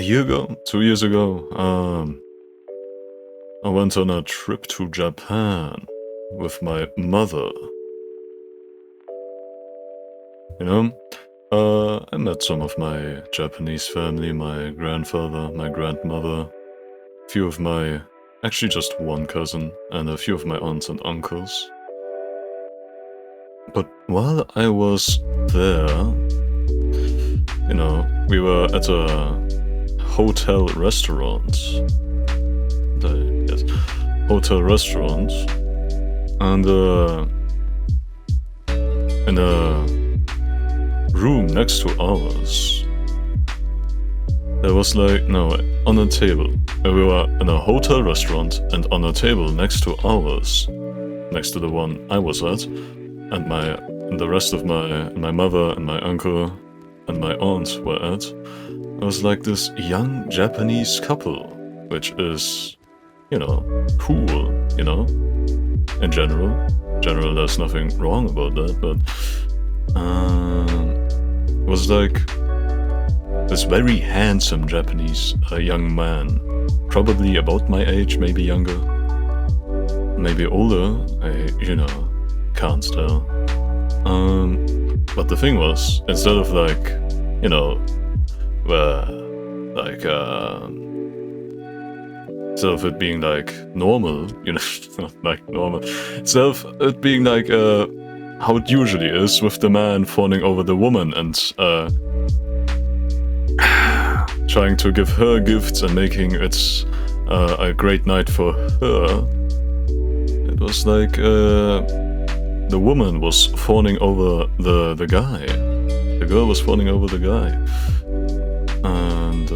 a year ago, 2 years ago, I went on a trip to Japan with my mother. You know, I met some of my Japanese family, my grandfather, my grandmother, actually just one cousin, and a few of my aunts and uncles. But while I was there, we were at a hotel restaurant. Yes, hotel restaurant, and in a room next to ours, there was on a table. We were in a hotel restaurant, and on a table next to ours, next to the one I was at, and the rest of my mother and my uncle and my aunt were at, there was this young Japanese couple, which is, cool, in general. There's nothing wrong about that, but it was this very handsome Japanese young man, probably about my age, maybe younger, maybe older, I can't tell. But the thing was, instead of instead of it being normal, not normal, instead of it being how it usually is with the man fawning over the woman and trying to give her gifts and making it a great night for her, it was the woman was fawning over the guy. The girl was fawning over the guy. And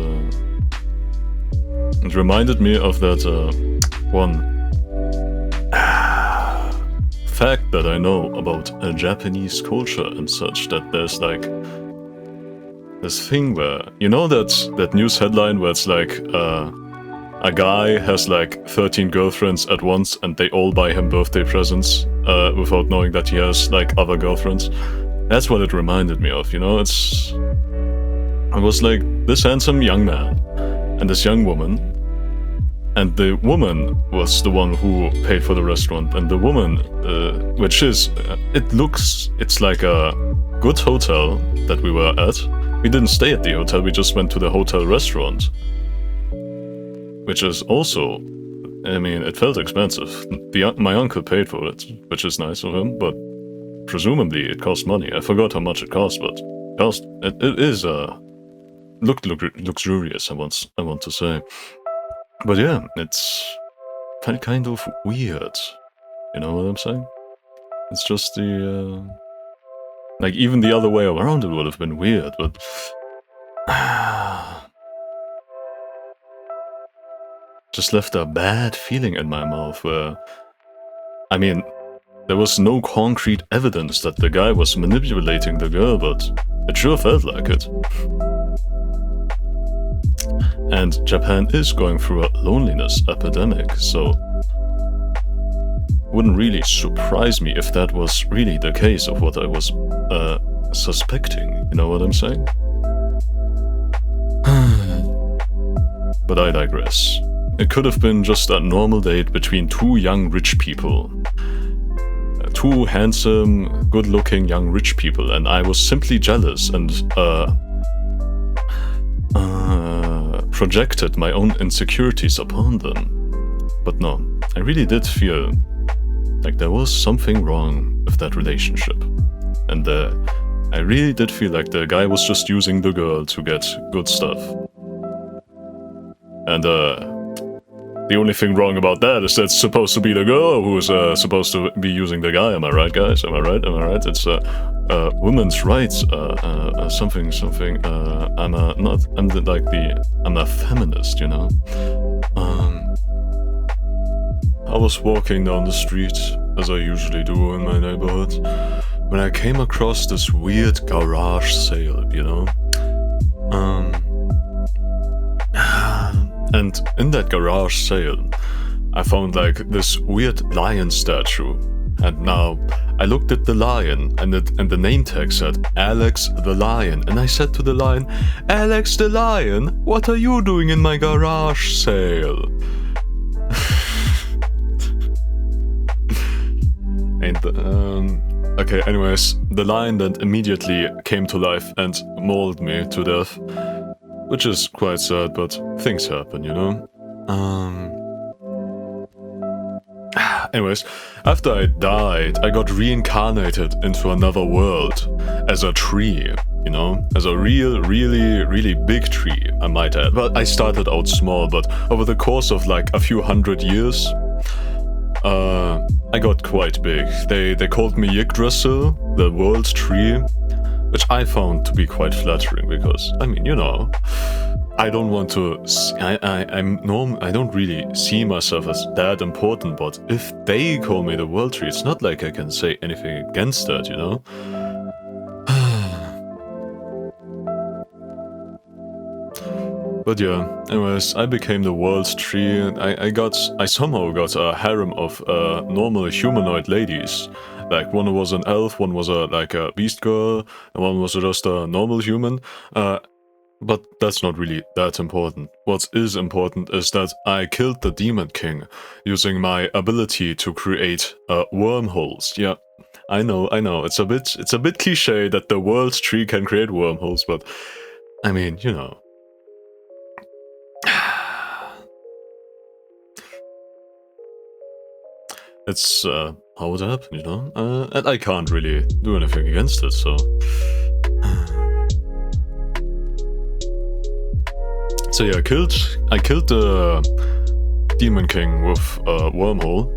it reminded me of that one fact that I know about Japanese culture and such, that there's this thing where, that news headline where it's a guy has 13 girlfriends at once and they all buy him birthday presents without knowing that he has other girlfriends. That's what it reminded me of, I was this handsome young man and this young woman, and the woman was the one who paid for the restaurant, and the woman, it's a good hotel that we were at. We didn't stay at the hotel, we just went to the hotel restaurant, which is also, it felt expensive. My uncle paid for it, which is nice of him, but presumably it cost money. I forgot how much it cost, but it is looked luxurious, I want to say. But yeah, it's kind of weird. You know what I'm saying? It's just the even the other way around it would have been weird, but just left a bad feeling in my mouth where, there was no concrete evidence that the guy was manipulating the girl, but it sure felt like it. And Japan is going through a loneliness epidemic, so wouldn't really surprise me if that was really the case of what I was suspecting, you know what I'm saying? But I digress. It could have been just a normal date between two young rich people. Two handsome, good-looking young rich people, and I was simply jealous and projected my own insecurities upon them. But no, I really did feel like there was something wrong with that relationship. And I really did feel like the guy was just using the girl to get good stuff. And the only thing wrong about that is that's supposed to be the girl who's supposed to be using the guy. Am I right, guys? Am I right? It's women's rights. Something. I'm a feminist, I was walking down the street, as I usually do in my neighborhood, when I came across this weird garage sale, And in that garage sale, I found this weird lion statue And now I looked at the lion, and the name tag said Alex the Lion. And I said to the lion, Alex the Lion, what are you doing in my garage sale? Okay, anyways, the lion then immediately came to life and mauled me to death. Which is quite sad, but things happen, you know? Anyways, after I died, I got reincarnated into another world as a tree, you know? As a really big tree, I might add. But I started out small, but over the course of like a few hundred years, I got quite big. They called me Yggdrasil, the world tree, which I found to be quite flattering because, I mean, you know, I don't want to. I don't really see myself as that important. But if they call me the world tree, it's not like I can say anything against that, you know. But yeah, anyways, I became the world's tree. I somehow got a harem of normal humanoid ladies. Like one was an elf, one was like a beast girl, and one was just a normal human. But that's not really that important. What is important is that I killed the Demon King using my ability to create wormholes. Yeah, I know. It's a bit cliche that the world's tree can create wormholes, but I mean, you know. It's how it happened, you know? And I can't really do anything against it, so... So yeah, I killed the Demon King with a wormhole,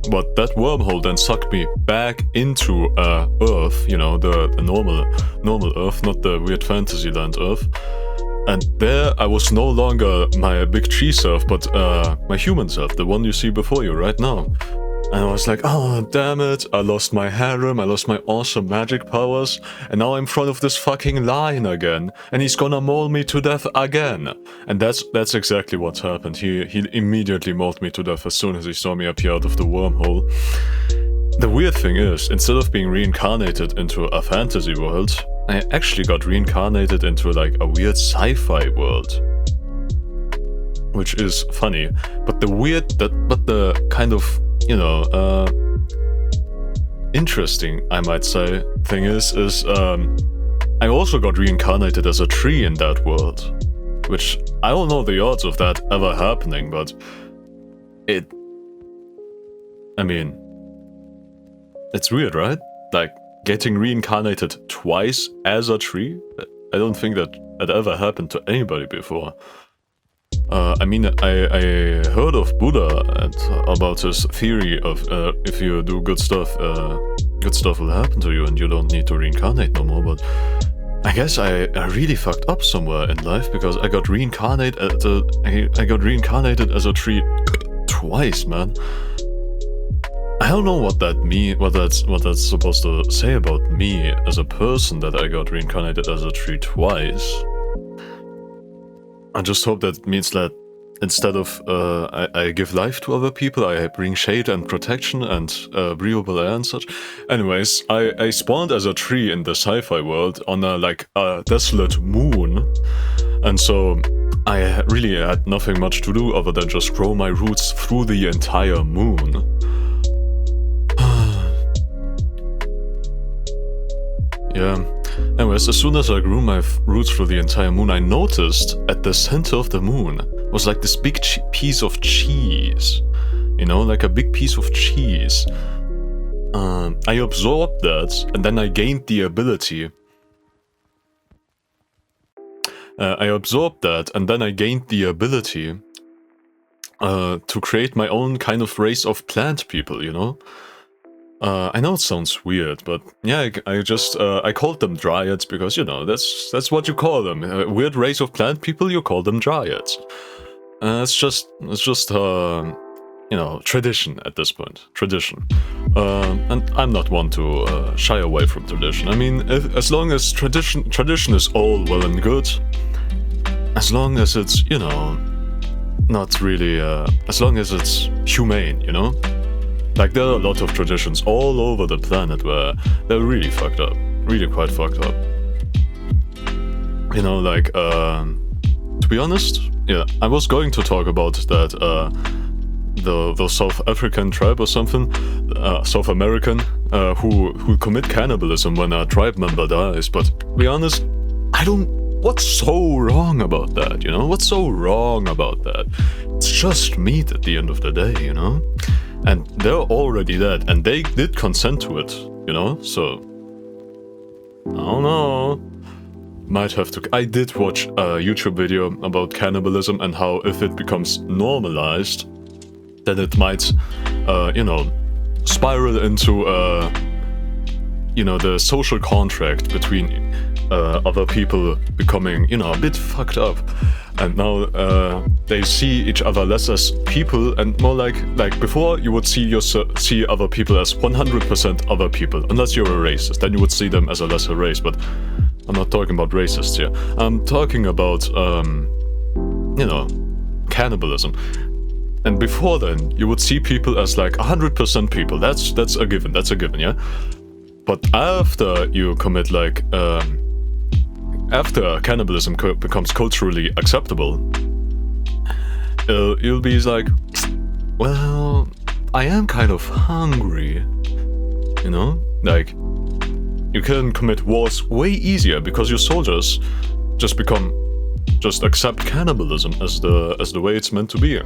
but that wormhole then sucked me back into Earth, you know, the normal Earth, not the weird Fantasyland Earth. And there I was no longer my big tree self, but my human self, the one you see before you right now. And I was like, oh, damn it, I lost my harem, I lost my awesome magic powers, and now I'm in front of this fucking lion again, and he's gonna maul me to death again. And that's exactly what happened. He immediately mauled me to death as soon as he saw me appear out of the wormhole. The weird thing is, instead of being reincarnated into a fantasy world, I actually got reincarnated into like a weird sci-fi world. Which is funny, but the kind of, you know, interesting, I might say, thing is I also got reincarnated as a tree in that world. Which, I don't know the odds of that ever happening, but I mean, it's weird, right? Like, getting reincarnated twice as a tree? I don't think that ever happened to anybody before. I mean, I heard of Buddha and about his theory of if you do good stuff will happen to you and you don't need to reincarnate no more, but I guess I really fucked up somewhere in life because I got reincarnated as a tree twice, man. I don't know what that means, what that's supposed to say about me as a person that I got reincarnated as a tree twice. I just hope that means that instead of I give life to other people, I bring shade and protection and breathable air and such. Anyways, I spawned as a tree in the sci-fi world on a desolate moon, and so I really had nothing much to do other than just grow my roots through the entire moon. Yeah. Anyways, as soon as I grew my roots through the entire moon, I noticed at the center of the moon was like this big piece of cheese. You know, like a big piece of cheese. I absorbed that, and then I gained the ability. To create my own kind of race of plant people, you know? I know it sounds weird, but yeah, I called them dryads because, you know, that's what you call them. A weird race of plant people, you call them dryads. It's just you know, tradition at this point. Tradition. And I'm not one to shy away from tradition. I mean, as long as tradition is all well and good, as long as it's, you know, not really, as long as it's humane, you know? Like, there are a lot of traditions all over the planet where they're really fucked up. Really quite fucked up. You know, like, to be honest, yeah, I was going to talk about that, the South African tribe or something, South American, who commit cannibalism when a tribe member dies, but to be honest, what's so wrong about that, you know? What's so wrong about that? It's just meat at the end of the day, you know? And they're already dead, and they did consent to it, you know? So, I don't know. Might have to... I did watch a YouTube video about cannibalism and how if it becomes normalized, then it might, you know, spiral into, you know, the social contract between other people becoming, you know, a bit fucked up. And now they see each other less as people and more like before you would see other people as 100% other people, unless you're a racist. Then you would see them as a lesser race, but I'm not talking about racists here. I'm talking about, you know, cannibalism. And before then, you would see people as like 100% people. That's a given. That's a given, yeah. But after you commit like, after cannibalism becomes culturally acceptable, you'll be like, well, I am kind of hungry, you know? Like, you can commit wars way easier because your soldiers just accept cannibalism as the way it's meant to be.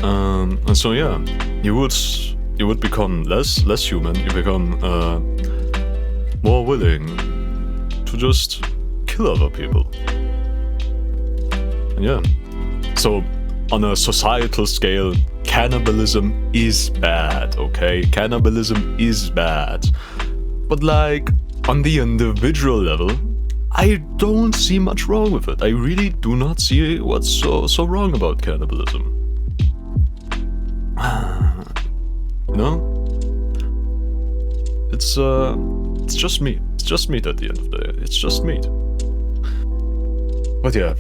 And so yeah, you would become less human. You become more willing to just kill other people. And yeah, so on a societal scale, cannibalism is bad. Okay, cannibalism is bad. But like on the individual level, I don't see much wrong with it. I really do not see what's so wrong about cannibalism. You know? It's just meat. It's just meat at the end of the day. It's just meat. But yeah.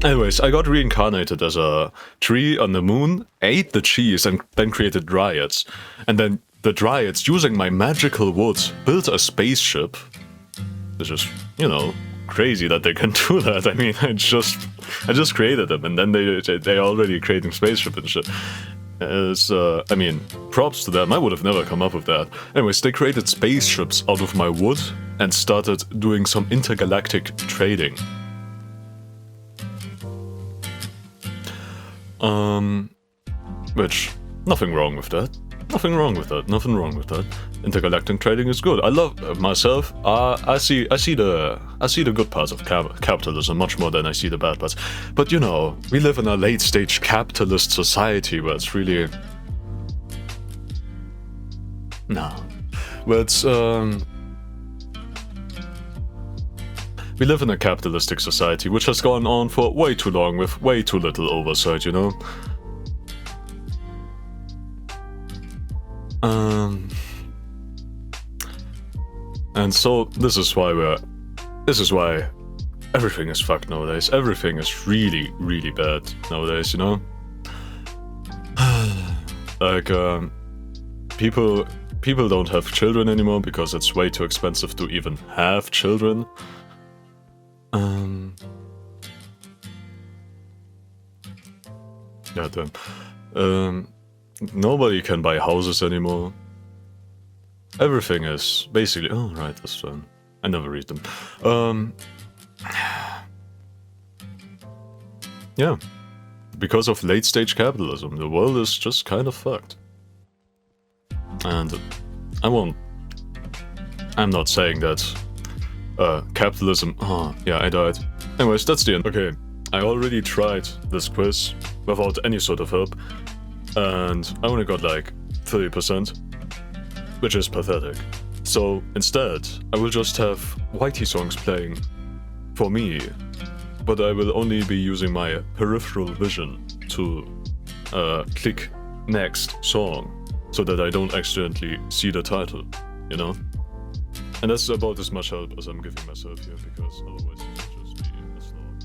Anyways, I got reincarnated as a tree on the moon, ate the cheese, and then created dryads. And then the dryads, using my magical wood, built a spaceship. It's just, you know, crazy that they can do that. I mean, I just created them, and then they're already creating spaceship and shit. I mean, props to them. I would have never come up with that. Anyways, they created spaceships out of my wood and started doing some intergalactic trading. Which, nothing wrong with that. Nothing wrong with that. Nothing wrong with that. Intergalactic trading is good. I love myself. I see the good parts of capitalism much more than I see the bad parts. But you know, we live in a late stage capitalist society where it's really we live in a capitalistic society which has gone on for way too long with way too little oversight, you know. And so this is why everything is fucked nowadays. Everything is really, really bad nowadays, you know? Like, people don't have children anymore because it's way too expensive to even have children. Goddamn. Nobody can buy houses anymore. Everything is basically... Oh, right, that's fun. I never read them. Yeah. Because of late-stage capitalism, the world is just kind of fucked. And I'm not saying that capitalism... Oh, yeah, I died. Anyways, that's the end. Okay, I already tried this quiz without any sort of help. And I only got like 30%, which is pathetic. So instead, I will just have Whitey songs playing for me, but I will only be using my peripheral vision to click next song, so that I don't accidentally see the title, you know? And that's about as much help as I'm giving myself here, because otherwise it would just be a slog.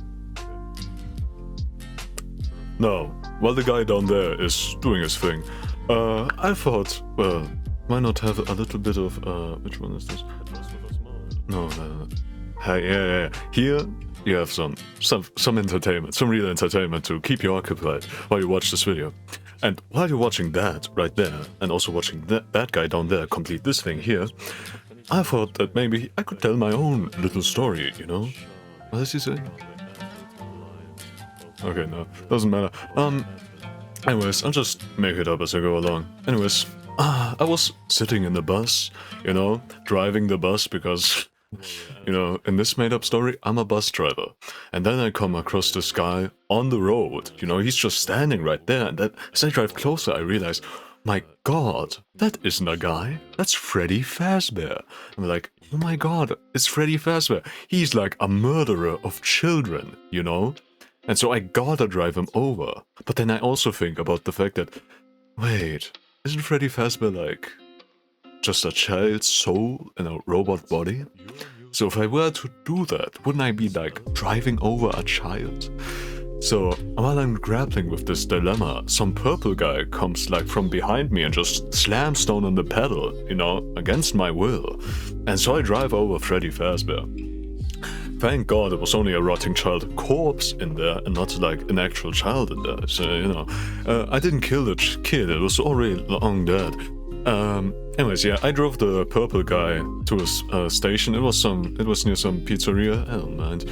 Okay. No, while the guy down there is doing his thing, I thought, well, why not have a little bit of, which one is this? No. Hey, yeah. Here, you have some entertainment, some real entertainment to keep you occupied while you watch this video. And while you're watching that right there, and also watching that guy down there complete this thing here, I thought that maybe I could tell my own little story, you know? What does he say? Okay, no, doesn't matter. Anyways, I'll just make it up as I go along. Anyways, I was sitting in the bus, you know, driving the bus because, you know, in this made-up story, I'm a bus driver. And then I come across this guy on the road, you know, he's just standing right there, and then as I drive closer, I realize, my god, that isn't a guy, that's Freddy Fazbear. I'm like, oh my god, it's Freddy Fazbear. He's like a murderer of children, you know? And so I gotta drive him over. But then I also think about the fact that, wait, isn't Freddy Fazbear like just a child's soul in a robot body? So if I were to do that, wouldn't I be like driving over a child? So while I'm grappling with this dilemma, some purple guy comes like from behind me and just slams down on the pedal, you know, against my will. And so I drive over Freddy Fazbear. Thank God it was only a rotting child corpse in there and not like an actual child in there. So, you know, I didn't kill the kid, it was already long dead. Anyways, yeah, I drove the purple guy to a station. It was near some pizzeria, I don't mind.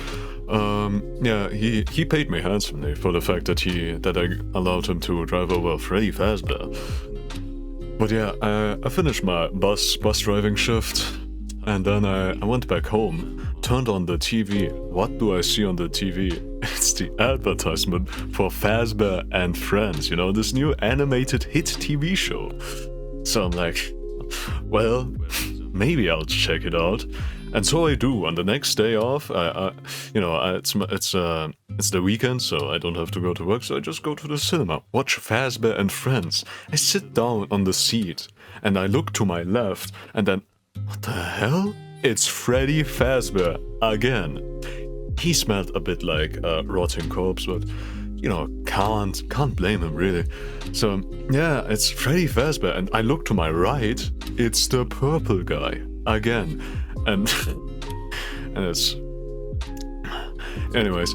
Yeah, he paid me handsomely for the fact that I allowed him to drive over Freddy Fazbear. But yeah, I finished my bus driving shift, and then I went back home, turned on the TV. What do I see on the TV? It's the advertisement for Fazbear and Friends, you know, this new animated hit TV show. So I'm like, well, maybe I'll check it out. And so I do. On the next day off, you know, it's the weekend, so I don't have to go to work. So I just go to the cinema, watch Fazbear and Friends. I sit down on the seat, and I look to my left, and then, what the hell? It's Freddy Fazbear again. He smelled a bit like a rotting corpse, but you know, can't blame him really. So yeah, it's Freddy Fazbear, and I look to my right, it's the purple guy again, and it's. Anyways,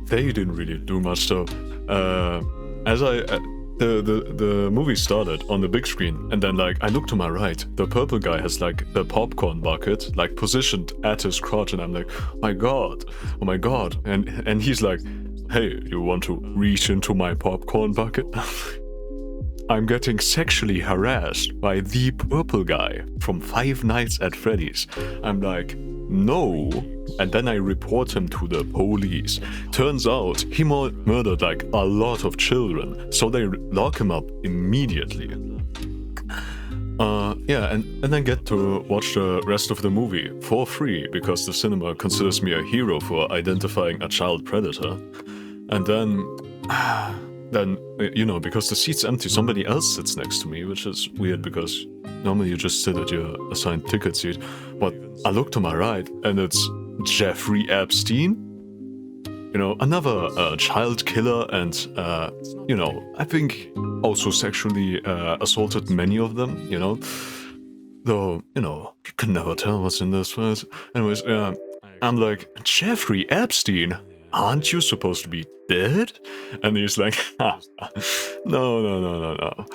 they didn't really do much though. As the movie started on the big screen, and then like I look to my right, the purple guy has like the popcorn bucket like positioned at his crotch, and I'm like, oh my god, and he's like, hey, you want to reach into my popcorn bucket? I'm getting sexually harassed by the purple guy from Five Nights at Freddy's. I'm like, no. And then I report him to the police. Turns out he murdered like a lot of children, so they lock him up immediately. Yeah, and then get to watch the rest of the movie for free because the cinema considers me a hero for identifying a child predator. And then, you know, because the seat's empty, somebody else sits next to me, which is weird because normally you just sit at your assigned ticket seat. But I look to my right, and it's Jeffrey Epstein. You know, another child killer, and, you know, I think also sexually assaulted many of them, you know. Though, you know, you can never tell what's in this first. Anyways, I'm like, Jeffrey Epstein? Aren't you supposed to be dead? And he's like, no.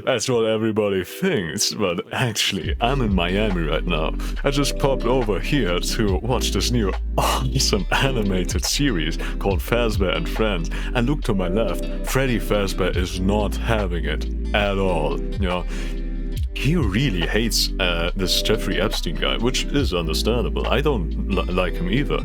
That's what everybody thinks, but actually, I'm in Miami right now. I just popped over here to watch this new awesome animated series called Fazbear and Friends, and look to my left, Freddy Fazbear is not having it at all, you know. He really hates this Jeffrey Epstein guy, which is understandable. I don't like him either.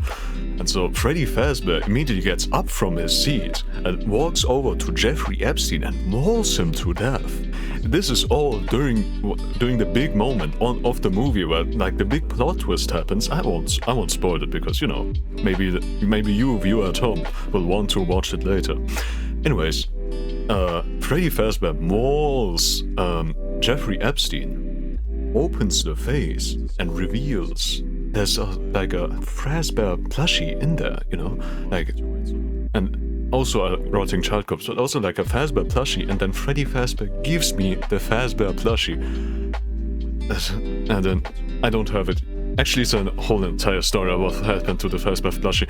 And so Freddy Fazbear immediately gets up from his seat and walks over to Jeffrey Epstein and mauls him to death. This is all during the big moment of the movie where like the big plot twist happens. I won't spoil it because, you know, maybe you viewer at home will want to watch it later. Anyways, Freddy Fazbear mauls Jeffrey Epstein, opens the face, and reveals there's like a Fazbear plushie in there, you know, like, and also a rotting child corpse, but also like a Fazbear plushie, and then Freddy Fazbear gives me the Fazbear plushie. And then I don't have it. Actually, it's a whole entire story about what happened to the Fazbear plushie.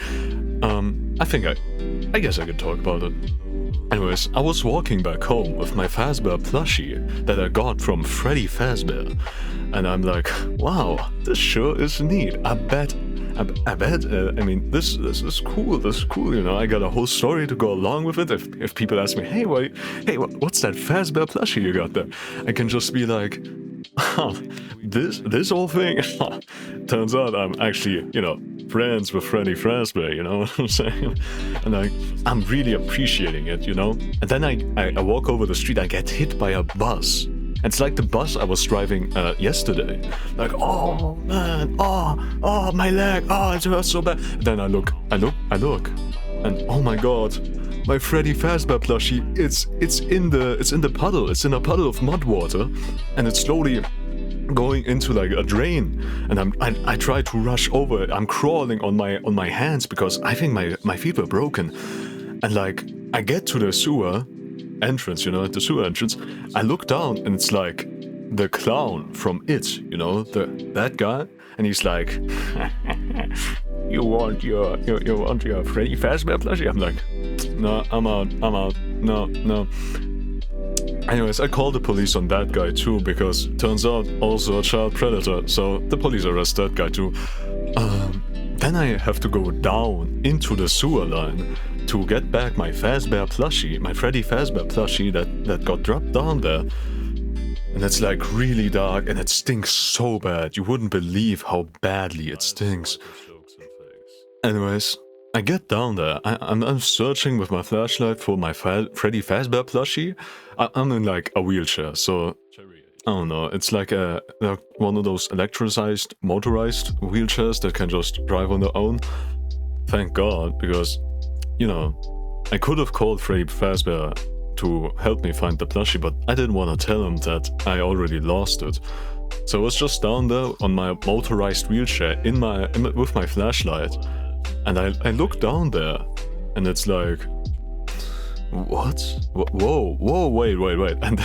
I guess I can talk about it. Anyways, I was walking back home with my Fazbear plushie that I got from Freddy Fazbear, and I'm like, wow, this sure is neat. I bet. I mean, this is cool. This is cool. You know, I got a whole story to go along with it. If people ask me, hey, what's that Fazbear plushie you got there? I can just be like, this whole thing. Turns out I'm actually, you know, friends with Freddy Fazbear, you know what I'm saying? And I'm really appreciating it, you know? And then I walk over the street, I get hit by a bus. It's like the bus I was driving yesterday. Like, oh man, oh my leg, oh it hurts so bad. Then I look, and oh my god, my Freddy Fazbear plushie, it's in the puddle, it's in a puddle of mud water, and it's slowly going into like a drain, and I try to rush over it. I'm crawling on my hands because I think my feet were broken, and like I get to the sewer entrance, you know, at the sewer entrance. I look down and it's like the clown from It, you know, that guy, and he's like, you want your Freddy Fazbear plushie? I'm like, no, I'm out, no. Anyways, I called the police on that guy too, because turns out also a child predator, so the police arrest that guy too. Then I have to go down into the sewer line to get back my Fazbear plushie, my Freddy Fazbear plushie that got dropped down there. And it's like really dark and it stinks so bad. You wouldn't believe how badly it stinks. Anyways, I get down there. I'm searching with my flashlight for my Freddy Fazbear plushie. I'm in like a wheelchair, so I don't know. It's like one of those electricized, motorized wheelchairs that can just drive on their own. Thank God, because, you know, I could have called Freddy Fazbear to help me find the plushie, but I didn't want to tell him that I already lost it. So I was just down there on my motorized wheelchair with my flashlight, and I look down there, and it's like, what? Whoa, wait. And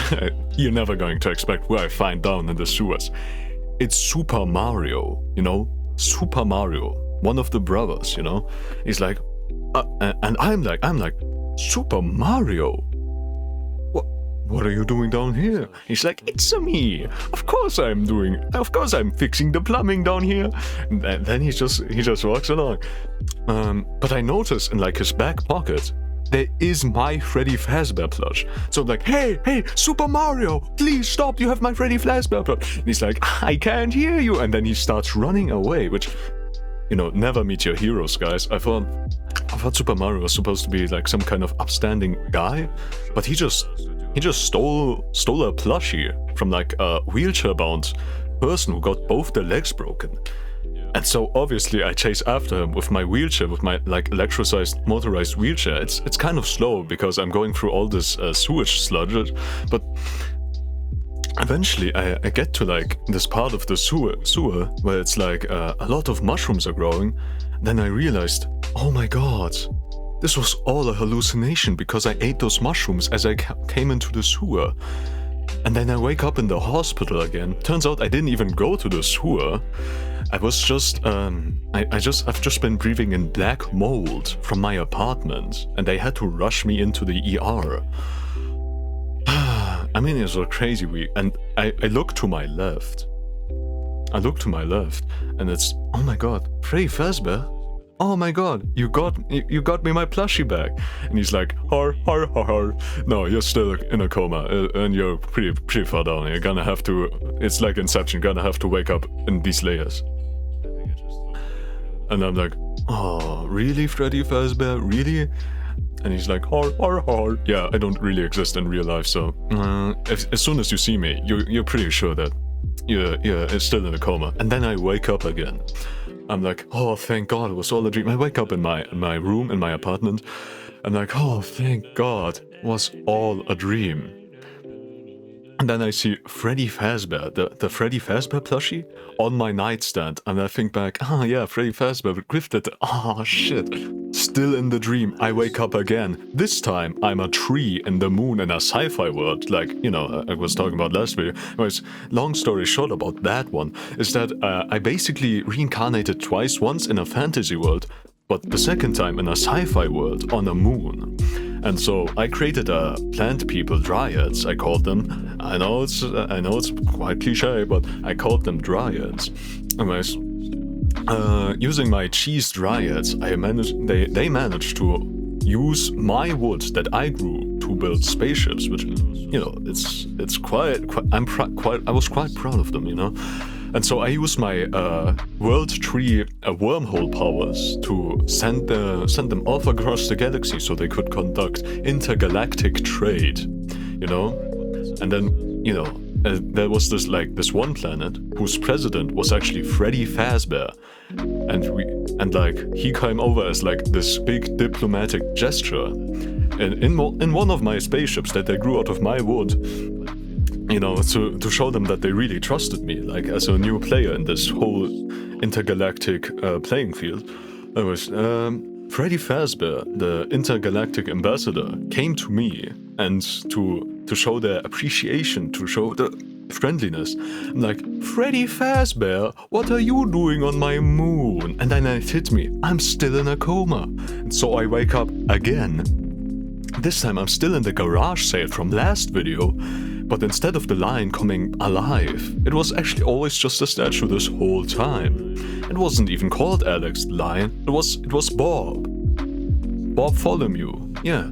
you're never going to expect where I find down in the sewers. It's Super Mario, you know? Super Mario, one of the brothers, you know? He's like, and I'm like, Super Mario? What are you doing down here? He's like, it's me. Of course I'm fixing the plumbing down here. And then he just walks along. But I notice in like his back pocket, there is my Freddy Fazbear plush. So I'm like, hey, Super Mario, please stop, you have my Freddy Fazbear plush. And he's like, I can't hear you. And then he starts running away, which, you know, never meet your heroes, guys. I thought Super Mario was supposed to be like some kind of upstanding guy, but he just stole a plushie from like a wheelchair-bound person who got both their legs broken. And so obviously I chase after him with my wheelchair, with my like electricized motorized wheelchair. It's kind of slow because I'm going through all this sewage sludge, but eventually I get to like this part of the sewer where it's like a lot of mushrooms are growing. Then I realized, oh my god, this was all a hallucination because I ate those mushrooms as I came into the sewer. And then I wake up in the hospital again. Turns out I didn't even go to the sewer. I was just, I've just been breathing in black mold from my apartment, and they had to rush me into the ER. I mean, it was a crazy week, and I look to my left. And it's, oh my god, Freddy Fazbear? Oh my god, you got me my plushie back. And he's like, har. No, you're still in a coma, and you're pretty far down. You're gonna have to, it's like Inception, gonna have to wake up in these layers. And I'm like, oh, really, Freddy Fazbear, really? And he's like, har. Yeah, I don't really exist in real life, so as soon as you see me, you're pretty sure that you're still in a coma. And then I wake up again. I'm like, oh, thank God, it was all a dream. I wake up in my room, in my apartment. I'm like, oh, thank God, it was all a dream. And then I see Freddy Fazbear, the Freddy Fazbear plushie, on my nightstand. And I think back, yeah, Freddy Fazbear gifted. Shit. Still in the dream, I wake up again. This time, I'm a tree in the moon in a sci-fi world, like, I was talking about last video. Anyways, long story short about that one, is that I basically reincarnated twice, once in a fantasy world, but the second time in a sci-fi world on a moon. And so I created a plant people dryads, I called them. I know it's quite cliche, but I called them dryads. Anyways, using my cheese dryads, they managed to use my wood that I grew to build spaceships, which, it's quite I was quite proud of them, And so I used my World Tree wormhole powers to send them off across the galaxy so they could conduct intergalactic trade, And then, there was this one planet whose president was actually Freddy Fazbear, and he came over as this big diplomatic gesture, and in one of my spaceships that they grew out of my wood. To show them that they really trusted me, as a new player in this whole intergalactic playing field. Anyways, Freddy Fazbear, the intergalactic ambassador, came to me and to show their appreciation, to show the friendliness. I'm like, Freddy Fazbear, what are you doing on my moon? And then it hit me, I'm still in a coma. And so I wake up again. This time I'm still in the garage sale from last video. But instead of the lion coming alive, it was actually always just a statue this whole time. It wasn't even called Alex the lion, it was Bob. Bob Tholomew, yeah.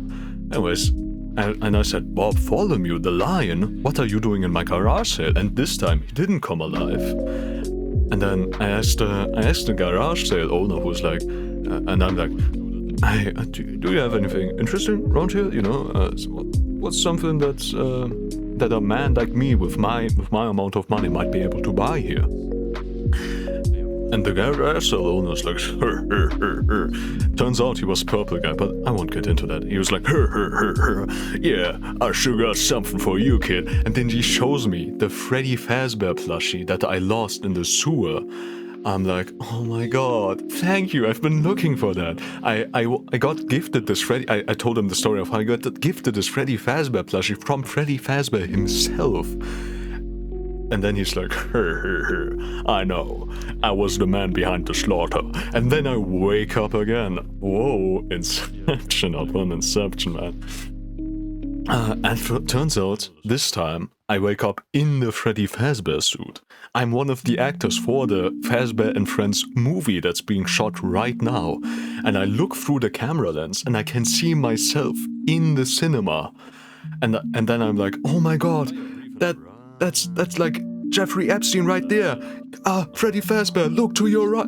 Anyways, and I said, Bob Tholomew, the lion, what are you doing in my garage sale? And this time he didn't come alive. And then I asked the garage sale owner, who was like, and I'm like, hey, do you have anything interesting around here? What's something that a man like me with my amount of money might be able to buy here? And the garage sale owner's like, Turns out he was a purple guy, but I won't get into that. He was like, yeah, I sure got something for you, kid. And then he shows me the Freddy Fazbear plushie that I lost in the sewer. I'm like, oh my god, thank you, I've been looking for that. I got gifted this Freddy, I told him the story of how I got gifted this Freddy Fazbear plushie from Freddy Fazbear himself. And then he's like, I know, I was the man behind the slaughter. And then I wake up again. Whoa, Inception upon Inception, man. And turns out, this time, I wake up in the Freddy Fazbear suit. I'm one of the actors for the Fazbear and Friends movie that's being shot right now. And I look through the camera lens and I can see myself in the cinema. And then I'm like, oh my god, that's like Jeffrey Epstein right there. Freddy Fazbear, look to your right,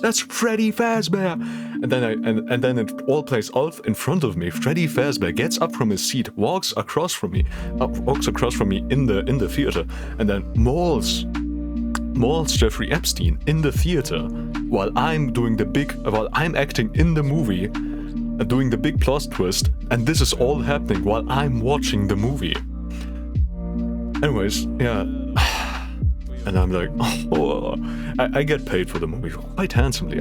that's Freddy Fazbear. And then it all plays out in front of me. Freddy Fazbear gets up from his seat, walks across from me in the theater, and then mauls Jeffrey Epstein in the theater while I'm acting in the movie, doing the big plot twist, and this is all happening while I'm watching the movie. Anyways, yeah. And I'm like, oh, I get paid for the movie quite handsomely.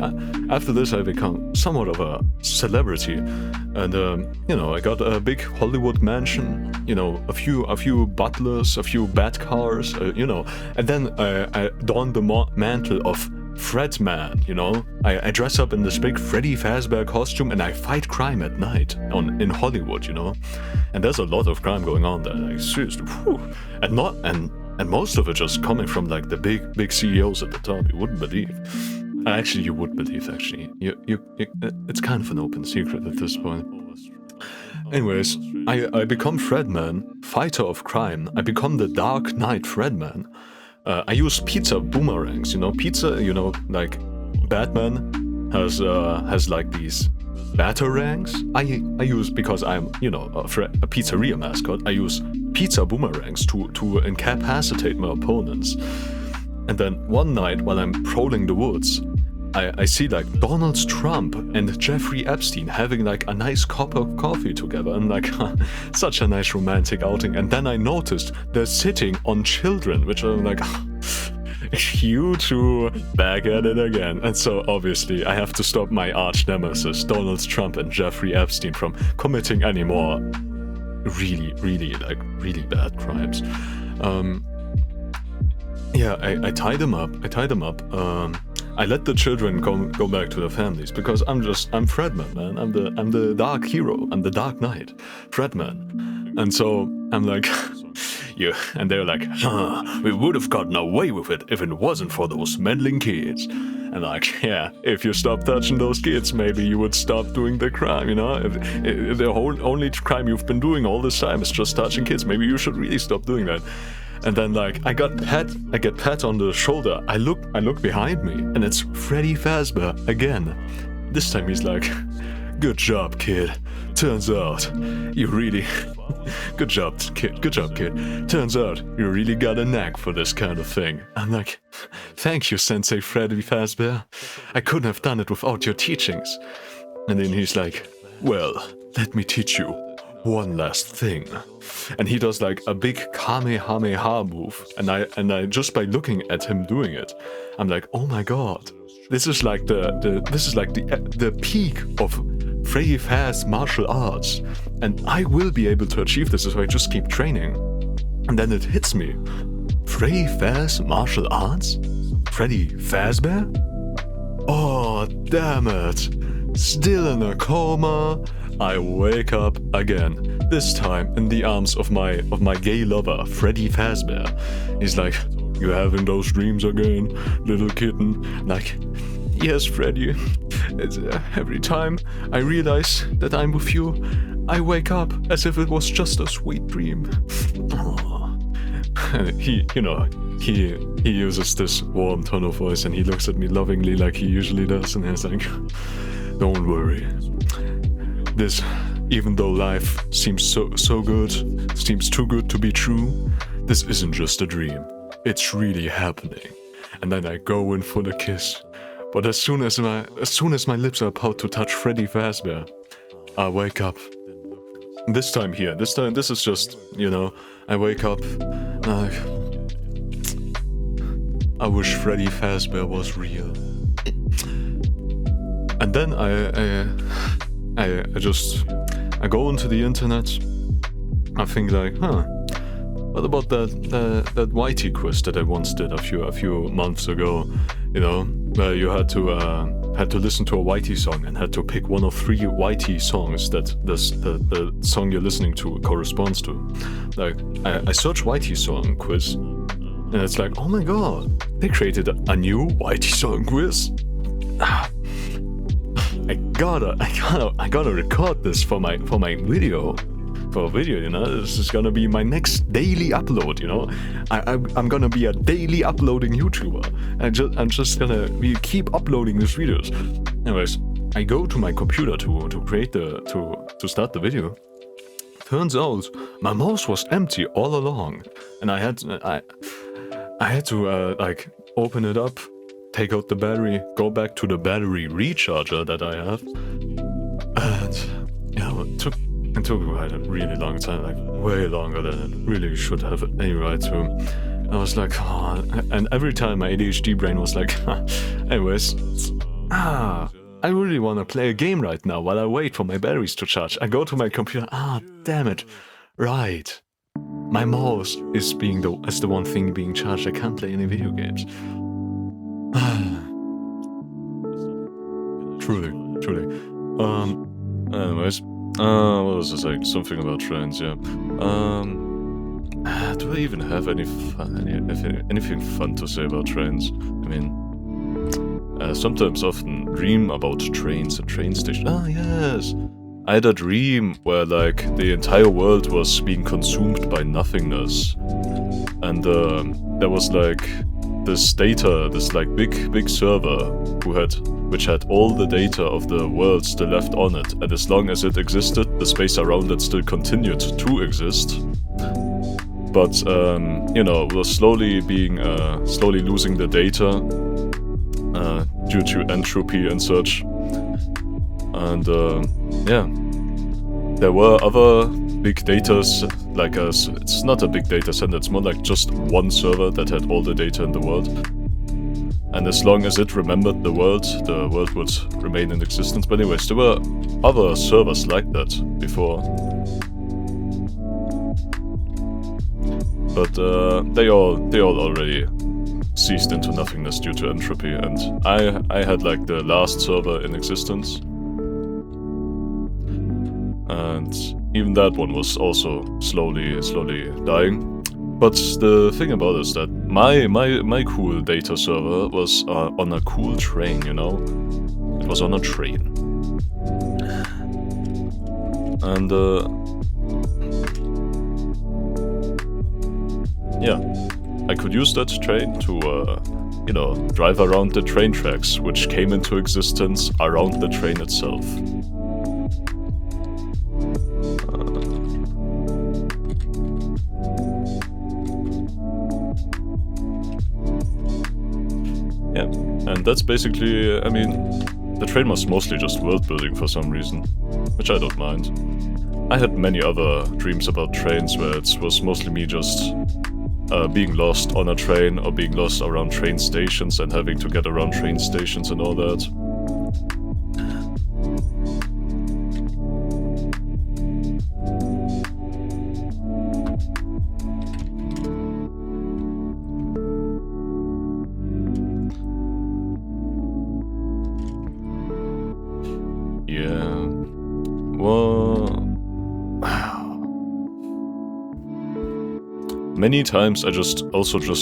After this, I become somewhat of a celebrity, and I got a big Hollywood mansion, a few butlers, a few bat cars, and then I don the mantle of Fredman, I dress up in this big Freddy Fazbear costume and I fight crime at night in Hollywood, and there's a lot of crime going on there, like seriously, whew. And most of it just coming from like the big CEOs at the top. You wouldn't believe. Actually, you would believe. Actually, it's kind of an open secret at this point. Anyways, I become Fredman, fighter of crime. I become the Dark Knight Fredman. I use pizza boomerangs. Pizza. Like Batman has like these batarangs. I use, because I'm a pizzeria mascot. I use pizza boomerangs to incapacitate my opponents. And then one night while I'm prowling the woods, I see like Donald Trump and Jeffrey Epstein having like a nice cup of coffee together, and like such a nice romantic outing. And then I noticed they're sitting on children, which I'm like, you two back at it again. And so obviously I have to stop my arch nemesis Donald Trump and Jeffrey Epstein from committing any more really bad crimes. Yeah, I tied them up. I let the children go back to their families because I'm Fredman, man. I'm the dark hero. I'm the Dark Knight, Fredman. And so I'm like, yeah, and they're like, we would have gotten away with it if it wasn't for those meddling kids. And like, yeah, if you stop touching those kids, maybe you would stop doing the crime, you know? If the only crime you've been doing all this time is just touching kids, maybe you should really stop doing that. And then like I get pat on the shoulder. I look behind me, and it's Freddy Fazbear again. This time he's like, "Good job, kid. Turns out you really good job, kid. Turns out you really got a knack for this kind of thing." I'm like, "Thank you, Sensei Freddy Fazbear. I couldn't have done it without your teachings." And then he's like, "Well, let me teach you one last thing." And he does like a big Kamehameha move, and I just by looking at him doing it, I'm like, oh my god, this is like the peak of Freddy Faz martial arts, and I will be able to achieve this if I just keep training. And then it hits me, Freddy Faz martial arts? Freddy Fazbear? Oh damn it! Still in a coma. I wake up again, this time in the arms of my gay lover, Freddy Fazbear. He's like, "You having those dreams again, little kitten?" Like, "Yes, Freddy. Every time I realize that I'm with you, I wake up as if it was just a sweet dream." He uses this warm tone of voice, and he looks at me lovingly like he usually does, and he's like, "Don't worry. This, even though life seems so good, seems too good to be true, this isn't just a dream. It's really happening." And then I go in for the kiss. But as soon as my lips are about to touch Freddy Fazbear, I wake up. This time, this is just, I wake up, I wish Freddy Fazbear was real. And then I go into the internet. I think like, what about that Whitey quiz that I once did a few months ago? Where you had to listen to a Whitey song and had to pick one of 3 Whitey songs that the song you're listening to corresponds to. Like I search Whitey song quiz, and it's like, oh my god, they created a new Whitey song quiz. I gotta record this for my video. This is gonna be my next daily upload. I'm gonna be a daily uploading YouTuber. I'm just gonna keep uploading these videos. Anyways, I go to my computer to create to start the video. Turns out my mouse was empty all along, and I had to open it up, take out the battery, go back to the battery recharger that I have, and it took quite a really long time, like way longer than it really should have any right to. I was like, oh, and every time my ADHD brain was like, anyways, I really want to play a game right now while I wait for my batteries to charge. I go to my computer, damn it, right. My mouse is the one thing being charged. I can't play any video games. Truly. Anyways, what was I saying? Something about trains, yeah. Do I even have anything fun to say about trains? I mean, sometimes often dream about trains and train stations. Yes! I had a dream where, like, the entire world was being consumed by nothingness. And, there was, like, this data, this, like, big server which had all the data of the world still left on it, and as long as it existed, the space around it still continued to exist. But, was slowly losing the data due to entropy and such. And yeah, there were other big data, like it's not a big data center, it's more like just one server that had all the data in the world. And as long as it remembered the world would remain in existence. But anyways, there were other servers like that before. But they all already ceased into nothingness due to entropy, and I had like the last server in existence. And even that one was also slowly dying. But the thing about it is that my cool data server was on a cool train, you know? It was on a train. And yeah, I could use that train to, you know, drive around the train tracks, which came into existence around the train itself. Yeah, and that's basically, I mean, the train was mostly just world building for some reason, which I don't mind. I had many other dreams about trains where it was mostly me just being lost on a train or being lost around train stations and having to get around train stations and all that. Yeah, well, many times I just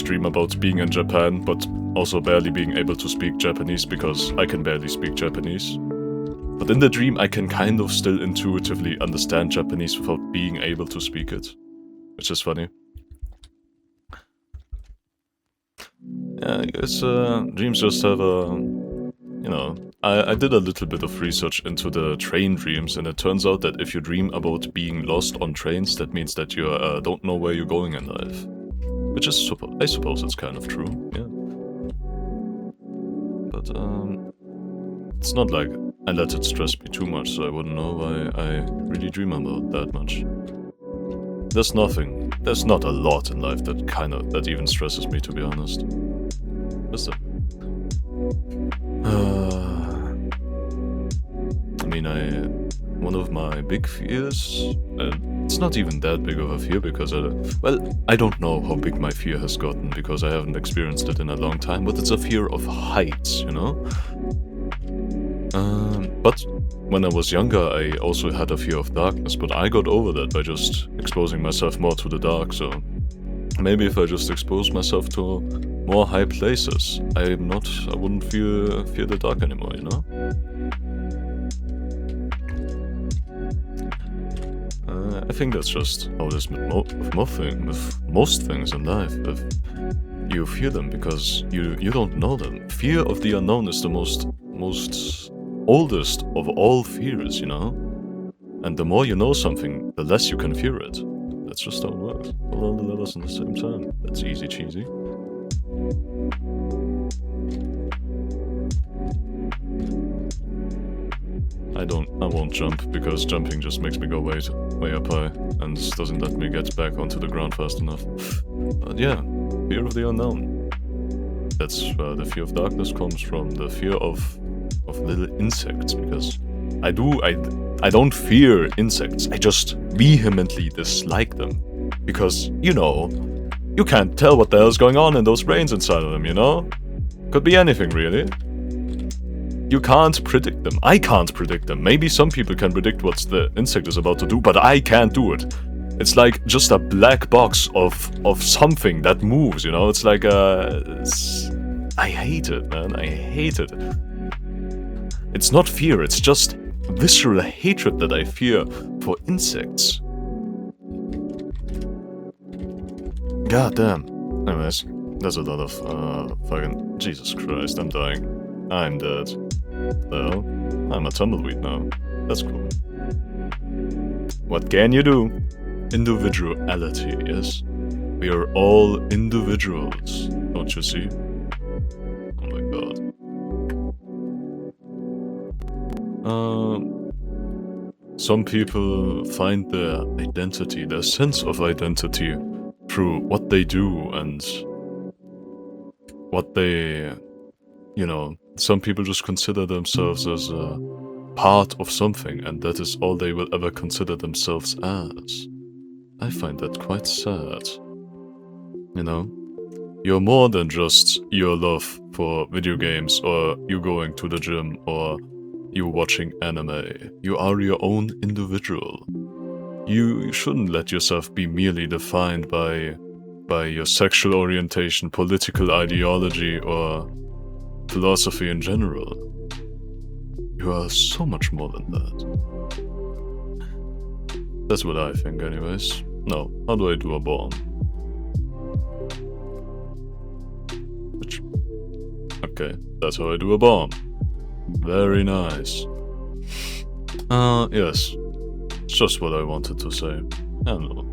dream about being in Japan, but also barely being able to speak Japanese because I can barely speak Japanese. But in the dream I can kind of still intuitively understand Japanese without being able to speak it, which is funny. Yeah, I guess dreams just have a, you know, I did a little bit of research into the train dreams, and it turns out that if you dream about being lost on trains, that means that you don't know where you're going in life. Which is, I suppose it's kind of true, yeah. But it's not like I let it stress me too much, so I wouldn't know why I really dream about that much. There's not a lot in life that even stresses me, to be honest. Is there? I mean, one of my big fears, it's not even that big of a fear because, well, I don't know how big my fear has gotten because I haven't experienced it in a long time, but it's a fear of heights, you know? But when I was younger, I also had a fear of darkness, but I got over that by just exposing myself more to the dark, so maybe if I just expose myself to more high places, I wouldn't fear the dark anymore, you know? I think that's just how it is with most things in life. If you fear them because you don't know them. Fear of the unknown is the most oldest of all fears, you know? And the more you know something, the less you can fear it. That's just how it works. All the letters at the same time. That's easy cheesy. I won't jump, because jumping just makes me go way up high, and doesn't let me get back onto the ground fast enough. But yeah, fear of the unknown. That's where the fear of darkness comes from, the fear of little insects, because I don't fear insects, I just vehemently dislike them. Because, you know, you can't tell what the hell's going on in those brains inside of them, you know? Could be anything, really. You can't predict them. I can't predict them. Maybe some people can predict what the insect is about to do, but I can't do it. It's like just a black box of something that moves, you know? It's like I hate it, man. I hate it. It's not fear, it's just visceral hatred that I fear for insects. God damn. Anyways, there's a lot of fucking... Jesus Christ, I'm dying. I'm dead. Well, I'm a tumbleweed now. That's cool. What can you do? Individuality, yes? We are all individuals, don't you see? Oh my god. Some people find their identity, their sense of identity, through what they do and what they, you know, some people just consider themselves as a part of something, and that is all they will ever consider themselves as. I find that quite sad. You know? You're more than just your love for video games, or you going to the gym, or you watching anime. You are your own individual. You shouldn't let yourself be merely defined by your sexual orientation, political ideology, or philosophy in general. You are so much more than that. That's what I think anyways. Now, how do I do a bomb? Okay, that's how I do a bomb. Very nice. Yes. It's just what I wanted to say. I don't know.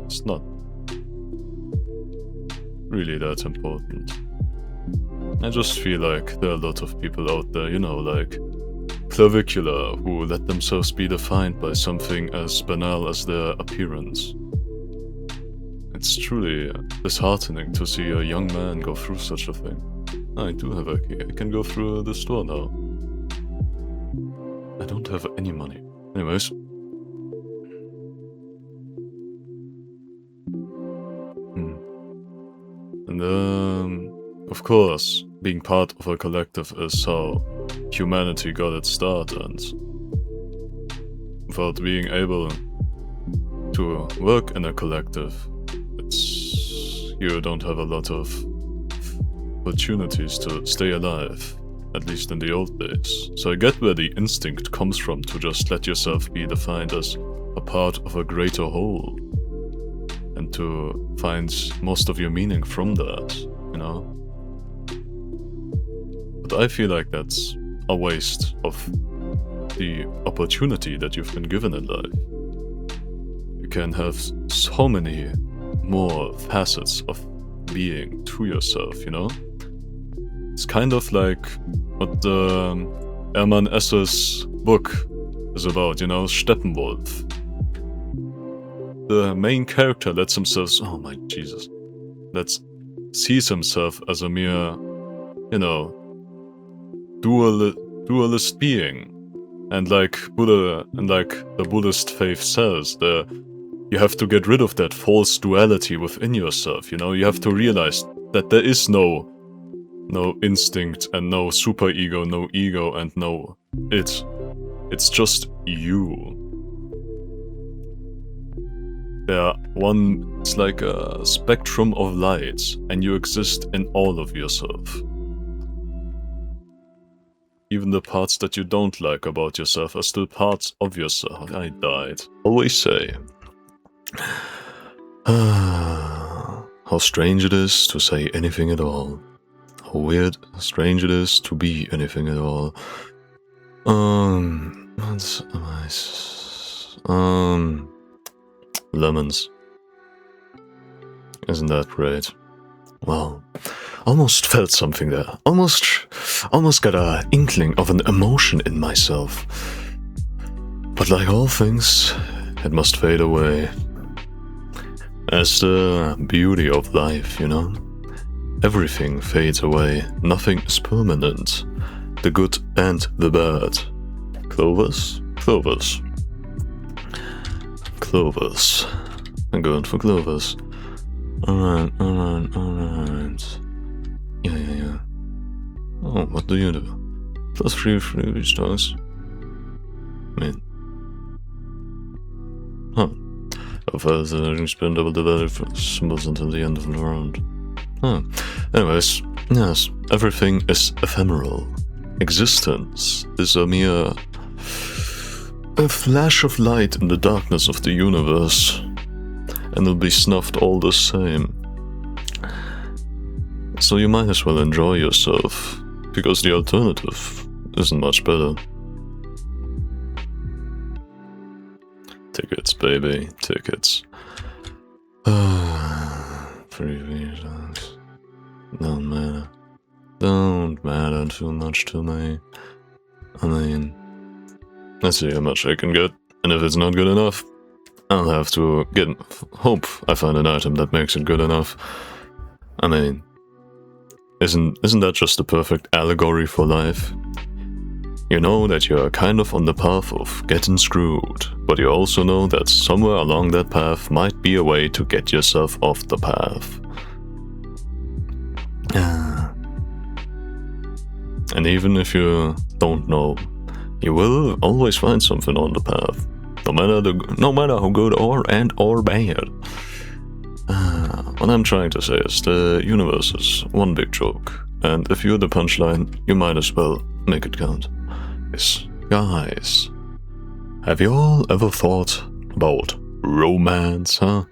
It's not really that important. I just feel like there are a lot of people out there, you know, like clavicular, who let themselves be defined by something as banal as their appearance. It's truly disheartening to see a young man go through such a thing. I do have a key. I can go through the store now. I don't have any money. Anyways. And of course, being part of a collective is how humanity got its start, and without being able to work in a collective, you don't have a lot of opportunities to stay alive, at least in the old days. So I get where the instinct comes from to just let yourself be defined as a part of a greater whole, and to find most of your meaning from that, you know? But I feel like that's a waste of the opportunity that you've been given in life. You can have so many more facets of being to yourself, you know? It's kind of like what Hermann Hesse's book is about, you know, Steppenwolf. The main character lets himself, oh my Jesus, sees himself as a mere, you know, dualist being. And like Buddha, and like the Buddhist faith says, you have to get rid of that false duality within yourself, you know? You have to realize that there is no instinct and no superego, no ego and no it. It's just you. It's like a spectrum of light, and you exist in all of yourself. Even the parts that you don't like about yourself are still parts of yourself. I died. Always say. How strange it is to say anything at all. How weird, strange it is to be anything at all. What's nice? Lemons. Isn't that great? Well, almost felt something there. Almost got an inkling of an emotion in myself. But like all things, it must fade away. As the beauty of life, you know? Everything fades away. Nothing is permanent. The good and the bad. Clovers? Clovers. Clovers. I'm going for clovers. Alright. Yeah. Oh, what do you do? Plus 3 free stars. Huh. You spend double the value for symbols until the end of the round. Huh. Anyways, yes, everything is ephemeral. Existence is a flash of light in the darkness of the universe, and it'll be snuffed all the same. So you might as well enjoy yourself, because the alternative isn't much better. Tickets, baby, tickets. 3 visas. Don't matter too much to me. I mean, Let's see how much I can get, and if it's not good enough, I'll have to hope I find an item that makes it good enough. I mean, isn't that just the perfect allegory for life? You know that you're kind of on the path of getting screwed, but you also know that somewhere along that path might be a way to get yourself off the path. And even if you don't know, you will always find something on the path, no matter how good or bad. What I'm trying to say is the universe is one big joke, and if you're the punchline, you might as well make it count. Guys, have you all ever thought about romance, huh?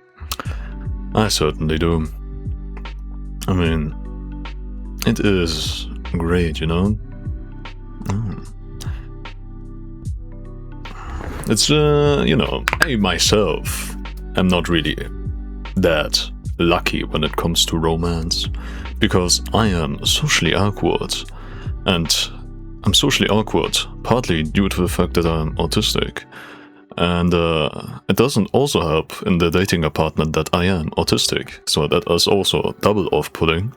I certainly do. I mean, it is great, you know? It's, you know, I myself am not really that lucky when it comes to romance, because I am socially awkward, and I'm socially awkward partly due to the fact that I'm autistic, and it doesn't also help in the dating apartment that I am autistic, so that is also double off-putting.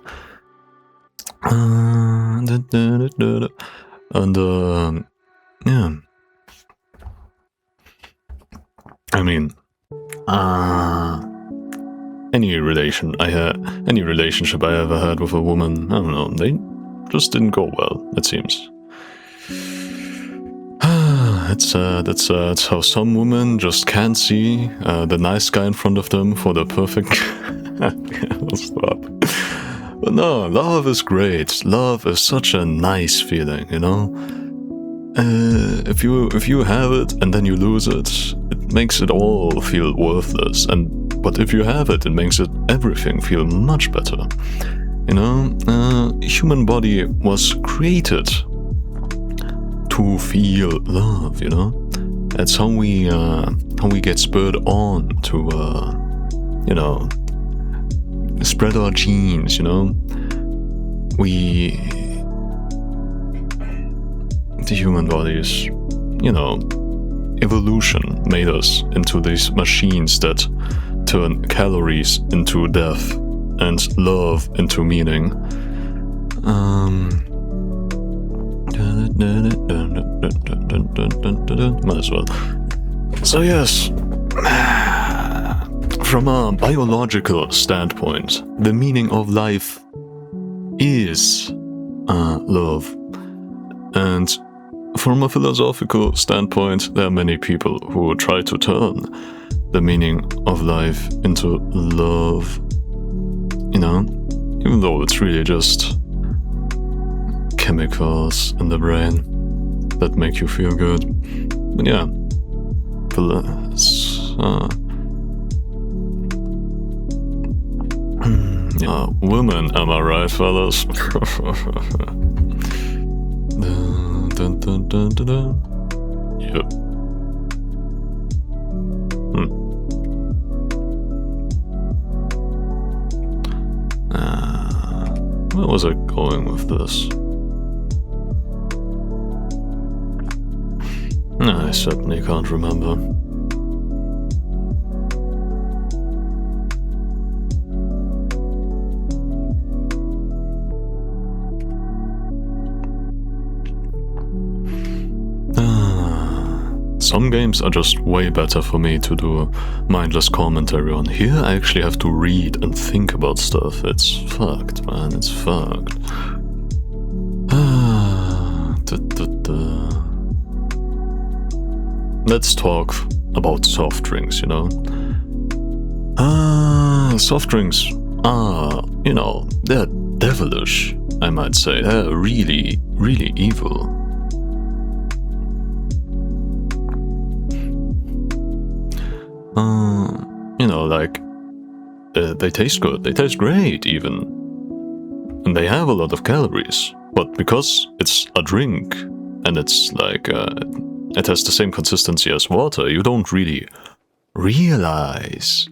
And yeah, I mean, any relationship I ever had with a woman, I don't know, they just didn't go well, it seems. It's how some women just can't see the nice guy in front of them for the perfect. I'll stop. But no, love is great. Love is such a nice feeling, you know. If you have it and then you lose it, it makes it all feel worthless. But if you have it, it makes everything feel much better. You know, human body was created to feel love, you know? That's how we get spurred on to, you know, spread our genes, you know? The human bodies, you know, evolution made us into these machines that turn calories into death and love into meaning. Might as well. So yes, from a biological standpoint, the meaning of life is love. And from a philosophical standpoint, there are many people who try to turn the meaning of life into love. You know, even though it's really just chemicals in the brain that make you feel good. But yeah, women, am I right, fellas? Dun, dun, dun, dun, dun. Yep. Where was I going with this? I certainly can't remember. Some games are just way better for me to do mindless commentary on. Here I actually have to read and think about stuff. It's fucked, man, it's fucked. Let's talk about soft drinks, you know? Soft drinks are, you know, they're devilish, I might say. They're really, really evil. You know, like, they taste good, they taste great even. And they have a lot of calories, but because it's a drink, and it's like, it has the same consistency as water, you don't really realize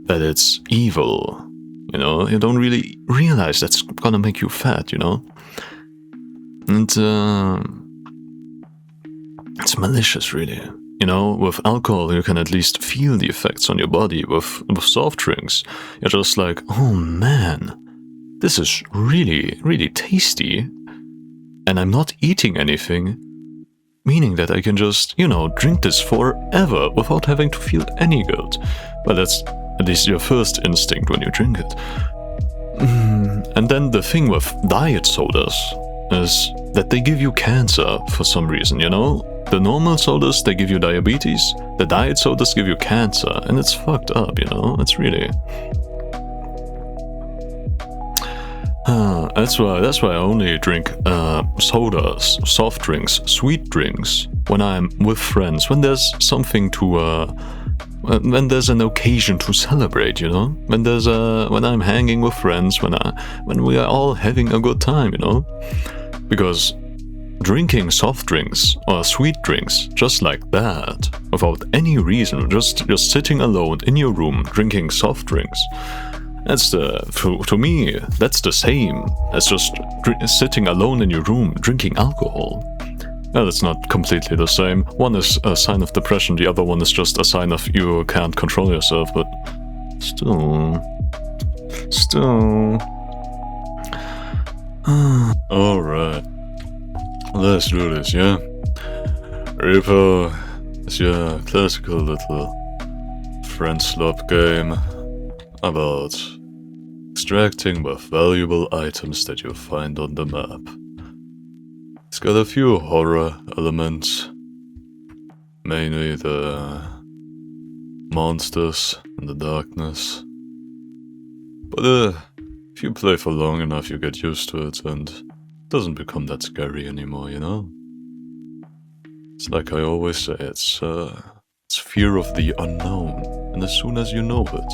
that it's evil, you know? You don't really realize that's gonna make you fat, you know? And, It's malicious, really. You know, with alcohol, you can at least feel the effects on your body. With soft drinks, you're just like, oh man, this is really, really tasty. And I'm not eating anything, meaning that I can just, you know, drink this forever without having to feel any good. Well, that's at least your first instinct when you drink it. And then the thing with diet sodas is that they give you cancer for some reason, you know? The normal sodas, they give you diabetes. The diet sodas give you cancer, and it's fucked up, you know? It's really... That's why I only drink sodas, soft drinks, sweet drinks when I'm with friends, when there's something to when there's an occasion to celebrate, you know? When I'm hanging with friends, when we are all having a good time, you know? Because drinking soft drinks or sweet drinks just like that, without any reason, just sitting alone in your room drinking soft drinks, that's to me, that's the same as just sitting alone in your room drinking alcohol. Well, it's not completely the same. One is a sign of depression, the other one is just a sign of you can't control yourself, but still. Alright. Let's do this, yeah? Reaper is your classical little friend slop game about extracting the valuable items that you find on the map. It's got a few horror elements, mainly the monsters and the darkness. But if you play for long enough, you get used to it and it doesn't become that scary anymore, you know? It's like I always say, it's fear of the unknown, and as soon as you know it,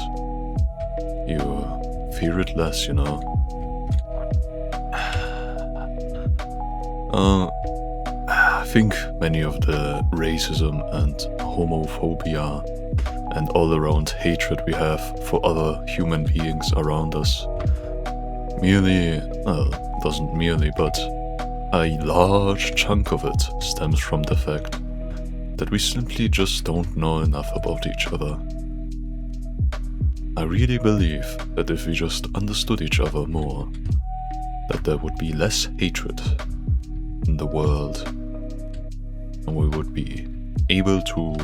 you fear it less, you know? I think many of the racism and homophobia and all-around hatred we have for other human beings around us doesn't merely, but a large chunk of it stems from the fact that we simply just don't know enough about each other. I really believe that if we just understood each other more, that there would be less hatred in the world, and we would be able to,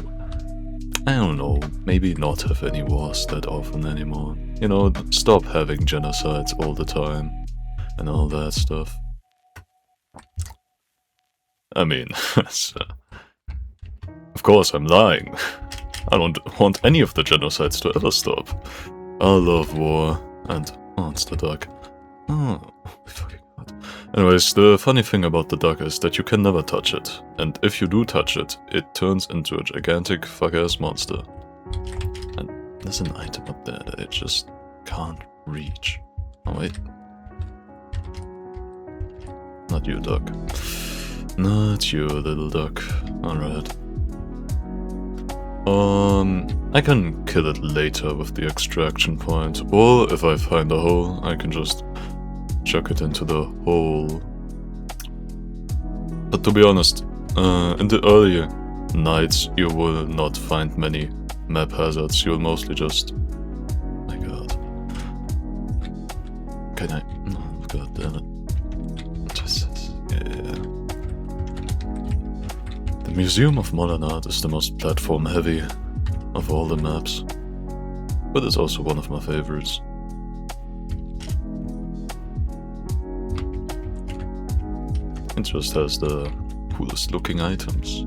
I don't know, maybe not have any wars that often anymore. You know, stop having genocides all the time, and all that stuff. I mean, of course I'm lying. I don't want any of the genocides to ever stop. I love war, and... oh, it's the duck. Oh, fucking god. Anyways, the funny thing about the duck is that you can never touch it, and if you do touch it, it turns into a gigantic fuck-ass monster. And there's an item up there that it just can't reach. Oh wait. Not you, duck. Not you, little duck. Alright. I can kill it later with the extraction point, or if I find a hole, I can just chuck it into the hole. But to be honest, in the early nights you will not find many map hazards, you'll mostly just... my god. Can I... oh, god damn it. Just... yeah. The Museum of Modern Art is the most platform-heavy of all the maps, but it's also one of my favorites. It just has the coolest looking items.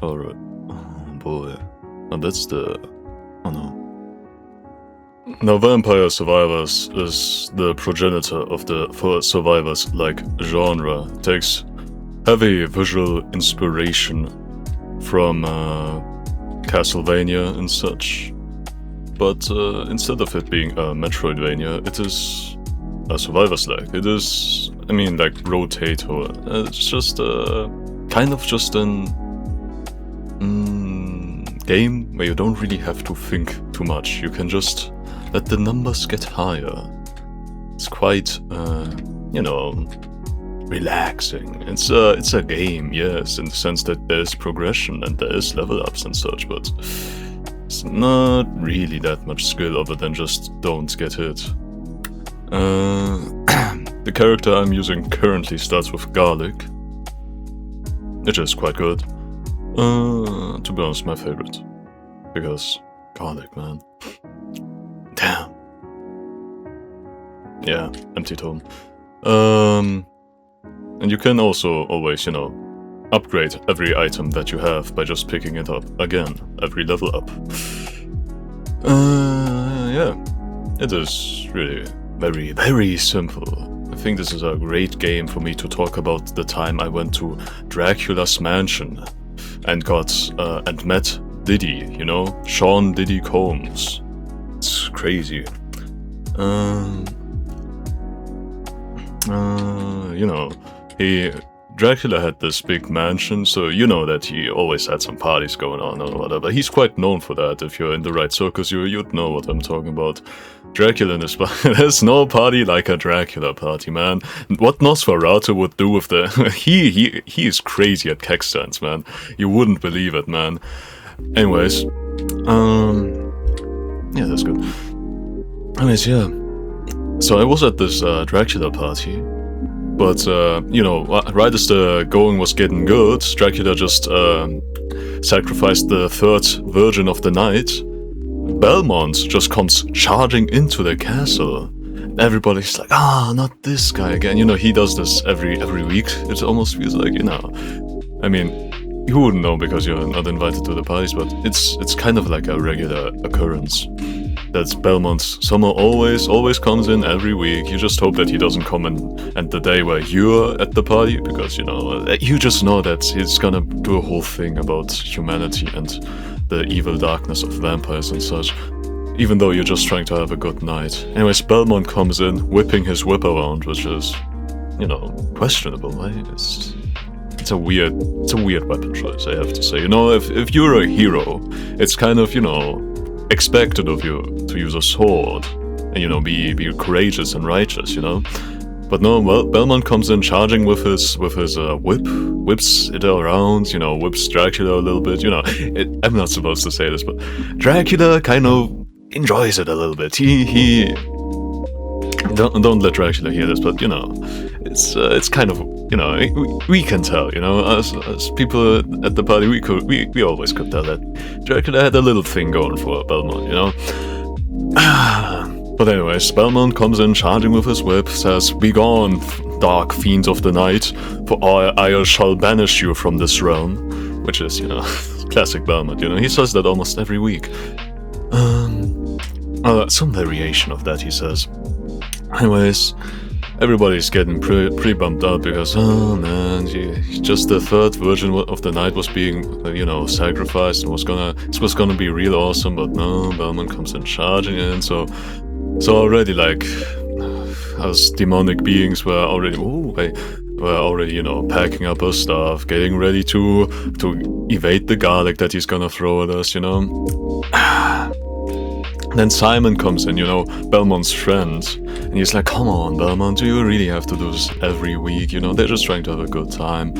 Alright. Oh boy. And that's the... oh no. Now, Vampire Survivors is the progenitor of the For Survivors-like genre. It takes heavy visual inspiration from Castlevania and such, but instead of it being a Metroidvania, it is a Survivors-like. It is, I mean, like Rotator. It's just kind of just an game where you don't really have to think too much. You can just let the numbers get higher. It's quite you know, relaxing. It's a game, yes, in the sense that there's progression and there is level ups and such, but it's not really that much skill other than just don't get hit. The character I'm using currently starts with garlic, which is quite good. To be honest, my favorite. Because garlic, man. Damn. Yeah, empty tome. And you can also always, you know, upgrade every item that you have by just picking it up again, every level up. Yeah, it is really very, very simple. I think this is a great game for me to talk about the time I went to Dracula's mansion and and met Diddy, you know, Sean Diddy Combs. It's crazy. You know, Dracula had this big mansion, so you know that he always had some parties going on or whatever. He's quite known for that. If you're in the right circles, you'd know what I'm talking about. Dracula in his party. There's no party like a Dracula party, man. What Nosferatu would do with the... he is crazy at keg stands, man. You wouldn't believe it, man. Anyways. Yeah, that's good. Anyways, yeah. So I was at this Dracula party. But, you know, right as the going was getting good, Dracula just sacrificed the third virgin of the night. Belmont just comes charging into the castle. Everybody's like, not this guy again. You know, he does this every week. It almost feels like, you know. I mean, you wouldn't know because you're not invited to the parties, but it's kind of like a regular occurrence. That Belmont somehow always comes in every week. You just hope that he doesn't come in at the day where you're at the party, because, you know, you just know that he's gonna do a whole thing about humanity and the evil darkness of vampires and such, even though you're just trying to have a good night. Anyways, Belmont comes in, whipping his whip around, which is, you know, questionable, right? It's a weird weapon choice, I have to say. You know, if you're a hero, it's kind of, you know, expected of you to use a sword and, you know, be courageous and righteous, you know. But no, well, Belmont comes in charging with his whip, whips it around, you know, whips Dracula a little bit, you know. I'm not supposed to say this, but Dracula kind of enjoys it a little bit. He don't let Dracula hear this, but, you know, it's kind of, you know, we can tell, you know, as people at the party, we always could tell that Dracula had a little thing going for Belmont, you know. But anyways, Belmont comes in charging with his whip, says, "Begone, dark fiends of the night, for I shall banish you from this realm," which is, you know, classic Belmont, you know. He says that almost every week. Some variation of that, he says. Anyways, everybody's getting pretty bummed out because, oh man, just the third virgin of the night was being, you know, sacrificed and it was gonna be real awesome, but no, Belmont comes in charging in, so already, like, us demonic beings were already, you know, packing up our stuff, getting ready to evade the garlic that he's gonna throw at us, you know. Then Simon comes in, you know, Belmont's friend, and he's like, "Come on, Belmont, do you really have to do this every week? You know, they're just trying to have a good time."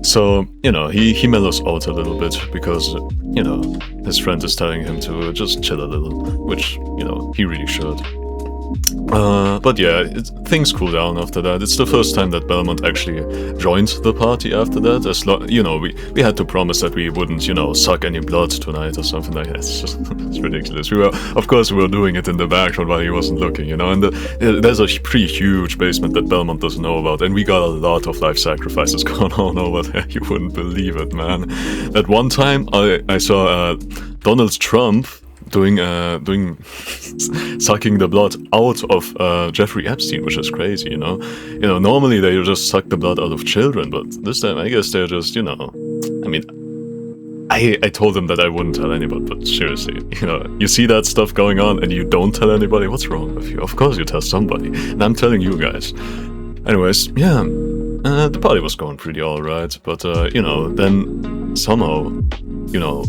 So, you know, he mellows out a little bit because, you know, his friend is telling him to just chill a little, which, you know, he really should. But yeah, things cool down after that. It's the first time that Belmont actually joined the party after that. You know, we had to promise that we wouldn't, you know, suck any blood tonight or something like that. It's ridiculous. Of course, we were doing it in the background while he wasn't looking, you know. And there's a pretty huge basement that Belmont doesn't know about, and we got a lot of life sacrifices going on over there. You wouldn't believe it, man. That one time I saw Donald Trump doing sucking the blood out of Jeffrey Epstein, which is crazy, you know. You know, normally they just suck the blood out of children, but this time I guess they're just, you know, I mean, I told them that I wouldn't tell anybody, but seriously, you know, you see that stuff going on and you don't tell anybody, what's wrong with you? Of course you tell somebody, and I'm telling you guys. Anyways, yeah, The party was going pretty alright, but, you know, then somehow, you know,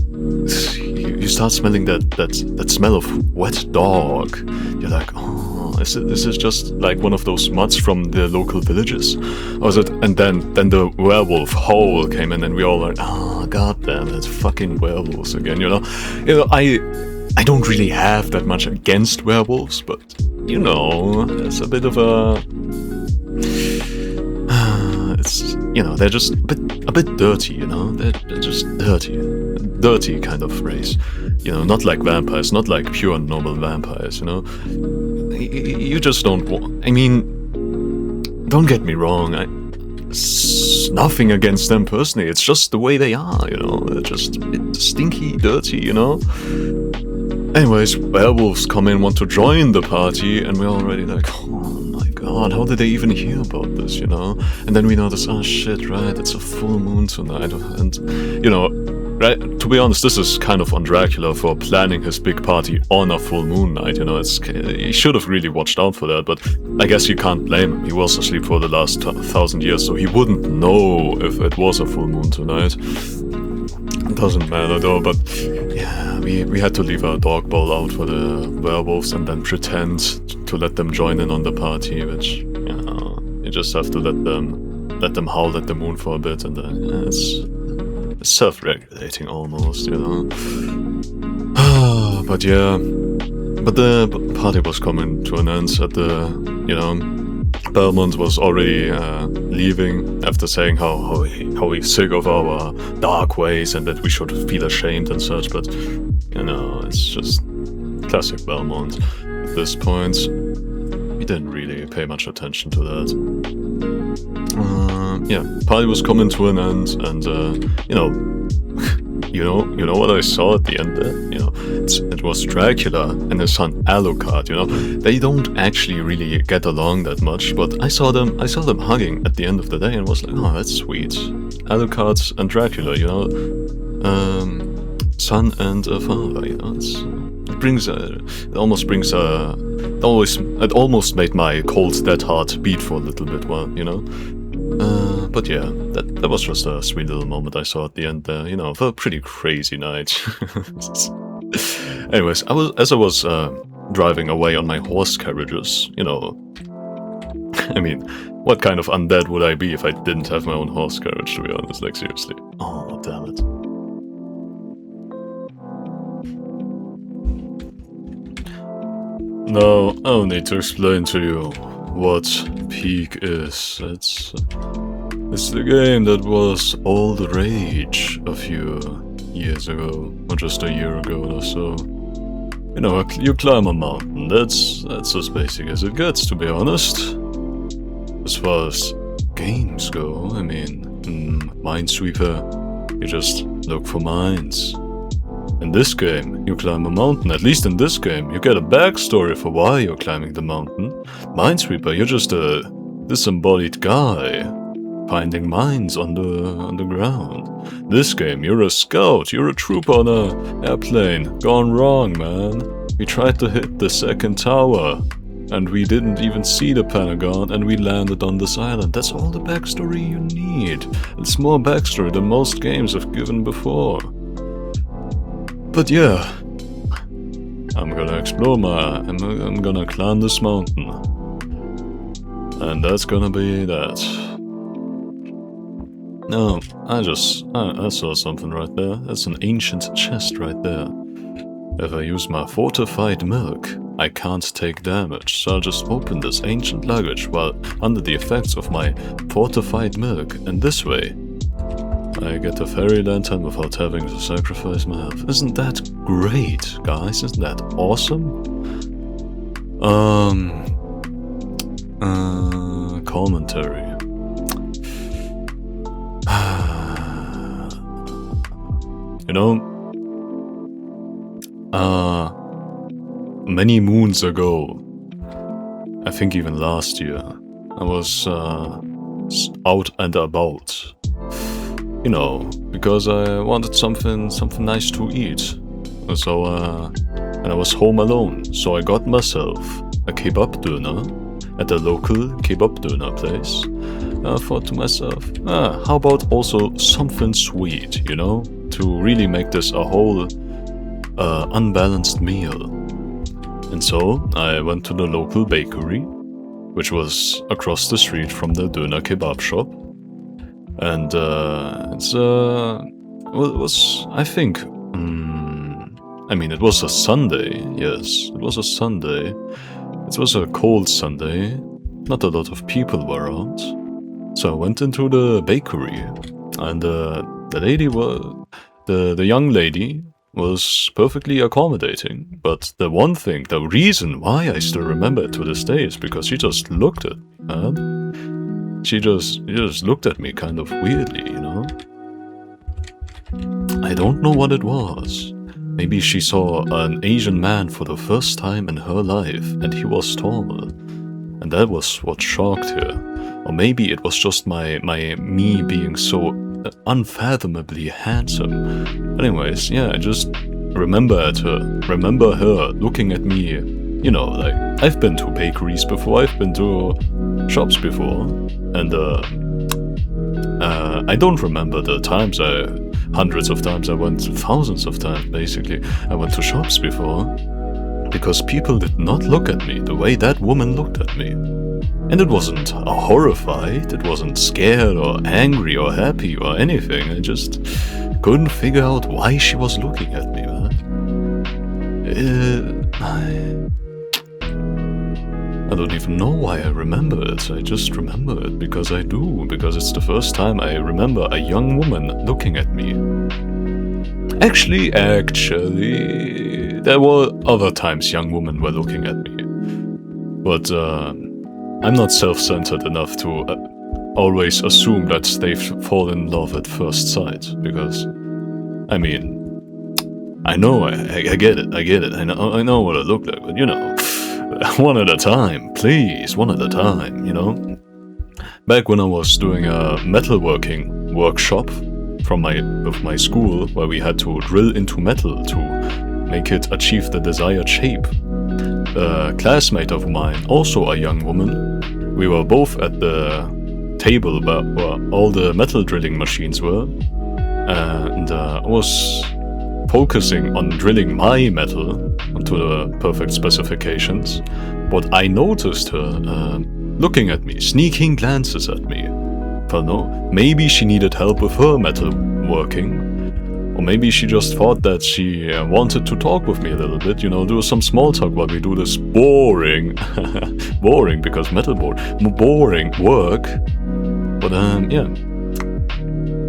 you start smelling that smell of wet dog. You're like, oh, is this just like one of those smuts from the local villages? Or is it? And then the werewolf howl came in, and we all like, oh, goddamn, it's fucking werewolves again, you know? I don't really have that much against werewolves, but, you know, it's a bit of a... it's, you know, they're just a bit dirty, you know? They're just dirty kind of race. You know, not like vampires, not like pure normal vampires, you know? You just don't want... I mean, don't get me wrong, it's nothing against them personally, it's just the way they are, you know? They're just a bit stinky, dirty, you know? Anyways, werewolves come in, want to join the party, and we're already like, oh my god, how did they even hear about this, you know? And then we notice, oh shit, right, it's a full moon tonight, and, you know, right, to be honest, this is kind of on Dracula for planning his big party on a full moon night, you know, he should have really watched out for that, but I guess you can't blame him, he was asleep for the last 1,000 years, so he wouldn't know if it was a full moon tonight. It doesn't matter though, but yeah, we had to leave our dog bowl out for the werewolves and then pretend to let them join in on the party, which, you know, you just have to let them howl at the moon for a bit, and then it's self-regulating almost, you know. But yeah, but the party was coming to an end at the, you know, Belmont was already leaving after saying how he's sick of our dark ways and that we should feel ashamed and such, but, you know, it's just classic Belmont. At this point, we didn't really pay much attention to that. Yeah, party was coming to an end, and, you know what I saw at the end there? You know, it was Dracula and his son Alucard, you know? They don't actually really get along that much, but I saw them hugging at the end of the day and was like, oh, that's sweet. Alucard and Dracula, you know? Son and a father, you know? It almost made my cold dead heart beat for a little bit, well, you know? But yeah, that was just a sweet little moment I saw at the end there, you know, of a pretty crazy night. Anyways, as I was driving away on my horse carriages, you know, I mean, what kind of undead would I be if I didn't have my own horse carriage, to be honest, like, seriously. Oh, damn it. Now, I'll need to explain to you what Peak is. It's the game that was all the rage a few years ago, or just a year ago or so. You know, you climb a mountain, that's as basic as it gets, to be honest. As far as games go, I mean, Minesweeper, you just look for mines. In this game, you climb a mountain. At least in this game, you get a backstory for why you're climbing the mountain. Minesweeper, you're just a disembodied guy finding mines on the ground. This game, you're a scout. You're a trooper on an airplane. Gone wrong, man. We tried to hit the second tower, and we didn't even see the Pentagon, and we landed on this island. That's all the backstory you need. It's more backstory than most games have given before. But yeah, I'm gonna explore I'm gonna climb this mountain. And that's gonna be that. No, I saw something right there. That's an ancient chest right there. If I use my fortified milk, I can't take damage, so I'll just open this ancient luggage while under the effects of my fortified milk, and this way, I get a fairy lantern without having to sacrifice my health. Isn't that great, guys? Isn't that awesome? Commentary. You know, many moons ago, I think even last year, I was out and about. You know, because I wanted something nice to eat. So, and I was home alone, so I got myself a kebab doner at a local kebab doner place. I thought to myself, how about also something sweet, you know? To really make this a whole unbalanced meal. And so I went to the local bakery, which was across the street from the doner kebab shop. And it was, I think, I mean, it was a Sunday, yes, it was a Sunday. It was a cold Sunday, not a lot of people were around. So I went into the bakery, and the young lady was perfectly accommodating. But the reason why I still remember it to this day is because she just looked at me, man. She just looked at me kind of weirdly, you know? I don't know what it was. Maybe she saw an Asian man for the first time in her life, and he was tall. And that was what shocked her. Or maybe it was just me being so unfathomably handsome. But anyways, yeah, I just remember her looking at me, you know, like, I've been to bakeries before, I've been to shops before, and I don't remember the times hundreds of times I went, thousands of times basically, I went to shops before, because people did not look at me the way that woman looked at me. And it wasn't horrified, it wasn't scared or angry or happy or anything, I just couldn't figure out why she was looking at me, man. I don't even know why I remember it, I just remember it because I do, because it's the first time I remember a young woman looking at me. Actually, there were other times young women were looking at me. But I'm not self-centered enough to always assume that they've fallen in love at first sight, because, I mean, I know, I get it, I know what I look like, but you know, one at a time, please, one at a time, you know? Back when I was doing a metalworking workshop with my school, where we had to drill into metal to make it achieve the desired shape, a classmate of mine, also a young woman, we were both at the table where all the metal drilling machines were, and I was focusing on drilling my metal to the perfect specifications, but I noticed her looking at me, sneaking glances at me. But no, maybe she needed help with her metal working, or maybe she just thought that she wanted to talk with me a little bit, you know, do some small talk while we do this boring, because boring work. But yeah,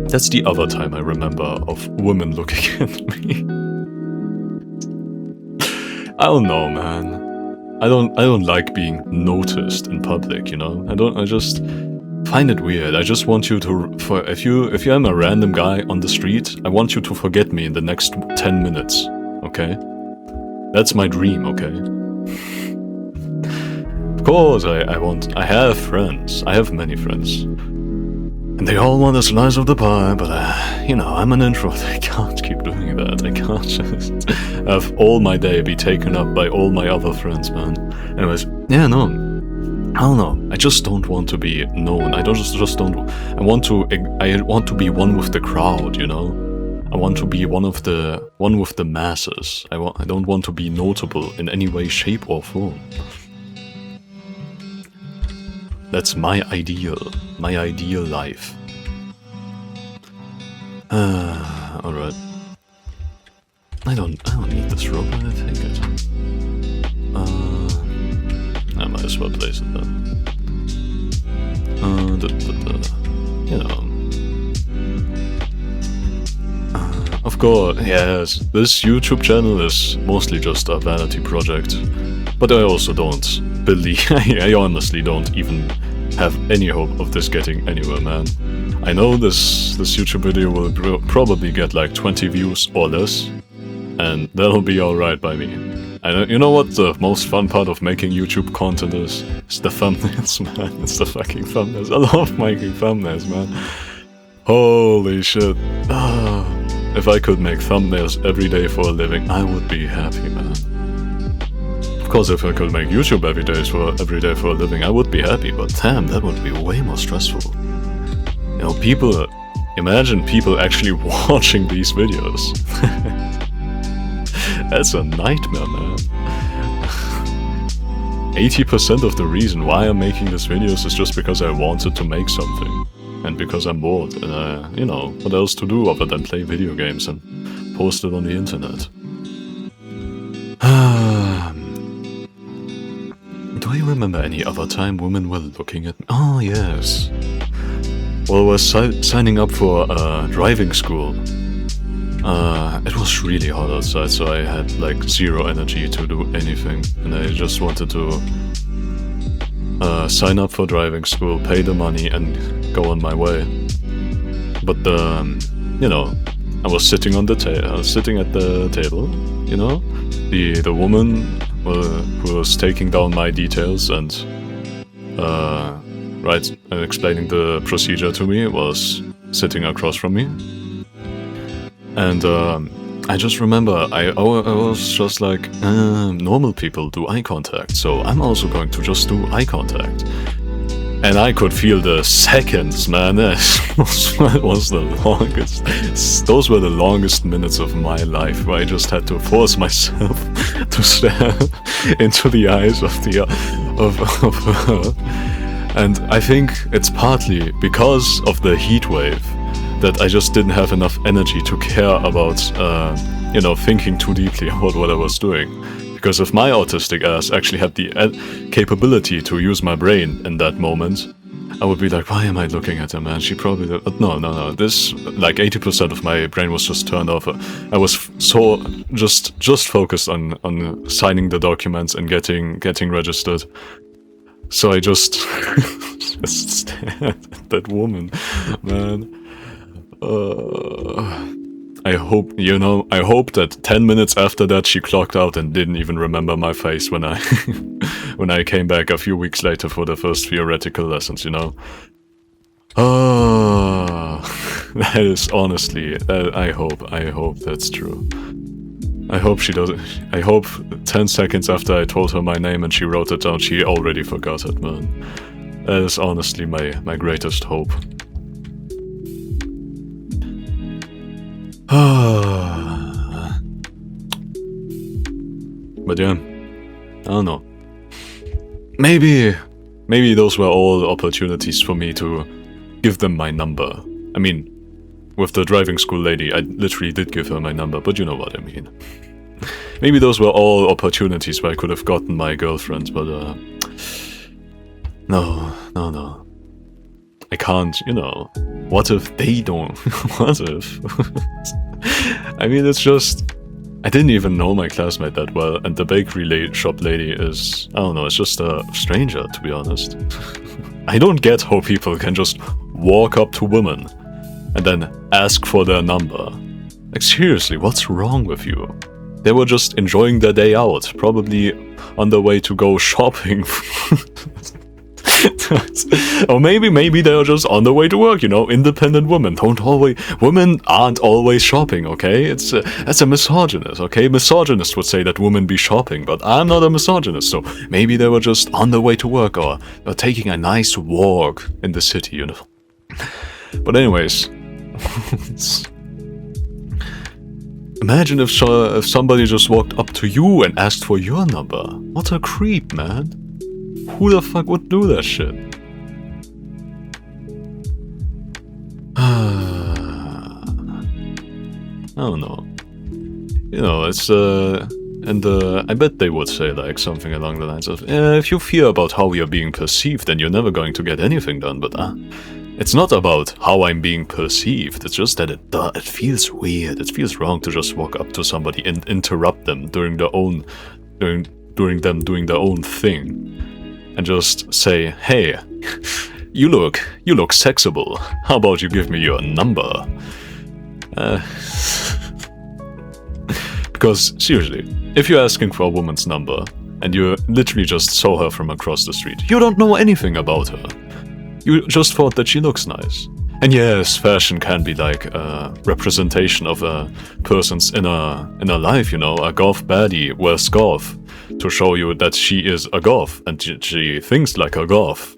that's the other time I remember of women looking at me. I don't know, man. I don't like being noticed in public, you know. I just find it weird. I just want you to, if you am a random guy on the street, I want you to forget me in the next 10 minutes, okay? That's my dream, okay? Of course, I have friends. I have many friends. And they all want a slice of the pie, but you know, I'm an introvert. I can't keep doing that. I can't just have all my day be taken up by all my other friends, man. Anyways, yeah, no. I don't know. I just don't want to be known. I want to be one with the crowd, you know? I want to be one with the masses. I don't want to be notable in any way, shape or form. That's my ideal life. Alright. I don't need this rope, I take it. I might as well place it then. You know. Of course, yes, this YouTube channel is mostly just a vanity project. But I also don't believe, I honestly don't even have any hope of this getting anywhere, man. I know this YouTube video will probably get like 20 views or less, and that'll be alright by me. And you know what the most fun part of making YouTube content is? It's the thumbnails, man. It's the fucking thumbnails. I love making thumbnails, man. Holy shit. If I could make thumbnails every day for a living, I would be happy, man. Of course, if I could make YouTube every day for a living, I would be happy, but damn, that would be way more stressful. You know, imagine people actually watching these videos. That's a nightmare, man. 80% of the reason why I'm making these videos is just because I wanted to make something. And because I'm bored, and you know, what else to do other than play video games and post it on the internet. Do I remember any other time women were looking at me? Oh, yes. Well, I was signing up for driving school. It was really hot outside, so I had like zero energy to do anything. And I just wanted to sign up for driving school, pay the money, and go on my way. But, you know, I was sitting at the table, you know? The woman who was taking down my details and explaining the procedure to me was sitting across from me. And I just remember I was just like, normal people do eye contact, so I'm also going to just do eye contact. And I could feel the seconds, man. That was the longest. Those were the longest minutes of my life, where I just had to force myself to stare into the eyes of her. And I think it's partly because of the heat wave that I just didn't have enough energy to care about, you know, thinking too deeply about what I was doing. Because if my autistic ass actually had the capability to use my brain in that moment, I would be like, why am I looking at her, man? She probably... No. This, like 80% of my brain was just turned off. I was so just focused on signing the documents and getting registered. So I just stared at that woman, man. I hope that 10 minutes after that she clocked out and didn't even remember my face when I when I came back a few weeks later for the first theoretical lessons, you know. That is honestly, I hope that's true. I hope she doesn't. I hope 10 seconds after I told her my name and she wrote it down, she already forgot it, man. That is honestly my greatest hope. But yeah, I don't know. Maybe those were all opportunities for me to give them my number. I mean, with the driving school lady, I literally did give her my number, but you know what I mean. Maybe those were all opportunities where I could have gotten my girlfriend, but no. I can't, you know. What if they don't? What if? I mean, it's just... I didn't even know my classmate that well, and the bakery shop lady is... I don't know, it's just a stranger, to be honest. I don't get how people can just walk up to women and then ask for their number. Like, seriously, what's wrong with you? They were just enjoying their day out, probably on their way to go shopping. Or maybe they are just on their way to work, you know, independent women. Women aren't always shopping, okay? That's a misogynist, okay? Misogynists would say that women be shopping, but I'm not a misogynist, so maybe they were just on their way to work or taking a nice walk in the city, you know. But anyways, imagine if somebody just walked up to you and asked for your number. What a creep, man. Who the fuck would do that shit? I don't know. You know, it's and I bet they would say like something along the lines of, if you fear about how you're being perceived, then you're never going to get anything done. But it's not about how I'm being perceived. It's just that it feels weird. It feels wrong to just walk up to somebody and interrupt them during them doing their own thing. And just say, hey, you look sexable. How about you give me your number? Because, seriously, if you're asking for a woman's number, and you literally just saw her from across the street, you don't know anything about her. You just thought that she looks nice. And yes, fashion can be like a representation of a person's inner life, you know, a golf baddie wears golf. to show you that she is a goth and she thinks like a goth.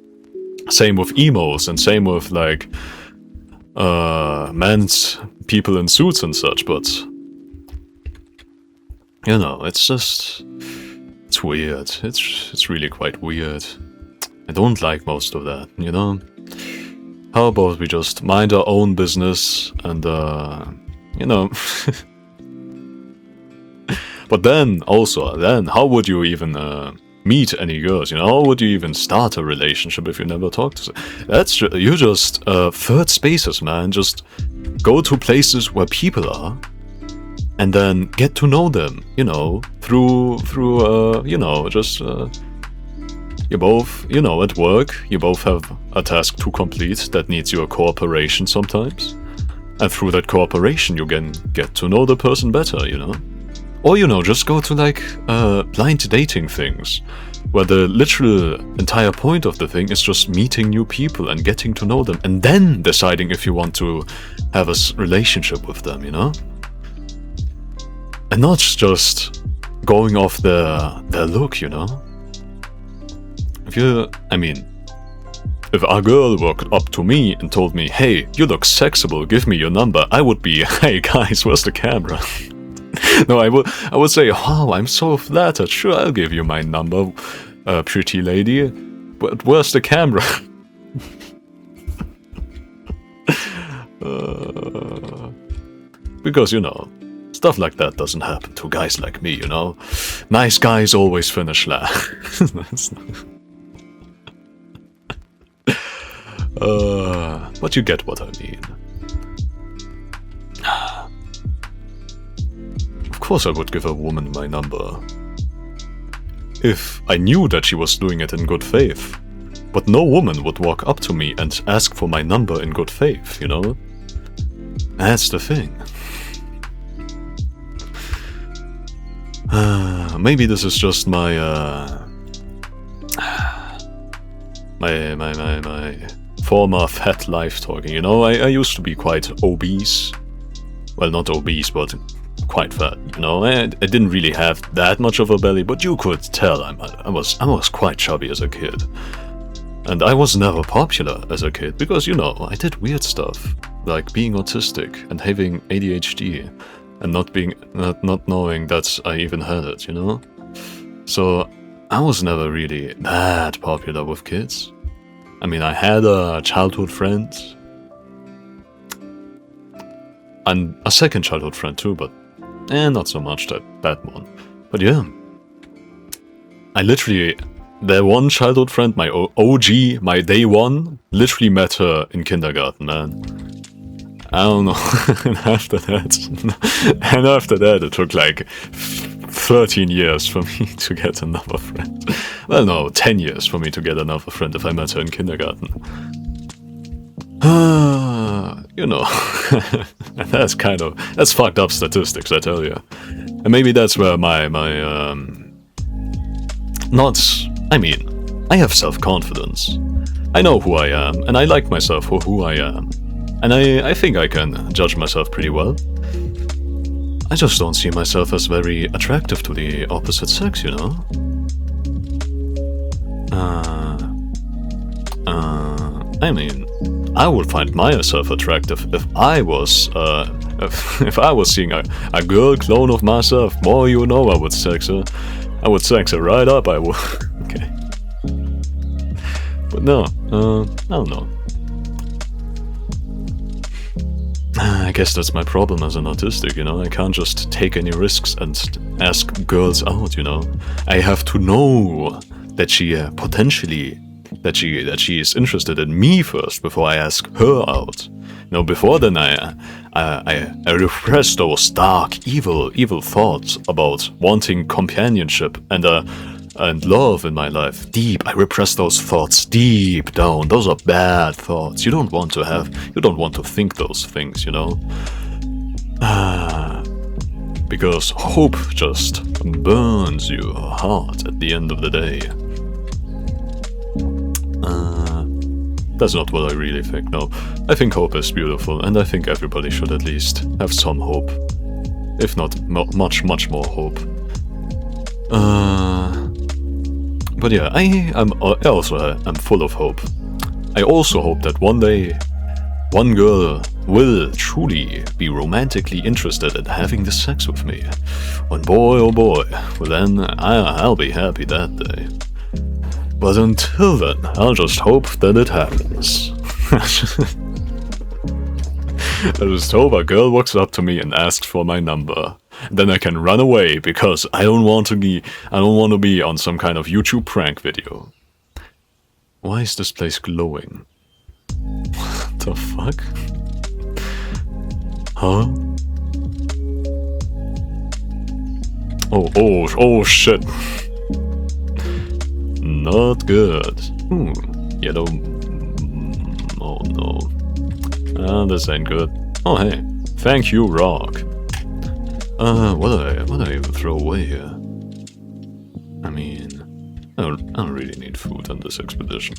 Same with emos and same with like men's people in suits and such, but you know, it's just, it's weird. It's really quite weird. I don't like most of that, you know? How about we just mind our own business and, you know... But then, also, how would you even meet any girls, you know? How would you even start a relationship if you never talk to them? You just, third spaces, man. Just go to places where people are, and then get to know them, you know, through you know, just... You both, you know, at work, you both have a task to complete that needs your cooperation sometimes. And through that cooperation, you can get to know the person better, you know? Or, you know, just go to, like, blind dating things, where the literal entire point of the thing is just meeting new people and getting to know them, and then deciding if you want to have a relationship with them, you know? And not just going off their look, you know? If a girl walked up to me and told me, hey, you look sexable, give me your number, I would be, hey guys, where's the camera? No, I would say, wow, I'm so flattered, sure, I'll give you my number, pretty lady, but where's the camera? Because, you know, stuff like that doesn't happen to guys like me, you know? Nice guys always finish last. But you get what I mean. Of course I would give a woman my number. If I knew that she was doing it in good faith. But no woman would walk up to me and ask for my number in good faith, you know? That's the thing. Maybe this is just my former fat life talking, you know? I used to be quite obese. Well, not obese, but quite fat, you know? I didn't really have that much of a belly, but you could tell I was quite chubby as a kid. And I was never popular as a kid, because, you know, I did weird stuff, like being autistic and having ADHD, and not knowing that I even had it, you know? So, I was never really that popular with kids. I mean, I had a childhood friend, and a second childhood friend too, but not so much that one. But yeah, I literally, the one childhood friend, my OG, my day one, literally met her in kindergarten, man. I don't know. and after that, it took like 13 years for me to get another friend. Well, no, 10 years for me to get another friend if I met her in kindergarten. You know, that's fucked up statistics, I tell you. And maybe that's where I have self-confidence. I know who I am, and I like myself for who I am. And I think I can judge myself pretty well. I just don't see myself as very attractive to the opposite sex, you know? I mean, I would find myself attractive if I was, if I was seeing a girl clone of myself. More you know, I would sex her. I would sex her right up, I would. Okay. But no, I don't know. I guess that's my problem as an autistic, you know? I can't just take any risks and ask girls out, you know? I have to know that she potentially, that she is interested in me first before I ask her out. You know, before then I repress those dark, evil thoughts about wanting companionship and love in my life. Deep, I repress those thoughts deep down. Those are bad thoughts. You don't want to think those things, you know? Because hope just burns your heart at the end of the day. That's not what I really think, no. I think hope is beautiful, and I think everybody should at least have some hope. If not much more hope. But yeah, I also am full of hope. I also hope that one day, one girl will truly be romantically interested in having the sex with me. And boy, oh boy, well then I'll be happy that day. But until then, I'll just hope that it happens. I just hope a girl walks up to me and asks for my number. Then I can run away because I don't want to be on some kind of YouTube prank video. Why is this place glowing? What the fuck? Huh? Oh shit. Not good. Yellow. Oh no. This ain't good. Oh hey. Thank you, Rock. What do I even throw away here? I mean, I don't really need food on this expedition.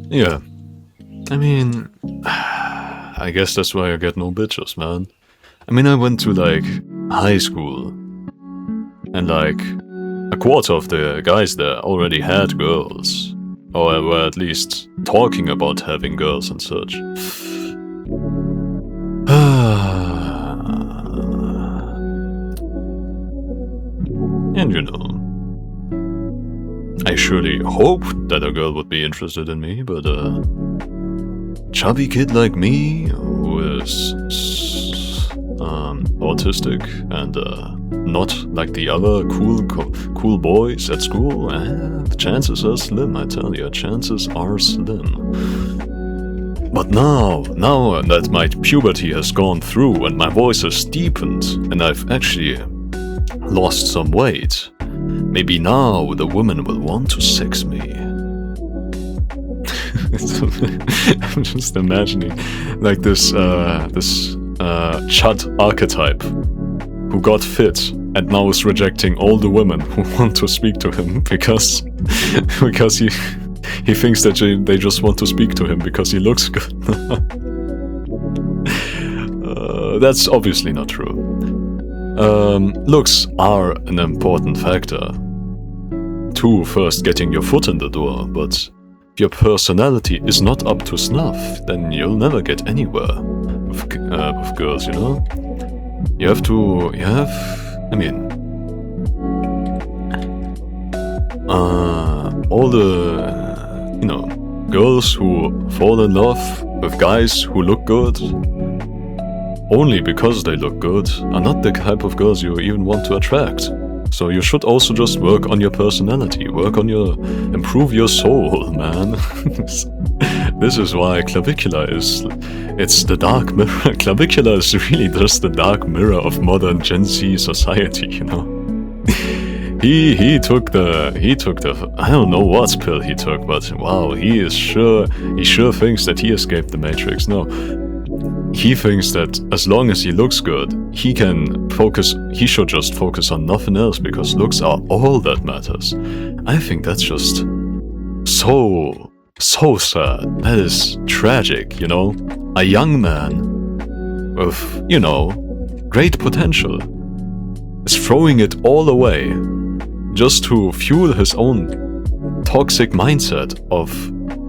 Yeah. I mean, I guess that's why I get no bitches, man. I mean, I went to, like, high school. And, like, a quarter of the guys there already had girls. Or were at least talking about having girls and such. And you know, I surely hoped that a girl would be interested in me, but a chubby kid like me, who is autistic and not like the other cool boys at school, the chances are slim, I tell you, chances are slim. But now that my puberty has gone through and my voice has deepened, and I've actually lost some weight, maybe now the woman will want to sex me. I'm just imagining like this Chud archetype who got fit and now is rejecting all the women who want to speak to him because he thinks that they just want to speak to him because he looks good. That's obviously not true. Looks are an important factor to first getting your foot in the door, but if your personality is not up to snuff, then you'll never get anywhere with girls, you know? I mean, all the, you know, girls who fall in love with guys who look good only because they look good are not the type of girls you even want to attract. So you should also just work on your personality, improve your soul, man. This is why Clavicular it's the dark mirror. Clavicular is really just the dark mirror of modern Gen Z society, you know. He took the I don't know what pill he took, but wow, he sure thinks that he escaped the Matrix. No. He thinks that as long as he looks good, he should just focus on nothing else because looks are all that matters. I think that's just so sad. That is tragic, you know? A young man with, you know, great potential is throwing it all away just to fuel his own toxic mindset of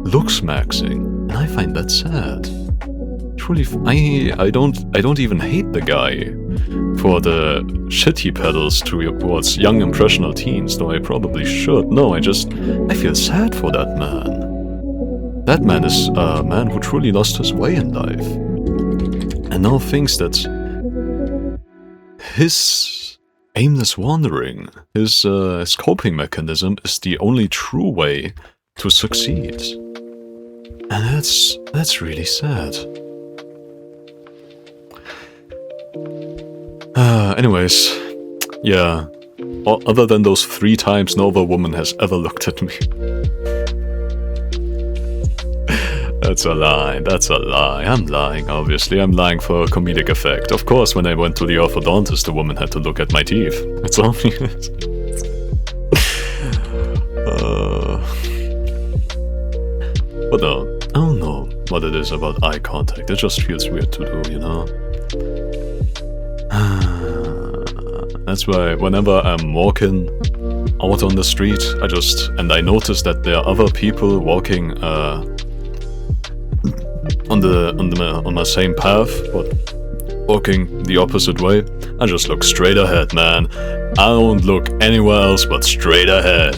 looks maxing. And I find that sad. Truly, I don't even hate the guy for the shit he peddles towards young impressionable teens, though I probably should. No, I feel sad for that man. That man is a man who truly lost his way in life. And now thinks that his aimless wandering, his coping mechanism is the only true way to succeed. And that's really sad. Anyways, yeah, other than those 3 times no other woman has ever looked at me. That's a lie, I'm lying, obviously, I'm lying for comedic effect. Of course, when I went to the orthodontist, the woman had to look at my teeth. It's obvious. But no, I don't know what it is about eye contact, it just feels weird to do, you know? That's why whenever I'm walking out on the street, I notice that there are other people walking on my same path, but walking the opposite way. I just look straight ahead, man. I don't look anywhere else but straight ahead.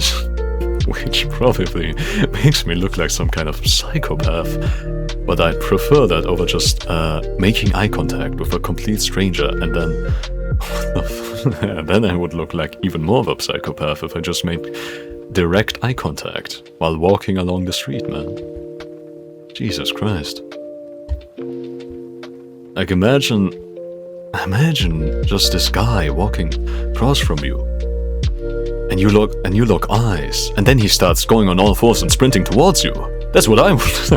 Which probably makes me look like some kind of psychopath. But I'd prefer that over just making eye contact with a complete stranger, and then then I would look like even more of a psychopath if I just made direct eye contact while walking along the street, man. Jesus Christ. Like imagine just this guy walking across from you, and you lock eyes, and then he starts going on all fours and sprinting towards you. That's what I would.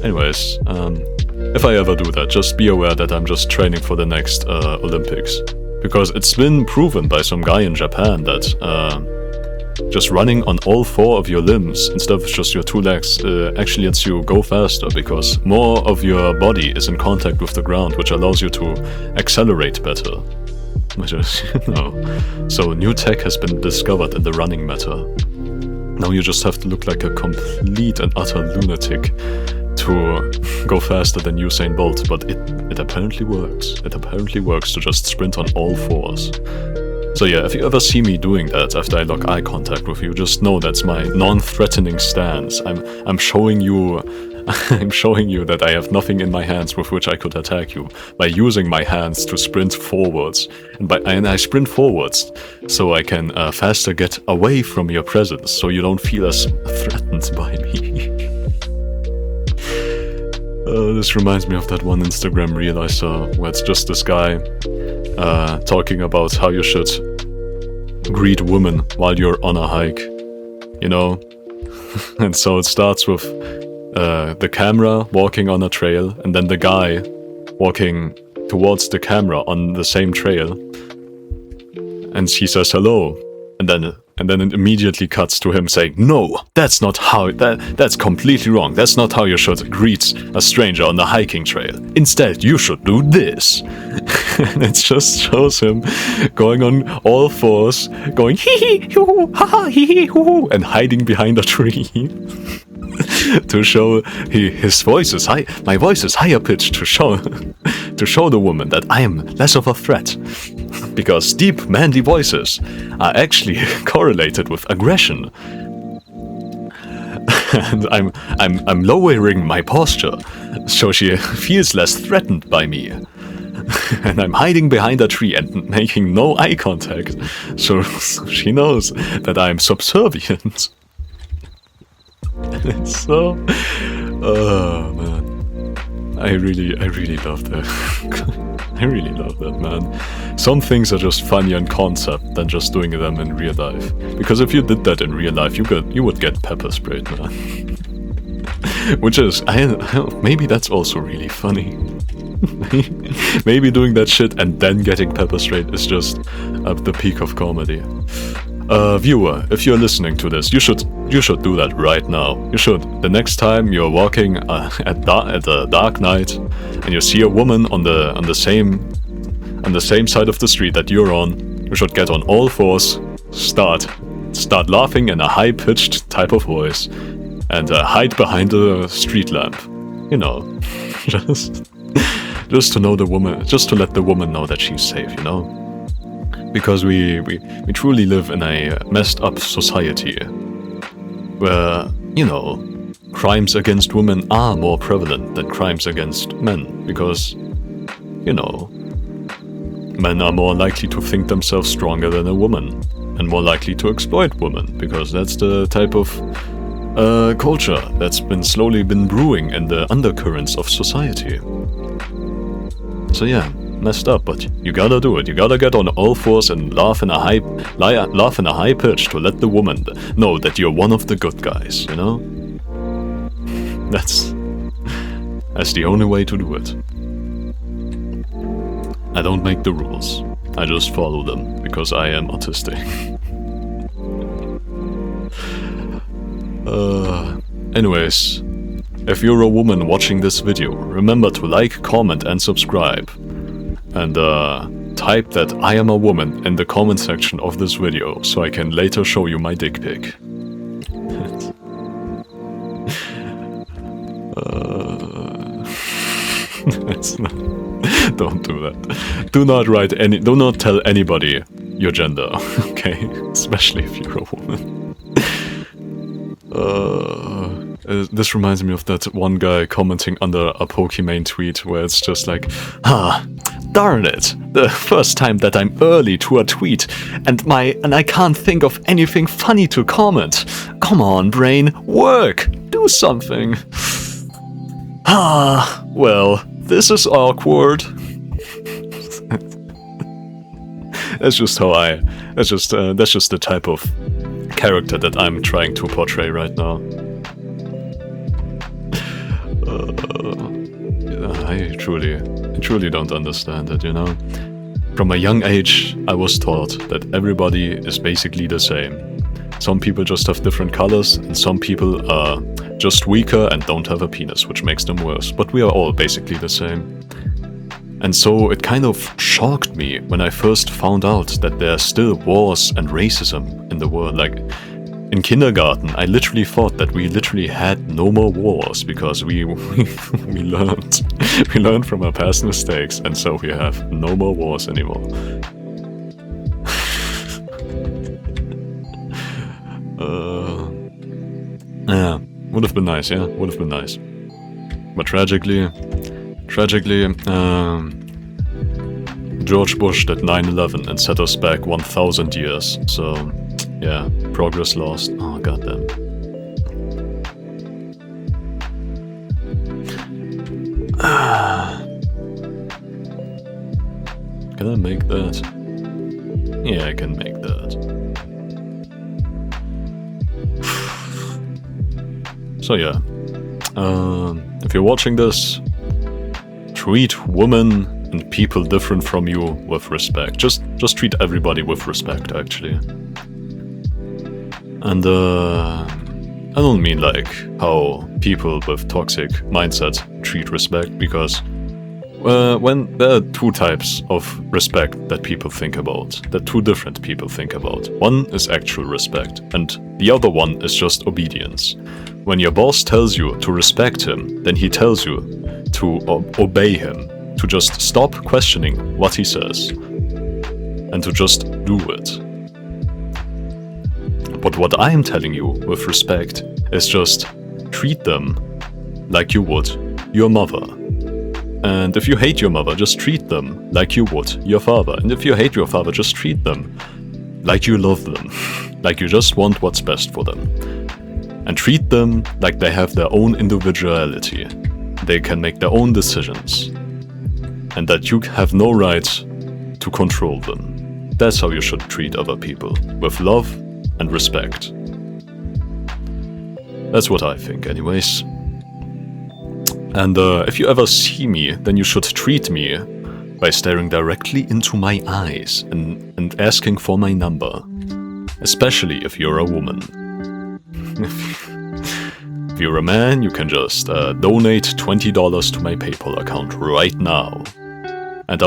Anyways, if I ever do that, just be aware that I'm just training for the next Olympics, because it's been proven by some guy in Japan that just running on all four of your limbs instead of just your two legs actually lets you go faster, because more of your body is in contact with the ground, which allows you to accelerate better. Which is, so new tech has been discovered in the running matter. Now you just have to look like a complete and utter lunatic to go faster than Usain Bolt, but it apparently works. It apparently works to just sprint on all fours. So yeah, if you ever see me doing that after I lock eye contact with you, just know that's my non-threatening stance. I'm showing you that I have nothing in my hands with which I could attack you by using my hands to sprint forwards. And I sprint forwards so I can faster get away from your presence, so you don't feel as threatened by me. This reminds me of that one Instagram reel I saw, where it's just this guy talking about how you should greet women while you're on a hike, you know? And so it starts with the camera walking on a trail, and then the guy walking towards the camera on the same trail, and he says hello, and then it immediately cuts to him saying, "No, that's not how, that's completely wrong. That's not how you should greet a stranger on the hiking trail. Instead, you should do this." And it just shows him going on all fours, going hee hee hoo ha ha hee hee hoo, and hiding behind a tree. To show his voice is high, my voice is higher pitched to show the woman that I am less of a threat, because deep manly voices are actually correlated with aggression. And I'm lowering my posture so she feels less threatened by me. And I'm hiding behind a tree and making no eye contact, so she knows that I'm subservient. And so, oh man, I really love that. I really love that, man. Some things are just funny in concept than just doing them in real life. Because if you did that in real life, you would get pepper sprayed, man. Which is, maybe that's also really funny. Maybe doing that shit and then getting pepper sprayed is just the peak of comedy. Viewer, if you're listening to this, you should do that right now. You should. The next time you're walking at a dark night and you see a woman on the same side of the street that you're on, you should get on all fours, start laughing in a high-pitched type of voice, and hide behind a street lamp. You know, just to know the woman, just to let the woman know that she's safe. You know. Because we truly live in a messed up society where, you know, crimes against women are more prevalent than crimes against men, because, you know, men are more likely to think themselves stronger than a woman, and more likely to exploit women, because that's the type of culture that's slowly been brewing in the undercurrents of society. So yeah. Messed up, but you gotta do it. You gotta get on all fours and laugh in a high pitch to let the woman know that you're one of the good guys, you know? That's the only way to do it. I don't make the rules. I just follow them, because I am autistic. Anyways, if you're a woman watching this video, remember to like, comment and subscribe. and type that I am a woman in the comment section of this video so I can later show you my dick pic. Don't do that. Do not tell anybody your gender, okay? Especially if you're a woman. This reminds me of that one guy commenting under a Pokimane tweet where it's just like, darn it, the first time that I'm early to a tweet and I can't think of anything funny to comment. Come on, brain, work, do something. Well, this is awkward. That's just the type of character that I'm trying to portray right now. I truly don't understand it, you know? From a young age, I was taught that everybody is basically the same. Some people just have different colors, and some people are just weaker and don't have a penis, which makes them worse. But we are all basically the same. And so it kind of shocked me when I first found out that there are still wars and racism in the world. Like, in kindergarten, I literally thought that we literally had no more wars because we learned from our past mistakes, and so we have no more wars anymore. Yeah, would have been nice, yeah, would have been nice. But tragically, George Bush did 9/11 and set us back 1,000 years, so yeah, progress lost. Oh, goddamn. Can I make that? Yeah, I can make that. So yeah, if you're watching this, treat women and people different from you with respect. Just treat everybody with respect, actually. And I don't mean like how people with toxic mindsets treat respect, because when there are two types of respect that people think about, that two different people think about. One is actual respect, and the other one is just obedience. When your boss tells you to respect him, then he tells you to obey him, to just stop questioning what he says, and to just do it. But what I am telling you with respect is just treat them like you would your mother. And if you hate your mother, just treat them like you would your father. And if you hate your father, just treat them like you love them, like you just want what's best for them. And treat them like they have their own individuality. They can make their own decisions. And that you have no right to control them. That's how you should treat other people, with love and respect. That's what I think, anyways. And if you ever see me, then you should treat me by staring directly into my eyes and asking for my number. Especially if you're a woman. If you're a man, you can just donate $20 to my PayPal account right now. And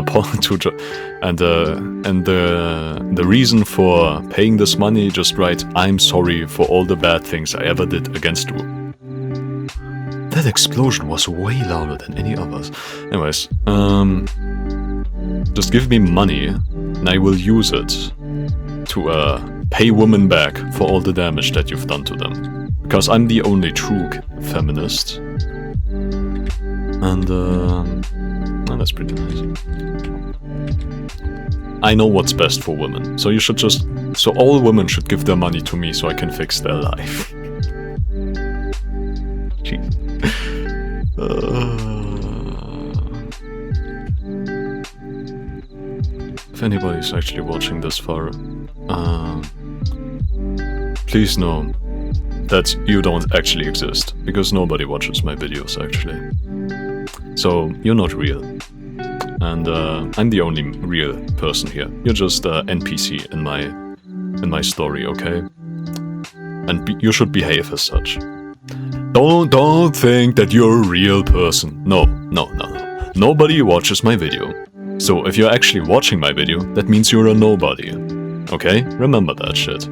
the reason for paying this money, just write, "I'm sorry for all the bad things I ever did against you." That explosion was way louder than any others. Anyways, just give me money, and I will use it to pay women back for all the damage that you've done to them. Because I'm the only true feminist. And that's pretty nice. I know what's best for women, so so all women should give their money to me so I can fix their life. Jeez. If anybody's actually watching this far, please know that you don't actually exist, because nobody watches my videos actually. So you're not real. And I'm the only real person here. You're just an NPC in my story, okay? And you should behave as such. Don't think that you're a real person. No. Nobody watches my video. So if you're actually watching my video, that means you're a nobody. Okay? Remember that shit.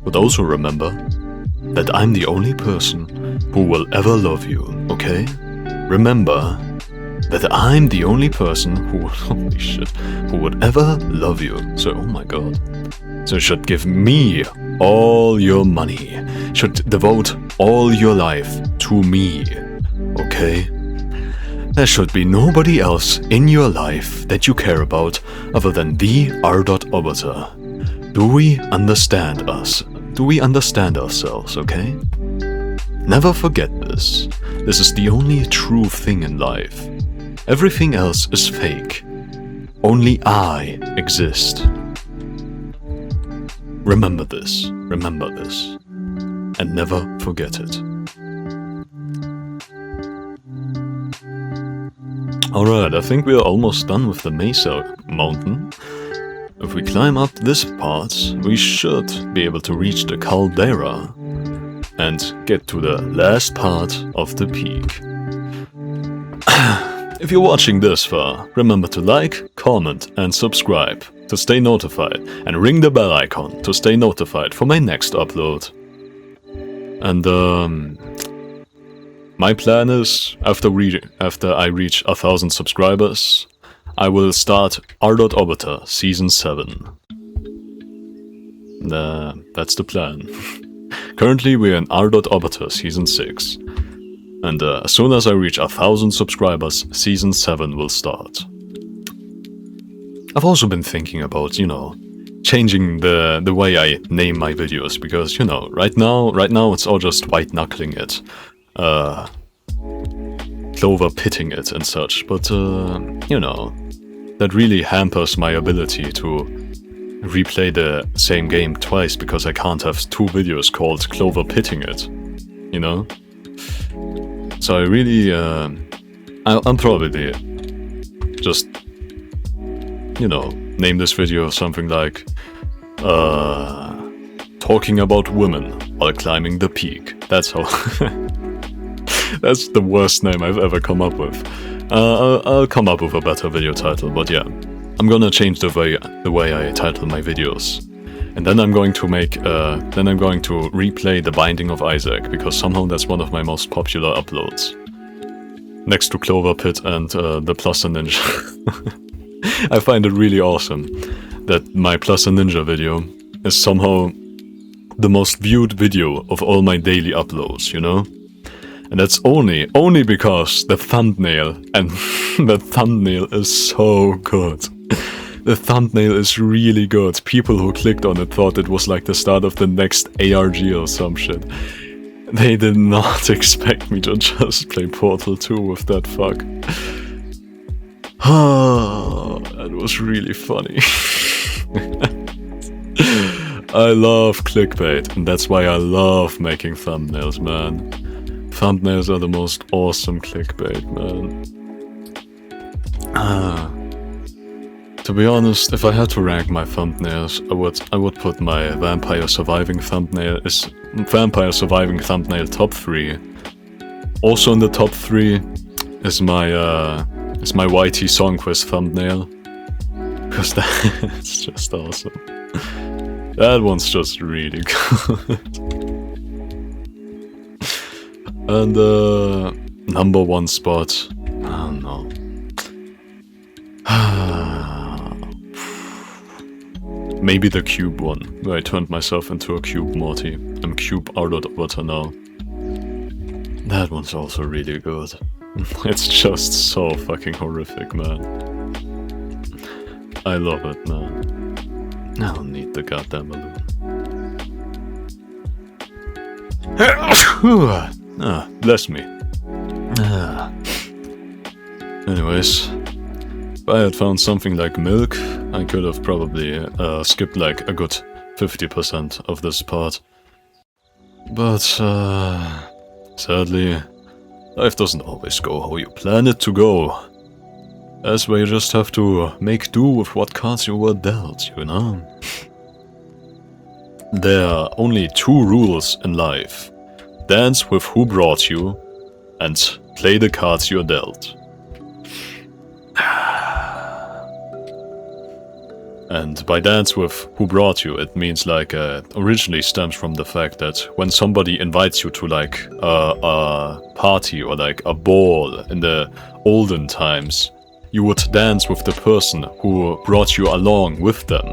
But also remember that I'm the only person who will ever love you, okay? Remember that I'm the only person who, holy shit, who would ever love you. So, oh my god. So you should give me all your money. Should devote all your life to me, okay? There should be nobody else in your life that you care about other than the R.oboter. Do we understand us? Do we understand ourselves, okay? Never forget this. This is the only true thing in life. Everything else is fake. Only I exist. Remember this, and never forget it. Alright, I think we are almost done with the Mesa mountain. If we climb up this part, we should be able to reach the caldera and get to the last part of the peak. If you're watching this far, remember to like, comment and subscribe to stay notified, and ring the bell icon to stay notified for my next upload. And my plan is, after I reach 1,000 subscribers, I will start R.oboter Season 7. That's the plan. Currently we're in R.oboter Season 6. And as soon as I reach 1,000 subscribers, Season 7 will start. I've also been thinking about, you know, changing the way I name my videos, because, you know, right now it's all just white-knuckling it. Clover pitting it and such, but, you know, that really hampers my ability to replay the same game twice, because I can't have 2 videos called Clover pitting it, you know? So I really, I'm probably just, you know, name this video something like, talking about women while climbing the peak. That's how, that's the worst name I've ever come up with. I'll come up with a better video title, but yeah, I'm gonna change the way I title my videos. And then I'm going to replay The Binding of Isaac, because somehow that's one of my most popular uploads. Next to Clover Pit and the Plus a Ninja. I find it really awesome that my Plus a Ninja video is somehow the most viewed video of all my daily uploads, you know? And that's only because the thumbnail, and the thumbnail is so good. The thumbnail is really good. People who clicked on it thought it was like the start of the next ARG or some shit. They did not expect me to just play Portal 2 with that fuck. That was really funny. I love clickbait, and that's why I love making thumbnails, man. Thumbnails are the most awesome clickbait, man. To be honest, if I had to rank my thumbnails, I would put my Vampire Surviving thumbnail top 3. Also in the top 3 is my YT Song Quiz thumbnail, because that's just awesome. That one's just really good. And number 1 spot, I don't know. Maybe the cube one, where I turned myself into a cube Morty. I'm cube R.oboter now. That one's also really good. It's just so fucking horrific, man. I love it, man. I don't need the goddamn balloon. Bless me. Anyways, if I had found something like milk, I could have probably skipped like a good 50% of this part. But, sadly, life doesn't always go how you plan it to go. That's why you just have to make do with what cards you were dealt, you know? There are only two rules in life. Dance with who brought you, and play the cards you're dealt. And by dance with who brought you, it means like originally stems from the fact that when somebody invites you to like a party or like a ball in the olden times, you would dance with the person who brought you along with them,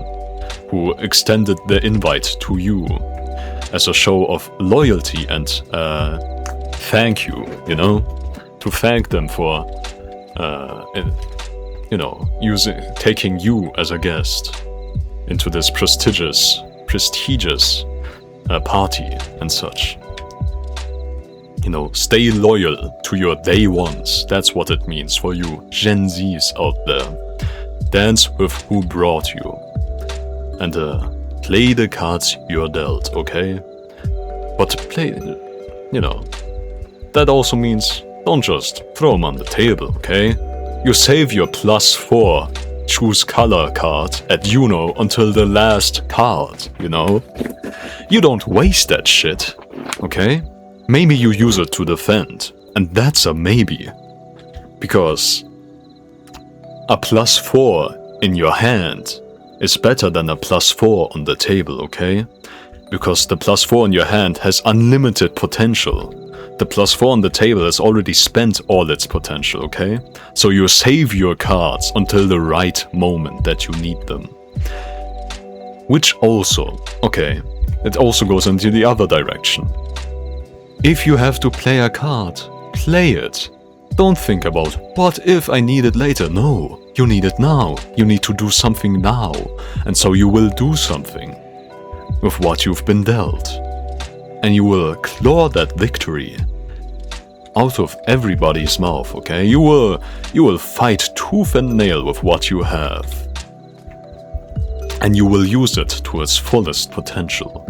who extended the invite to you as a show of loyalty and thank you, you know, to thank them for taking you as a guest into this prestigious party and such. You know, stay loyal to your day ones. That's what it means for you Gen Zs out there. Dance with who brought you. And play the cards you're dealt, okay? But play, you know, that also means don't just throw them on the table, okay? You save your +4 choose color card at Uno until the last card, you know? You don't waste that shit, okay? Maybe you use it to defend, and that's a maybe. Because a +4 in your hand is better than a +4 on the table, okay? Because the +4 in your hand has unlimited potential. The +4 on the table has already spent all its potential, okay? So you save your cards until the right moment that you need them. Which also, okay, it also goes into the other direction. If you have to play a card, play it. Don't think about, what if I need it later? No, you need it now. You need to do something now. And so you will do something with what you've been dealt. And you will claw that victory out of everybody's mouth, okay? You will fight tooth and nail with what you have. And you will use it to its fullest potential.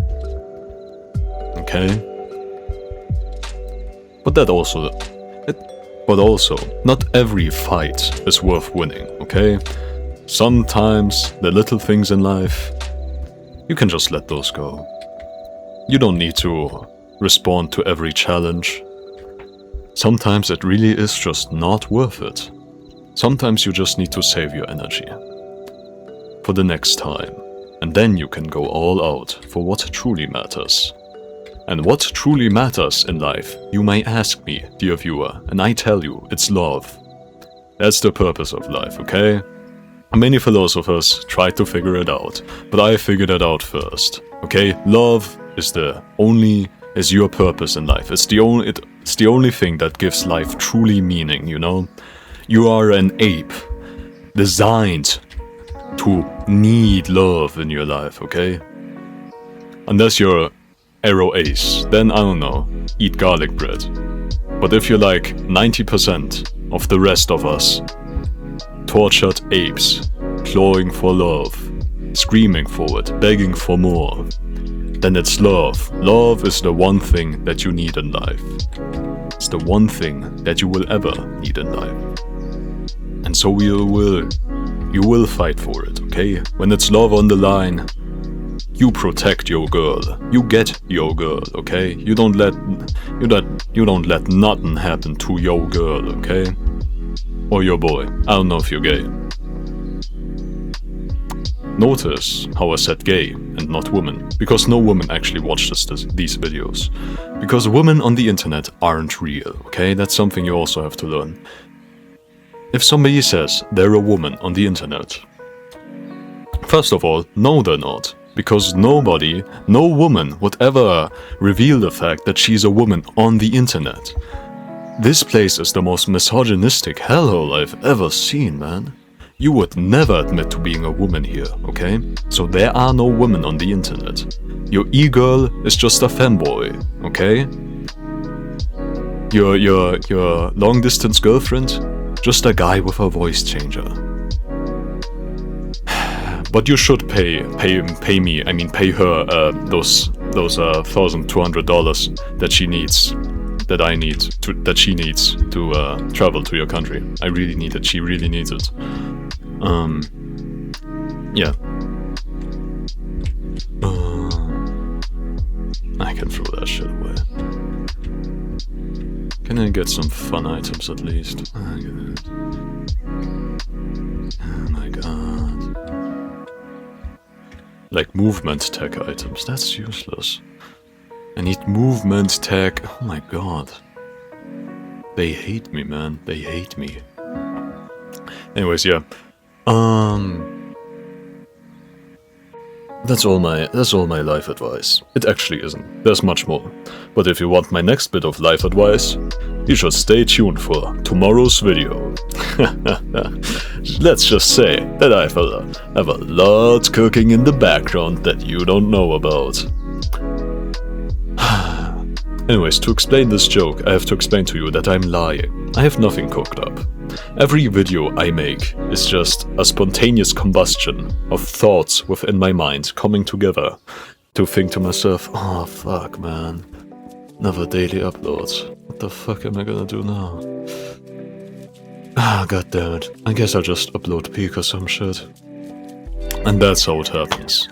Okay? But also, not every fight is worth winning, okay? Sometimes the little things in life, you can just let those go. You don't need to respond to every challenge. Sometimes it really is just not worth it. Sometimes you just need to save your energy for the next time, and then you can go all out for what truly matters. And what truly matters in life, you may ask me, dear viewer, and I tell you, it's love. That's the purpose of life, okay? Many philosophers tried to figure it out, but I figured it out first, okay? Love is your purpose in life. It's the only thing that gives life truly meaning, you know? You are an ape, designed to need love in your life, okay? Unless you're arrow ace, then I don't know, eat garlic bread. But if you're like 90% of the rest of us, tortured apes, clawing for love, screaming for it, begging for more, then it's love. Love is the one thing that you need in life. It's the one thing that you will ever need in life. And so you will fight for it, okay? When it's love on the line, you protect your girl. You get your girl, okay? You don't let nothing happen to your girl, okay? Or your boy. I don't know if you're gay. Notice how I said gay and not woman, because no woman actually watches these videos. Because women on the internet aren't real, okay? That's something you also have to learn. If somebody says they're a woman on the internet, first of all, no they're not. Because no woman would ever reveal the fact that she's a woman on the internet. This place is the most misogynistic hellhole I've ever seen, man. You would never admit to being a woman here, okay? So there are no women on the internet. Your e-girl is just a femboy, okay? Your long-distance girlfriend, just a guy with a voice changer. But you should pay her those $1,200 that she needs to travel to your country. I really need it. She really needs it. Yeah. I can throw that shit away. Can I get some fun items at least? Oh my god. Like movement tech items, that's useless. I need movement tech. Oh my god. They hate me, man. They hate me. Anyways, yeah. That's all my life advice. It actually isn't. There's much more. But if you want my next bit of life advice, you should stay tuned for tomorrow's video. Let's just say that I have a lot cooking in the background that you don't know about. Anyways, to explain this joke, I have to explain to you that I'm lying. I have nothing cooked up. Every video I make is just a spontaneous combustion of thoughts within my mind coming together to think to myself, oh fuck man, another daily upload. What the fuck am I gonna do now? Ah, god damn it. I guess I'll just upload peak or some shit. And that's how it happens.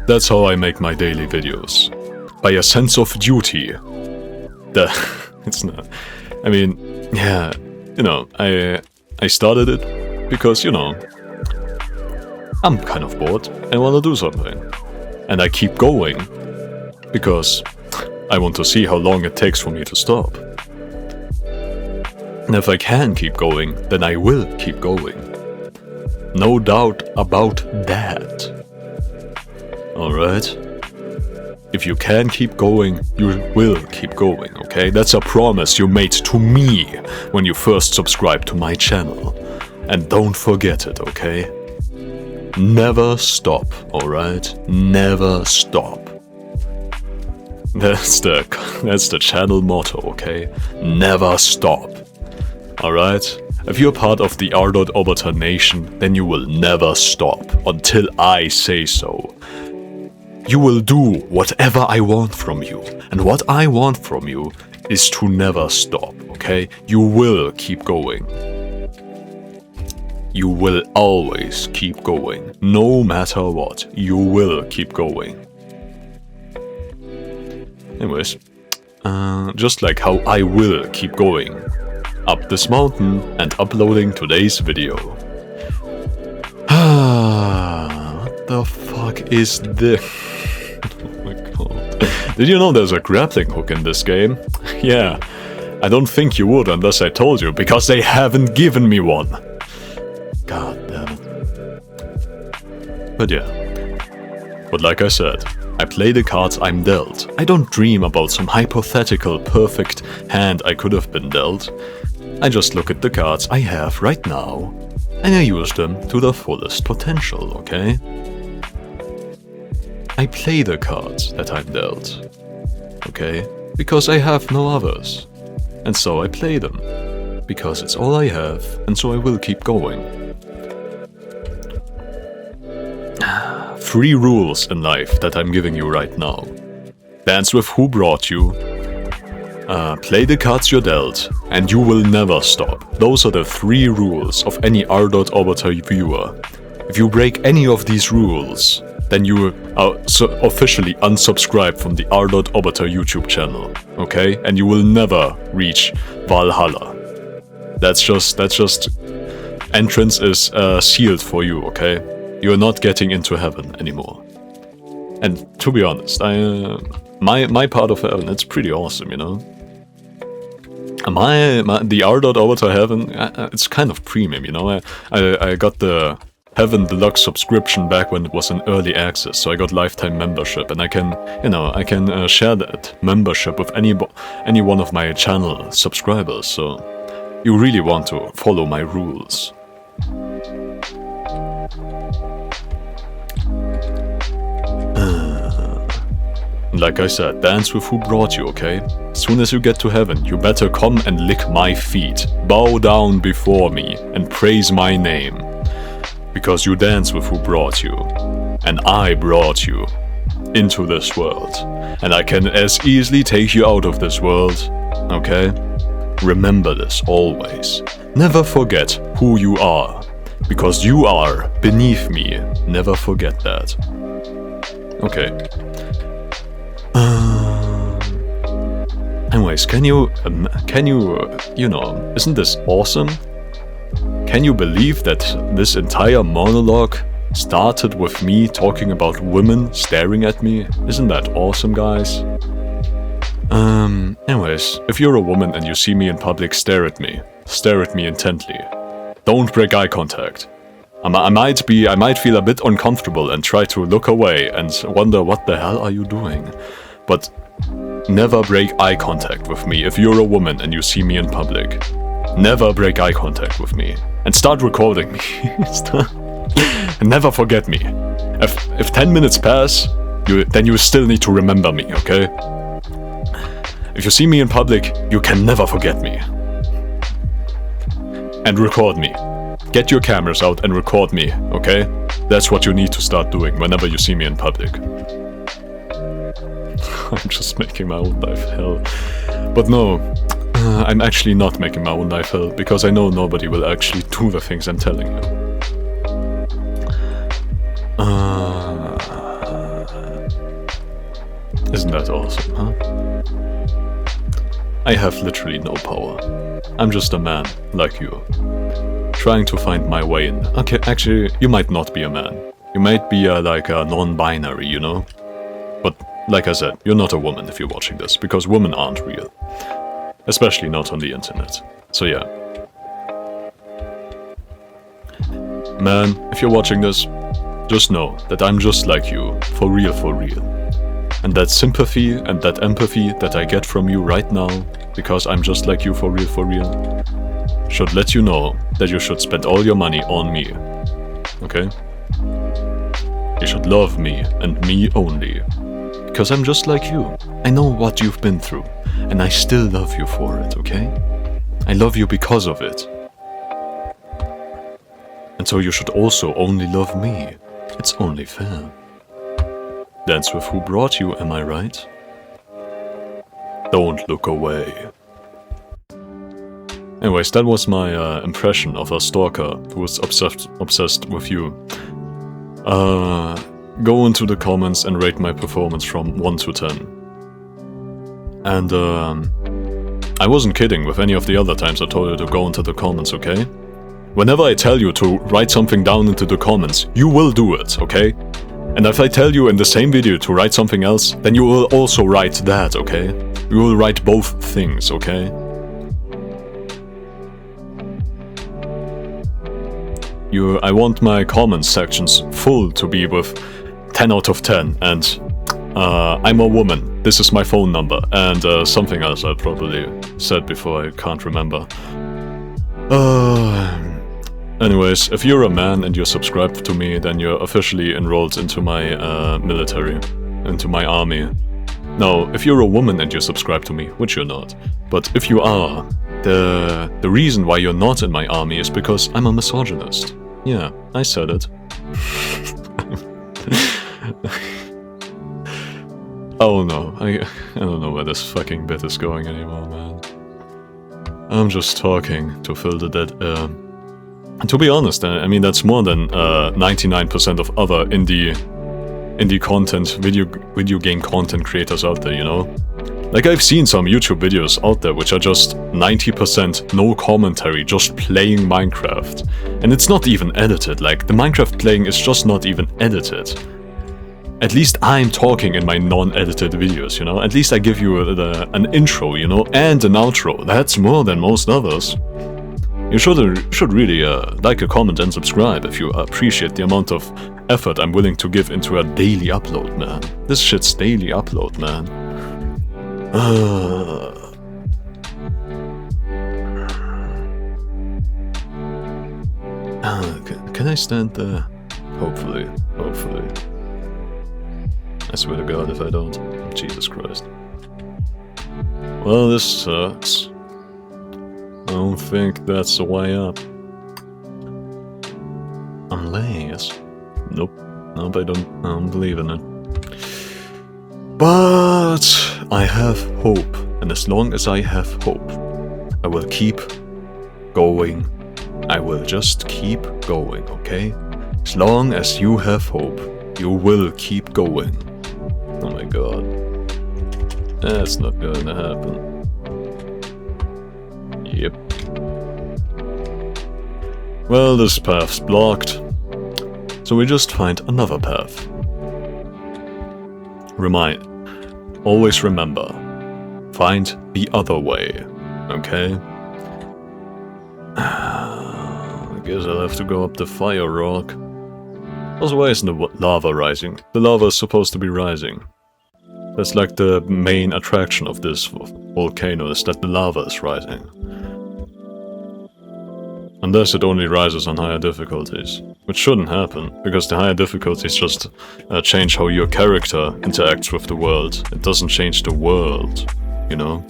That's how I make my daily videos. By a sense of duty. It's not. I mean, yeah, you know, I started it because, you know, I'm kind of bored. I want to do something. And I keep going because I want to see how long it takes for me to stop. And if I can keep going, then I will keep going. No doubt about that. Alright? If you can keep going, you will keep going, okay? That's a promise you made to me when you first subscribed to my channel. And don't forget it, okay? Never stop, alright? Never stop. That's the channel motto, okay? Never stop. Alright? If you're part of the R.oboter nation, then you will never stop until I say so. You will do whatever I want from you. And what I want from you is to never stop, okay? You will keep going. You will always keep going. No matter what, you will keep going. Anyways, just like how I will keep going up this mountain and uploading today's video. What the fuck is this? Oh my god. Did you know there's a grappling hook in this game? Yeah. I don't think you would unless I told you, because they haven't given me one. God damn it. But yeah. But like I said, I play the cards I'm dealt. I don't dream about some hypothetical perfect hand I could have been dealt. I just look at the cards I have right now, and I use them to their fullest potential, okay? I play the cards that I'm dealt, okay? Because I have no others. And so I play them, because it's all I have, and so I will keep going. 3 rules in life that I'm giving you right now. Dance with who brought you. Play the cards you're dealt, and you will never stop. Those are the 3 rules of any R.oboter viewer. If you break any of these rules, then you are officially unsubscribed from the R.oboter YouTube channel, okay? And you will never reach Valhalla. That's just entrance is sealed for you, okay? You're not getting into heaven anymore. And to be honest, my part of heaven, it's pretty awesome, you know? The R.oboter heaven, it's kind of premium, you know? I got the Heaven Deluxe subscription back when it was in early access, so I got lifetime membership, and I can, you know, I can share that membership with any one of my channel subscribers, so you really want to follow my rules. Like I said, dance with who brought you, okay? As soon as you get to heaven, you better come and lick my feet, bow down before me, and praise my name. Because you dance with who brought you, and I brought you into this world. And I can as easily take you out of this world, okay? Remember this always. Never forget who you are, because you are beneath me. Never forget that. Okay. Anyways, can you, you know, isn't this awesome? Can you believe that this entire monologue started with me talking about women staring at me? Isn't that awesome, guys? Anyways, if you're a woman and you see me in public, stare at me intently. Don't break eye contact. I might feel a bit uncomfortable and try to look away and wonder what the hell are you doing. But never break eye contact with me if you're a woman and you see me in public. Never break eye contact with me. And start recording me. And never forget me. If 10 minutes pass, then you still need to remember me, okay? If you see me in public, you can never forget me. And record me. Get your cameras out and record me, okay? That's what you need to start doing whenever you see me in public. I'm just making my own life hell. But no, I'm actually not making my own life hell, because I know nobody will actually do the things I'm telling you. Isn't that awesome, huh? I have literally no power. I'm just a man, like you, trying to find my way in. Okay, actually, you might not be a man. You might be like a non-binary, you know? But like I said, you're not a woman if you're watching this, because women aren't real. Especially not on the internet. So yeah. Man, if you're watching this, just know that I'm just like you, for real, for real. And that sympathy and that empathy that I get from you right now, because I'm just like you for real, should let you know that you should spend all your money on me. Okay? You should love me and me only. Because I'm just like you. I know what you've been through, and I still love you for it, okay? I love you because of it. And so you should also only love me. It's only fair. That's with who brought you, am I right? Don't look away. Anyways, that was my impression of a stalker who was obsessed with you. Go into the comments and rate my performance from 1 to 10. And I wasn't kidding with any of the other times I told you to go into the comments, okay? Whenever I tell you to write something down into the comments, you will do it, okay? And if I tell you in the same video to write something else, then you will also write that, okay? You will write both things, okay? I want my comments sections full to be with 10 out of 10, and I'm a woman, this is my phone number, and something else I probably said before, I can't remember. Anyways, if you're a man and you're subscribed to me, then you're officially enrolled into my military, into my army. Now, if you're a woman and you're subscribed to me, which you're not, but if you are, the reason why you're not in my army is because I'm a misogynist. Yeah, I said it. Oh no, I don't know where this fucking bit is going anymore, man. I'm just talking to fill the dead air. And to be honest, I mean, that's more than 99% of other indie content, video game content creators out there, you know? Like, I've seen some YouTube videos out there which are just 90% no commentary, just playing Minecraft. And it's not even edited, like, the Minecraft playing is just not even edited. At least I'm talking in my non-edited videos, you know? At least I give you an intro, you know, and an outro. That's more than most others. You should really like a comment and subscribe if you appreciate the amount of effort I'm willing to give into a daily upload, man. This shit's daily upload, man. Can I stand there? Hopefully. I swear to God if I don't. Jesus Christ. Well, this sucks. I don't think that's the way up. Unless... Nope, I don't believe in it. But I have hope, and as long as I have hope, I will keep going. I will just keep going, okay? As long as you have hope, you will keep going. Oh my God. That's not gonna happen. Yep. Well, this path's blocked, so we just find another path. Always remember, find the other way, okay? I guess I'll have to go up the fire rock. Also, why isn't the lava rising? The lava is supposed to be rising. That's like the main attraction of this volcano, is that the lava is rising. Unless it only rises on higher difficulties. Which shouldn't happen, because the higher difficulties just change how your character interacts with the world. It doesn't change the world, you know?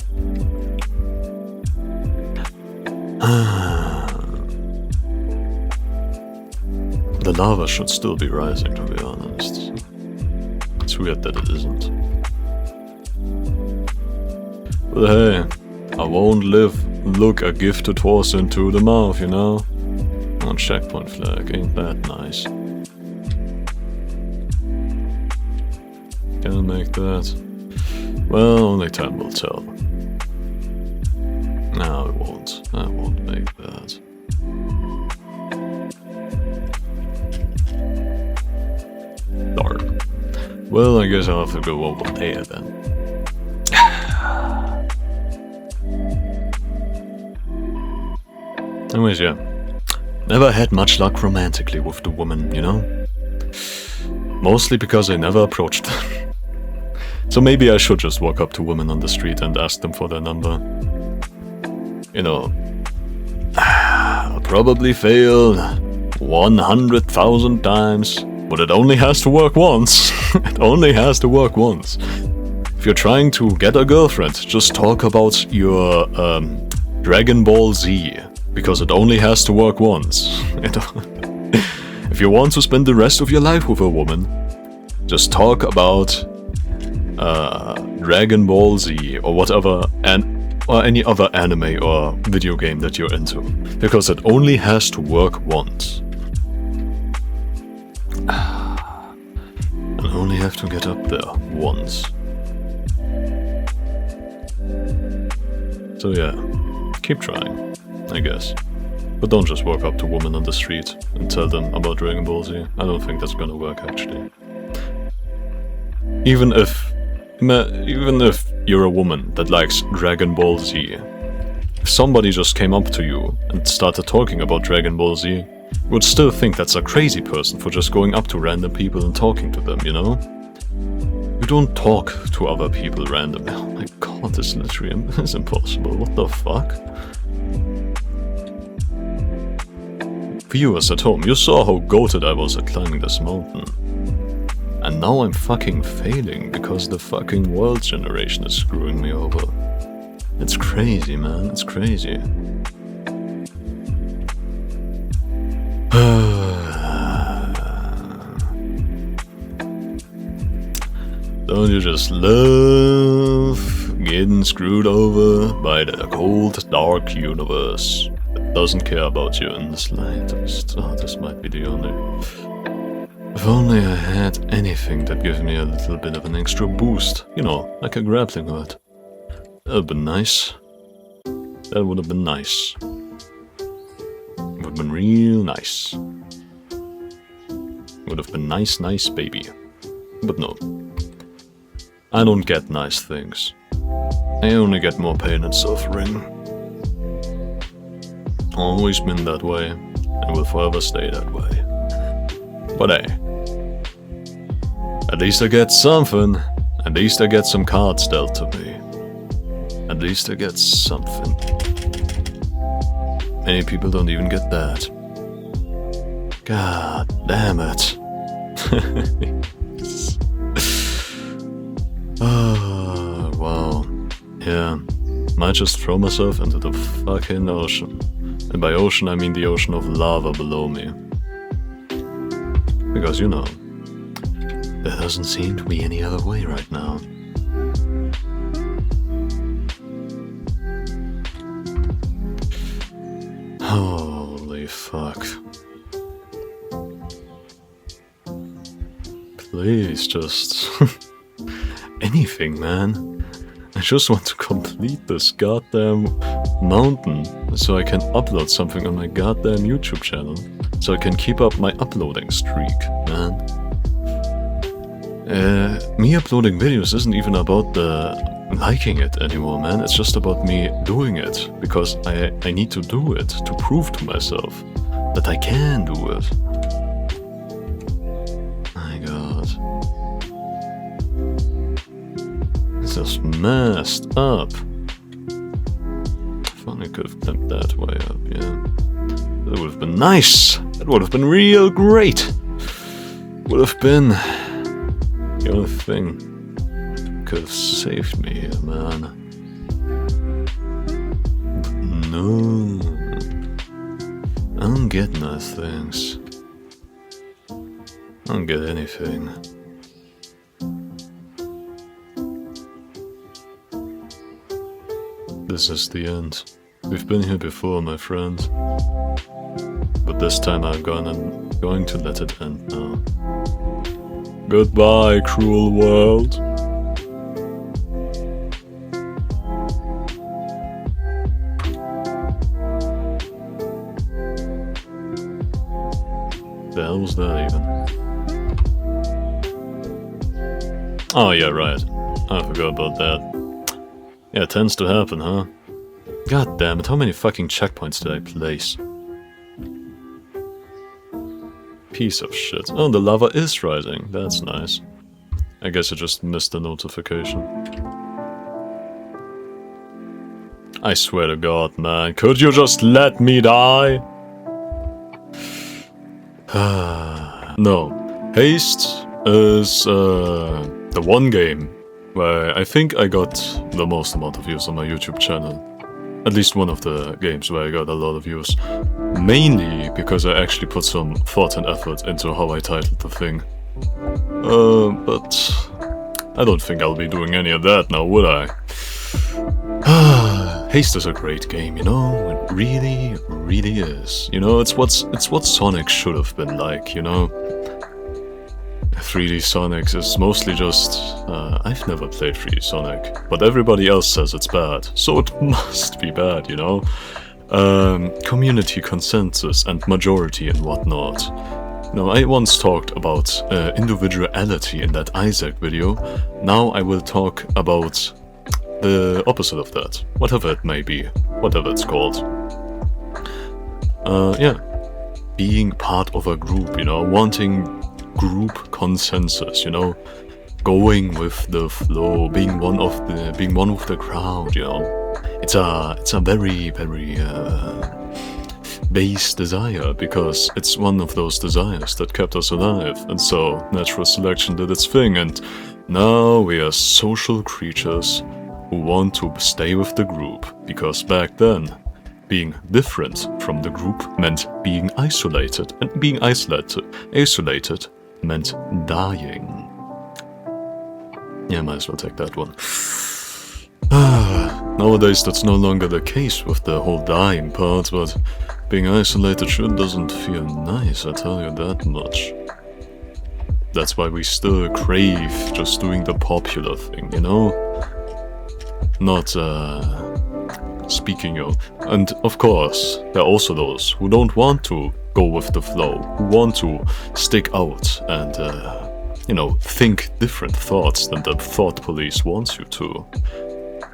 The lava should still be rising, to be honest. It's weird that it isn't. But hey, I won't look a gifted horse into the mouth, you know? On checkpoint flag, ain't that nice? Can I make that? Well, only time will tell. No, it won't. I won't make that. Darn. Well, I guess I'll have to go over there then. Anyways, yeah. Never had much luck romantically with the woman, you know? Mostly because I never approached them. So maybe I should just walk up to women on the street and ask them for their number. You know, I'll probably fail 100,000 times, but it only has to work once. It only has to work once. If you're trying to get a girlfriend, just talk about your Dragon Ball Z, because it only has to work once. If you want to spend the rest of your life with a woman, just talk about Dragon Ball Z or whatever, or any other anime or video game that you're into, because it only has to work once. And only have to get up there once. So yeah, keep trying, I guess. But don't just walk up to women on the street and tell them about Dragon Ball Z. I don't think that's gonna work, actually. Even if you're a woman that likes Dragon Ball Z, if somebody just came up to you and started talking about Dragon Ball Z, you would still think that's a crazy person for just going up to random people and talking to them, you know? You don't talk to other people randomly. Oh my god, this literally is impossible. What the fuck? Viewers at home, you saw how goated I was at climbing this mountain. And now I'm fucking failing because the fucking world generation is screwing me over. It's crazy, man. It's crazy. Don't you just love getting screwed over by the cold, dark universe that doesn't care about you in the slightest? Oh, this might be the only... If only I had anything that gives me a little bit of an extra boost. You know, like a grappling hook. That would have been nice. That would have been nice. Would have been real nice. Would have been nice, baby. But no. I don't get nice things. I only get more pain and suffering. Always been that way, and will forever stay that way. But hey, at least I get something. At least I get some cards dealt to me. At least I get something. Many people don't even get that. God damn it. Oh, wow. Yeah, might just throw myself into the fucking ocean. And by ocean I mean the ocean of lava below me. Because, you know, there doesn't seem to be any other way right now. Holy fuck. Please, just... anything, man. I just want to complete this goddamn mountain. so I can upload something on my goddamn YouTube channel, so I can keep up my uploading streak, man. Me uploading videos isn't even about liking it anymore, man. It's just about me doing it, because I need to do it to prove to myself that I can do it. My god. This is messed up. If only I could have climbed that way up, yeah. That would have been nice! That would have been real great! Would have been the only thing could have saved me here, man. But no. I don't get nice things. I don't get anything. This is the end. We've been here before, my friend. But this time I'm going to let it end now. Goodbye, cruel world. The hell was that even? Oh yeah, right. I forgot about that. Yeah, it tends to happen, huh? God damn it, how many fucking checkpoints did I place? Piece of shit. Oh, the lava is rising. That's nice. I guess I just missed the notification. I swear to God, man. Could you just let me die? No. Haste is the one game where I think I got the most amount of views on my YouTube channel. At least one of the games where I got a lot of views. Mainly because I actually put some thought and effort into how I titled the thing. But I don't think I'll be doing any of that now, would I? Haste is a great game, you know? It really, really is. You know, it's what Sonic should have been like, you know? 3D Sonic is mostly just... I've never played 3D Sonic, but everybody else says it's bad, so it must be bad, you know? Community consensus and majority and whatnot. Now, I once talked about individuality in that Isaac video. Now I will talk about the opposite of that. Whatever it may be. Whatever it's called. Yeah. Being part of a group, you know, wanting group consensus, you know, going with the flow, being one with the crowd, you know. It's a very, very base desire, because it's one of those desires that kept us alive, and so natural selection did its thing, and now we are social creatures who want to stay with the group, because back then, being different from the group meant being isolated, and being isolated meant dying. Yeah, might as well take that one. Nowadays that's no longer the case with the whole dying part, but being isolated sure doesn't feel nice, I tell you that much. That's why we still crave just doing the popular thing, you know? Not, speaking of... And of course, there are also those who don't want to go with the flow, who want to stick out and, you know, think different thoughts than the thought police wants you to.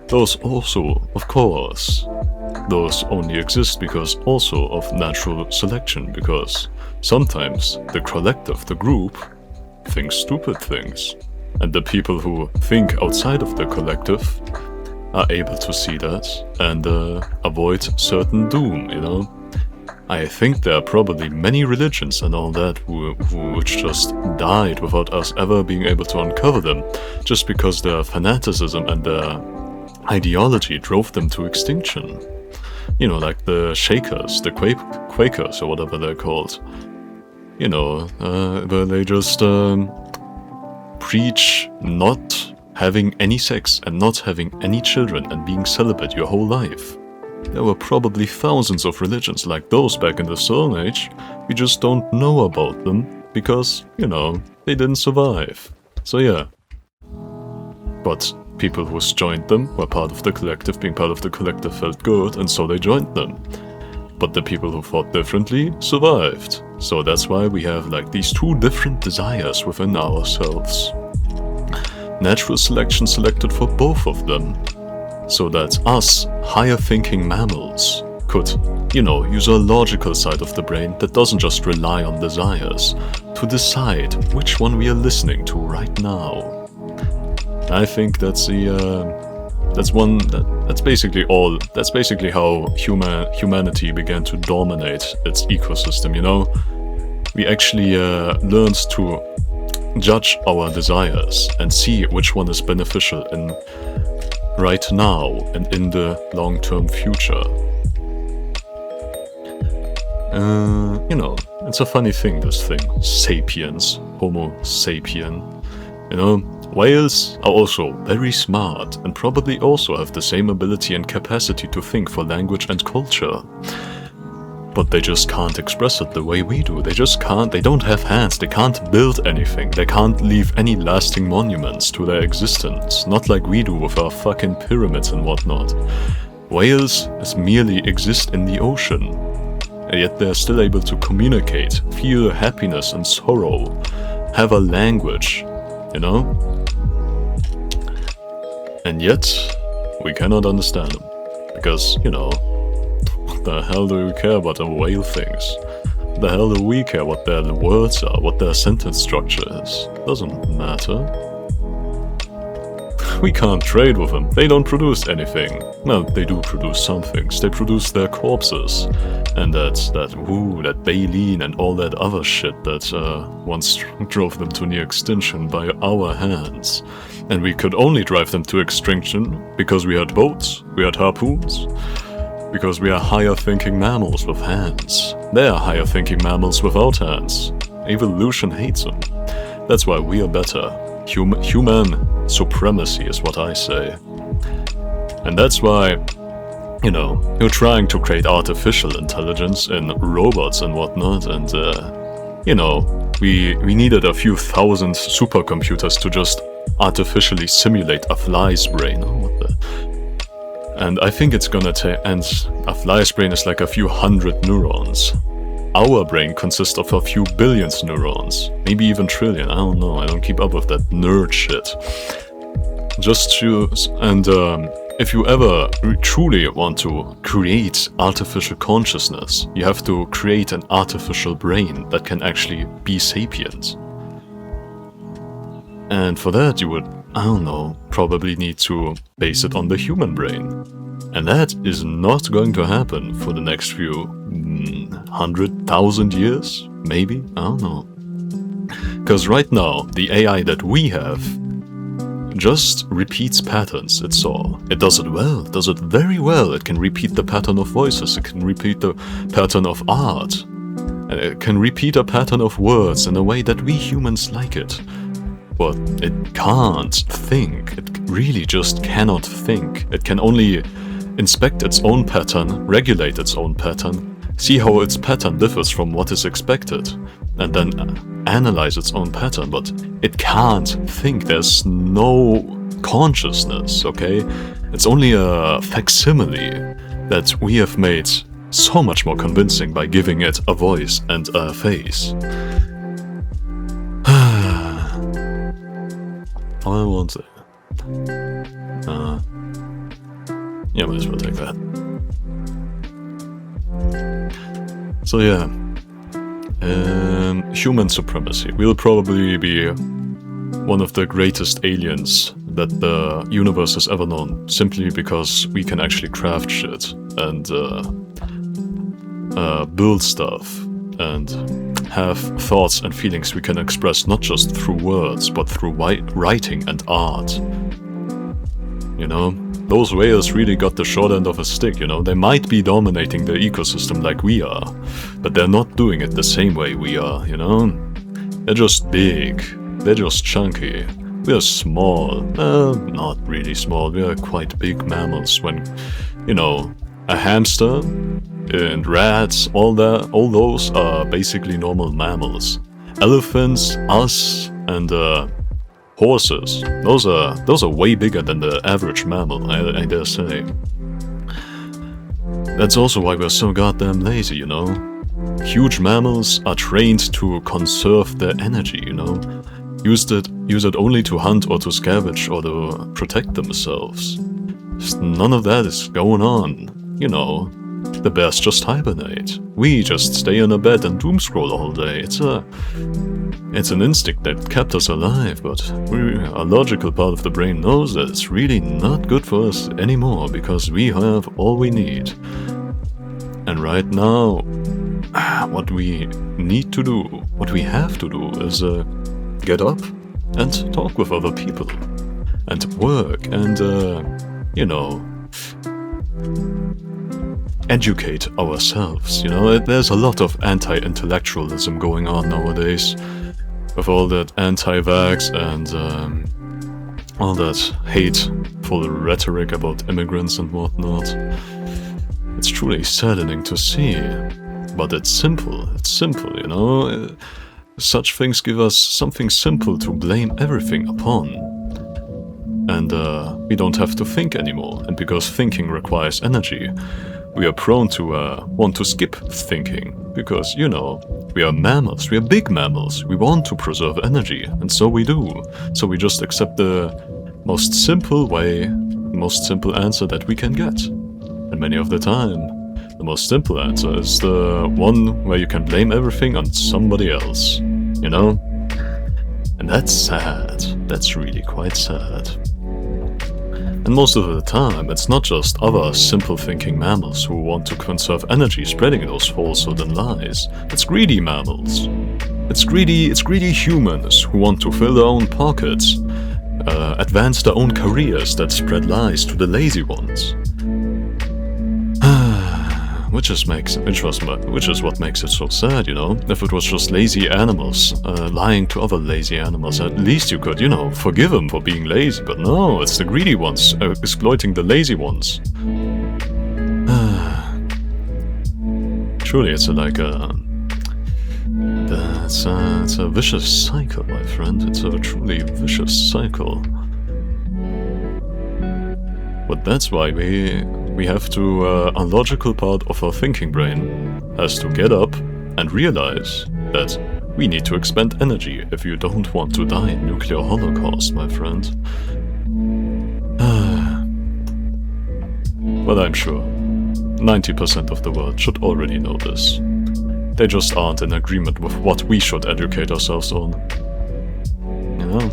Those also, of course, those only exist because also of natural selection, because sometimes the collective, the group, thinks stupid things, and the people who think outside of the collective are able to see that and avoid certain doom, you know? I think there are probably many religions and all that which just died without us ever being able to uncover them, just because their fanaticism and their ideology drove them to extinction. You know, like the Shakers, the Quakers, or whatever they're called. You know, where they just preach not having any sex and not having any children and being celibate your whole life. There were probably thousands of religions like those back in the Stone Age. We just don't know about them because, you know, they didn't survive. So yeah. But people who joined them were part of the collective. Being part of the collective felt good, and so they joined them. But the people who thought differently survived. So that's why we have like these two different desires within ourselves. Natural selection selected for both of them, so that us, higher thinking mammals, could, use our logical side of the brain that doesn't just rely on desires to decide which one we are listening to right now. I think that's basically how humanity began to dominate its ecosystem, We actually learned to judge our desires and see which one is beneficial in right now and in the long-term future. It's a funny thing, this thing, sapiens, Homo sapien. Whales are also very smart and probably also have the same ability and capacity to think for language and culture. But they just can't express it the way we do. They just can't, they don't have hands, they can't build anything, they can't leave any lasting monuments to their existence, not like we do with our fucking pyramids and whatnot. Whales merely exist in the ocean, and yet they're still able to communicate, feel happiness and sorrow, have a language, And yet, we cannot understand them, because, what the hell do we care about the whale things? What the hell do we care what their words are, what their sentence structure is? Doesn't matter. We can't trade with them, they don't produce anything. Well, they do produce some things, they produce their corpses. And that baleen and all that other shit that once drove them to near extinction by our hands. And we could only drive them to extinction because we had boats, we had harpoons, because we are higher thinking mammals with hands. They are higher thinking mammals without hands. Evolution hates them. That's why we are better. Human supremacy is what I say. And that's why, you're trying to create artificial intelligence in robots and whatnot, and, we needed a few thousand supercomputers to just artificially simulate a fly's brain. And I think it's gonna take, and a fly's brain is like a few hundred neurons. Our brain consists of a few billions neurons, maybe even trillion, I don't know, I don't keep up with that nerd shit. If you ever truly want to create artificial consciousness, you have to create an artificial brain that can actually be sapient. And for that you would, probably need to base it on the human brain. And that is not going to happen for the next few 100,000 years, maybe? I don't know. Because right now, the AI that we have just repeats patterns it saw. It does it well, does it very well. It can repeat the pattern of voices, it can repeat the pattern of art, and it can repeat a pattern of words in a way that we humans like it. But it can't think. It really just cannot think. It can only inspect its own pattern, regulate its own pattern, see how its pattern differs from what is expected, and then analyze its own pattern, but it can't think. There's no consciousness, okay? It's only a facsimile that we have made so much more convincing by giving it a voice and a face. All I want to... yeah, might as well take that. So yeah, human supremacy. We'll probably be one of the greatest aliens that the universe has ever known, simply because we can actually craft shit and build stuff and have thoughts and feelings we can express not just through words, but through writing and art. Those whales really got the short end of a stick, They might be dominating the ecosystem like we are, but they're not doing it the same way we are, They're just big, they're just chunky. We're small, not really small, we're quite big mammals when, a hamster and rats, all those are basically normal mammals. Elephants, us, and Horses. Those are way bigger than the average mammal, I dare say. That's also why we're so goddamn lazy, you know? Huge mammals are trained to conserve their energy, you know? Use it only to hunt or to scavenge or to protect themselves. None of that is going on, you know? The bears just hibernate. We just stay in a bed and doomscroll all day. It's an instinct that kept us alive, but a logical part of the brain knows that it's really not good for us anymore because we have all we need. And right now, what we need to do, what we have to do is get up and talk with other people and work and, you know, educate ourselves, you know? There's a lot of anti-intellectualism going on nowadays with all that anti-vax and all that hateful rhetoric about immigrants and whatnot. It's truly saddening to see, but it's simple, you know? Such things give us something simple to blame everything upon. And we don't have to think anymore, and because thinking requires energy, we are prone to want to skip thinking, because, you know, we are mammals, we are big mammals, we want to preserve energy, and so we do. So we just accept the most simple way, most simple answer that we can get. And many of the time, the most simple answer is the one where you can blame everything on somebody else, you know? And that's sad, that's really quite sad. And most of the time, it's not just other simple-thinking mammals who want to conserve energy spreading those falsehoods and lies. It's greedy mammals. It's greedy humans who want to fill their own pockets, advance their own careers that spread lies to the lazy ones. Which is what makes it so sad, you know? If it was just lazy animals lying to other lazy animals, at least you could, you know, forgive them for being lazy. But no, it's the greedy ones exploiting the lazy ones. Truly, it's a vicious cycle, my friend. It's a truly vicious cycle. But that's why we have to, a logical part of our thinking brain has to get up and realize that we need to expend energy if you don't want to die in nuclear holocaust, my friend. But I'm sure 90% of the world should already know this. They just aren't in agreement with what we should educate ourselves on. You know?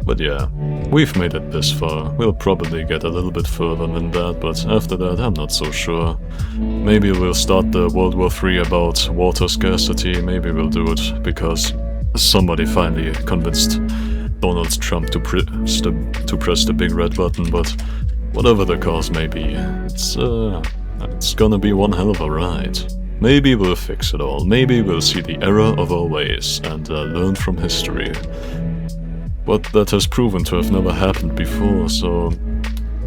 But yeah, we've made it this far. We'll probably get a little bit further than that, but after that I'm not so sure. Maybe we'll start the World War III about water scarcity, maybe we'll do it because somebody finally convinced Donald Trump to press the big red button, but whatever the cause may be, it's gonna be one hell of a ride. Maybe we'll fix it all, maybe we'll see the error of our ways and learn from history. But that has proven to have never happened before, so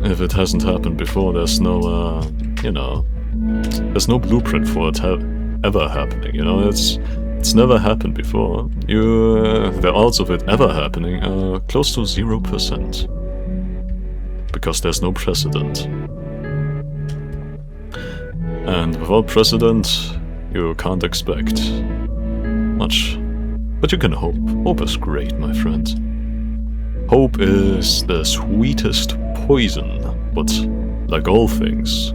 if it hasn't happened before, there's no, you know, there's no blueprint for it ever happening, you know, it's never happened before. The odds of it ever happening are close to 0%. Because there's no precedent. And without precedent, you can't expect much. But you can hope. Hope is great, my friend. Hope is the sweetest poison, but like all things,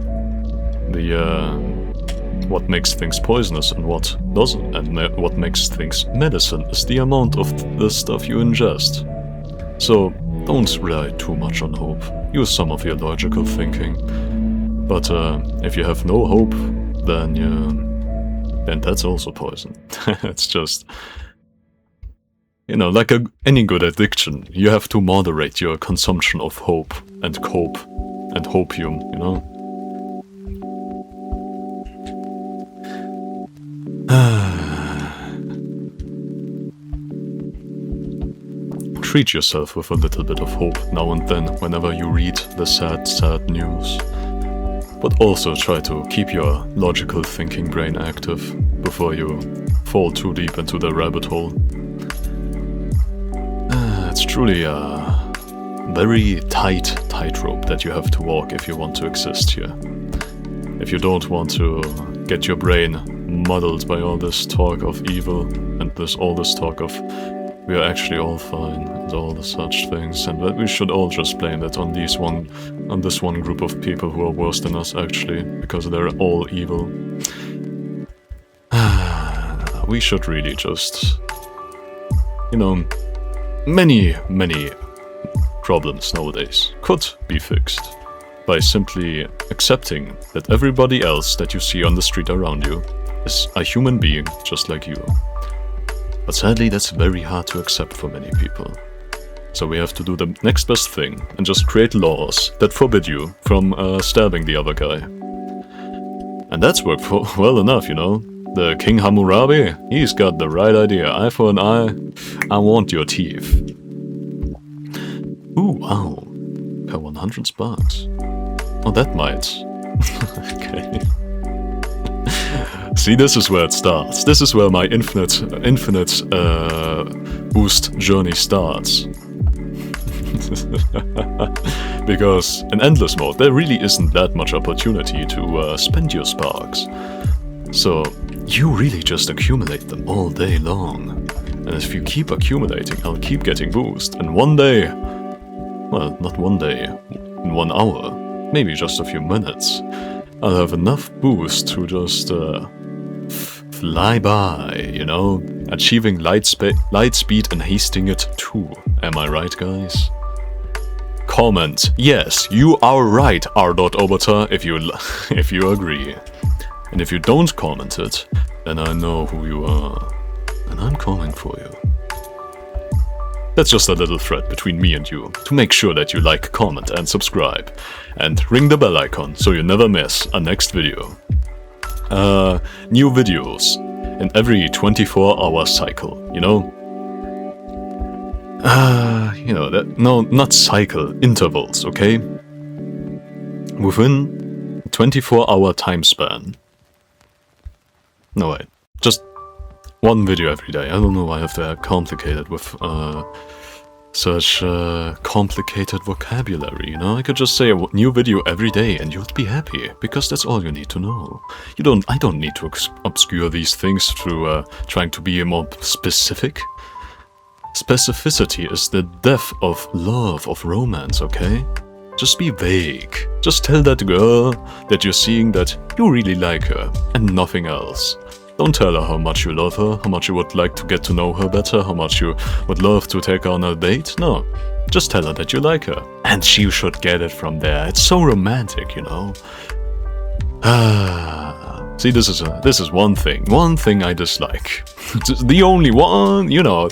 what makes things poisonous and what doesn't, and what makes things medicine is the amount of the stuff you ingest. So don't rely too much on hope. Use some of your logical thinking. But if you have no hope, then that's also poison. It's just, you know, like any good addiction, you have to moderate your consumption of hope and cope and hopium, you know? Treat yourself with a little bit of hope now and then whenever you read the sad news. But also try to keep your logical thinking brain active before you fall too deep into the rabbit hole. It's truly a very tightrope that you have to walk if you want to exist here. If you don't want to get your brain muddled by all this talk of evil and all this talk of we are actually all fine and all the such things, and that we should all just blame it on this one group of people who are worse than us actually, because they're all evil. We should really just, you know, many problems nowadays could be fixed by simply accepting that everybody else that you see on the street around you is a human being just like you. But sadly, that's very hard to accept for many people. So we have to do the next best thing and just create laws that forbid you from stabbing the other guy. And that's worked well enough, you know. The King Hammurabi, he's got the right idea. Eye for an eye, I want your teeth. Ooh, wow. Per 100 sparks. Oh, that might. Okay. See, this is where it starts. This is where my infinite boost journey starts. Because in endless mode, there really isn't that much opportunity to spend your sparks. So you really just accumulate them all day long. And if you keep accumulating, I'll keep getting boost. And one day, well, not one day, in 1 hour, maybe just a few minutes, I'll have enough boost to just fly by, you know, achieving light speed and hasting it too. Am I right, guys? Comment, yes, you are right, R.oboter, if you agree. And if you don't comment it, then I know who you are, and I'm coming for you. That's just a little thread between me and you, to make sure that you like, comment and subscribe. And ring the bell icon, so you never miss a next video. New videos in every 24-hour cycle, you know? You know, no, not cycle, intervals, okay? Within a 24-hour time span. No, wait, just one video every day. I don't know why I have to complicate it with such complicated vocabulary, you know? I could just say a new video every day and you'd be happy, because that's all you need to know. I don't need to obscure these things through trying to be more specific. Specificity is the death of love, of romance, okay? Just be vague. Just tell that girl that you're seeing that you really like her, and nothing else. Don't tell her how much you love her, how much you would like to get to know her better, how much you would love to take her on a date. No, just tell her that you like her. And she should get it from there. It's so romantic, you know? See, this is one thing I dislike. The only one, you know,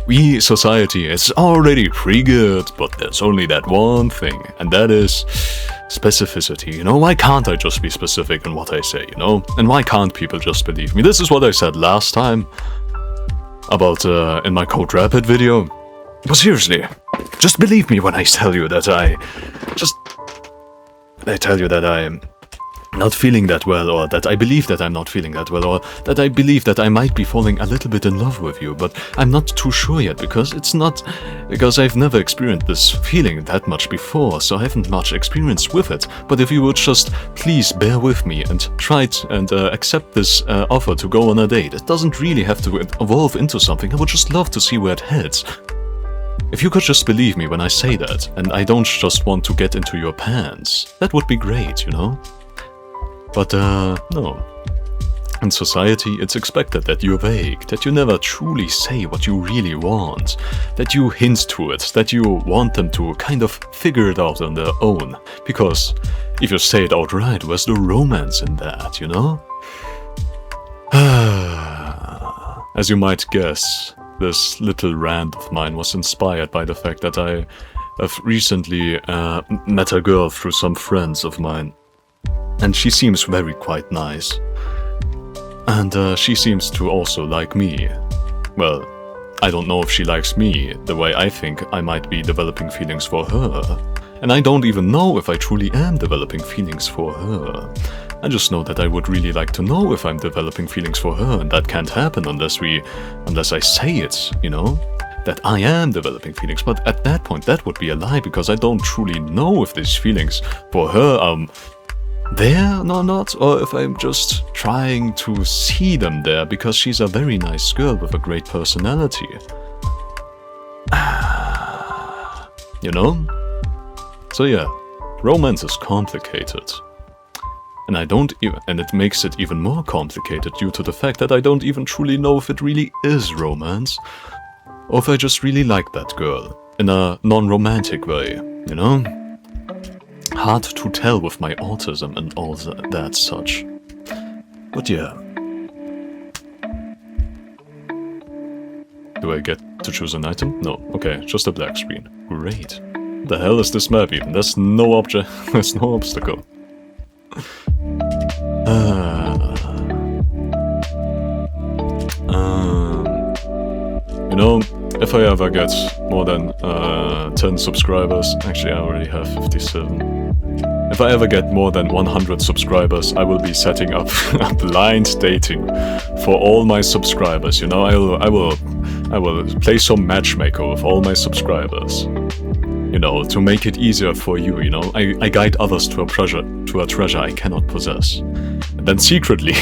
we, society, is already pretty good, but there's only that one thing, and that is specificity, you know? Why can't I just be specific in what I say, you know? And why can't people just believe me? This is what I said last time about, in my Code Rapid video. But seriously, just believe me when I tell you that I'm not feeling that well, or that I believe that I'm not feeling that well, or that I believe that I might be falling a little bit in love with you, but I'm not too sure yet, because I've never experienced this feeling that much before, so I haven't much experience with it. But if you would just please bear with me and try and accept this offer to go on a date, it doesn't really have to evolve into something. I would just love to see where it heads. If you could just believe me when I say that, and I don't just want to get into your pants, that would be great, you know? But, no. In society, it's expected that you're vague, that you never truly say what you really want, that you hint to it, that you want them to kind of figure it out on their own. Because if you say it outright, where's the romance in that, you know? As you might guess, this little rant of mine was inspired by the fact that I have recently met a girl through some friends of mine. And she seems quite nice. And she seems to also like me. Well, I don't know if she likes me the way I think I might be developing feelings for her. And I don't even know if I truly am developing feelings for her. I just know that I would really like to know if I'm developing feelings for her, and that can't happen unless I say it, you know? That I am developing feelings, but at that point that would be a lie, because I don't truly know if these feelings for her there or not, or if I'm just trying to see them there because she's a very nice girl with a great personality. You know? So yeah, romance is complicated. And and it makes it even more complicated due to the fact that I don't even truly know if it really is romance, or if I just really like that girl in a non-romantic way, you know? Hard to tell with my autism and all that such. But yeah. Do I get to choose an item? No. Okay, just a black screen. Great. What the hell is this map even? There's no there's no obstacle. You know, if I ever get more than 10 subscribers, actually I already have 57. If I ever get more than 100 subscribers, I will be setting up a blind dating for all my subscribers. You know, I will play some matchmaker with all my subscribers. You know, to make it easier for you. You know, I guide others to a treasure I cannot possess. And then secretly,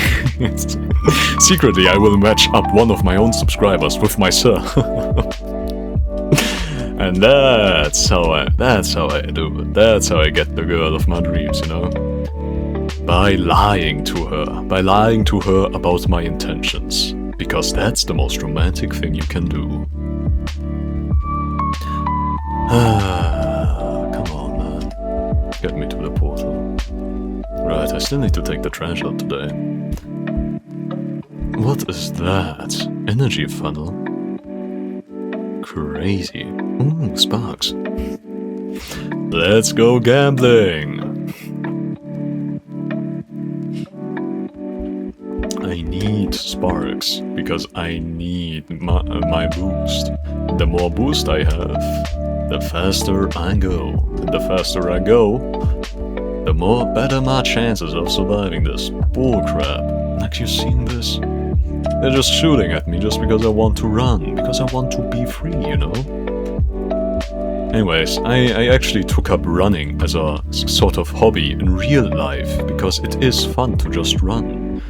I will match up one of my own subscribers with myself. And that's how I do it. That's how I get the girl of my dreams, you know? By lying to her about my intentions. Because that's the most romantic thing you can do. Come on, man. Get me to the portal. Right, I still need to take the trash out today. What is that? Energy funnel? Crazy. Ooh, sparks. Let's go gambling! I need sparks, because I need my boost. The more boost I have, the faster I go. And the faster I go, the better my chances of surviving this bullcrap. Like, you seen this? They're just shooting at me just because I want to run, because I want to be free, you know? Anyways, I actually took up running as a sort of hobby in real life, because it is fun to just run.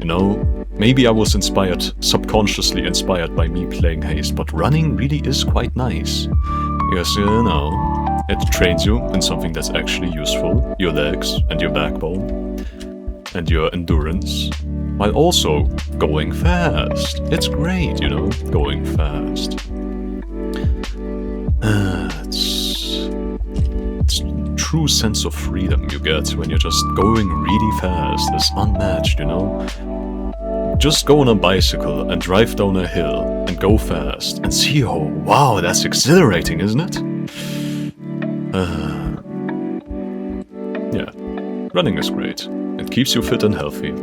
You know, maybe I was subconsciously inspired by me playing Haste, but running really is quite nice. Because, you know, it trains you in something that's actually useful, your legs and your backbone, and your endurance, while also going fast. It's great, you know, going fast. It's a true sense of freedom you get when you're just going really fast. It's unmatched, you know? Just go on a bicycle and drive down a hill and go fast and see how, wow, that's exhilarating, isn't it? Yeah, running is great. It keeps you fit and healthy.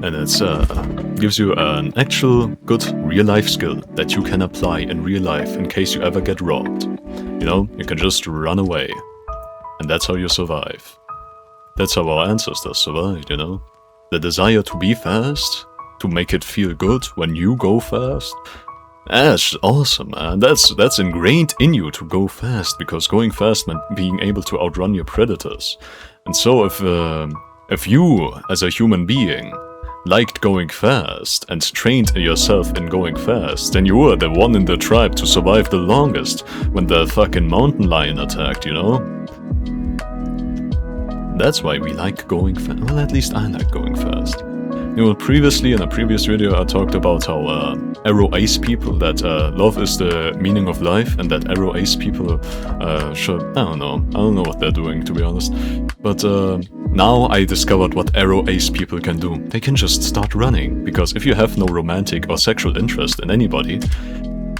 And it gives you an actual good real-life skill that you can apply in real life in case you ever get robbed. You know, you can just run away. And that's how you survive. That's how our ancestors survived, you know? The desire to be fast, to make it feel good when you go fast. That's awesome, man. That's ingrained in you to go fast, because going fast meant being able to outrun your predators. And so if you, as a human being, liked going fast and trained yourself in going fast, then you were the one in the tribe to survive the longest when the fucking mountain lion attacked, you know? That's why we like going fast. Well, at least I like going fast. You know, previously, in a previous video, I talked about how arrow ace people, that love is the meaning of life, and that arrow ace people should... I don't know what they're doing, to be honest. But now I discovered what arrow ace people can do. They can just start running, because if you have no romantic or sexual interest in anybody,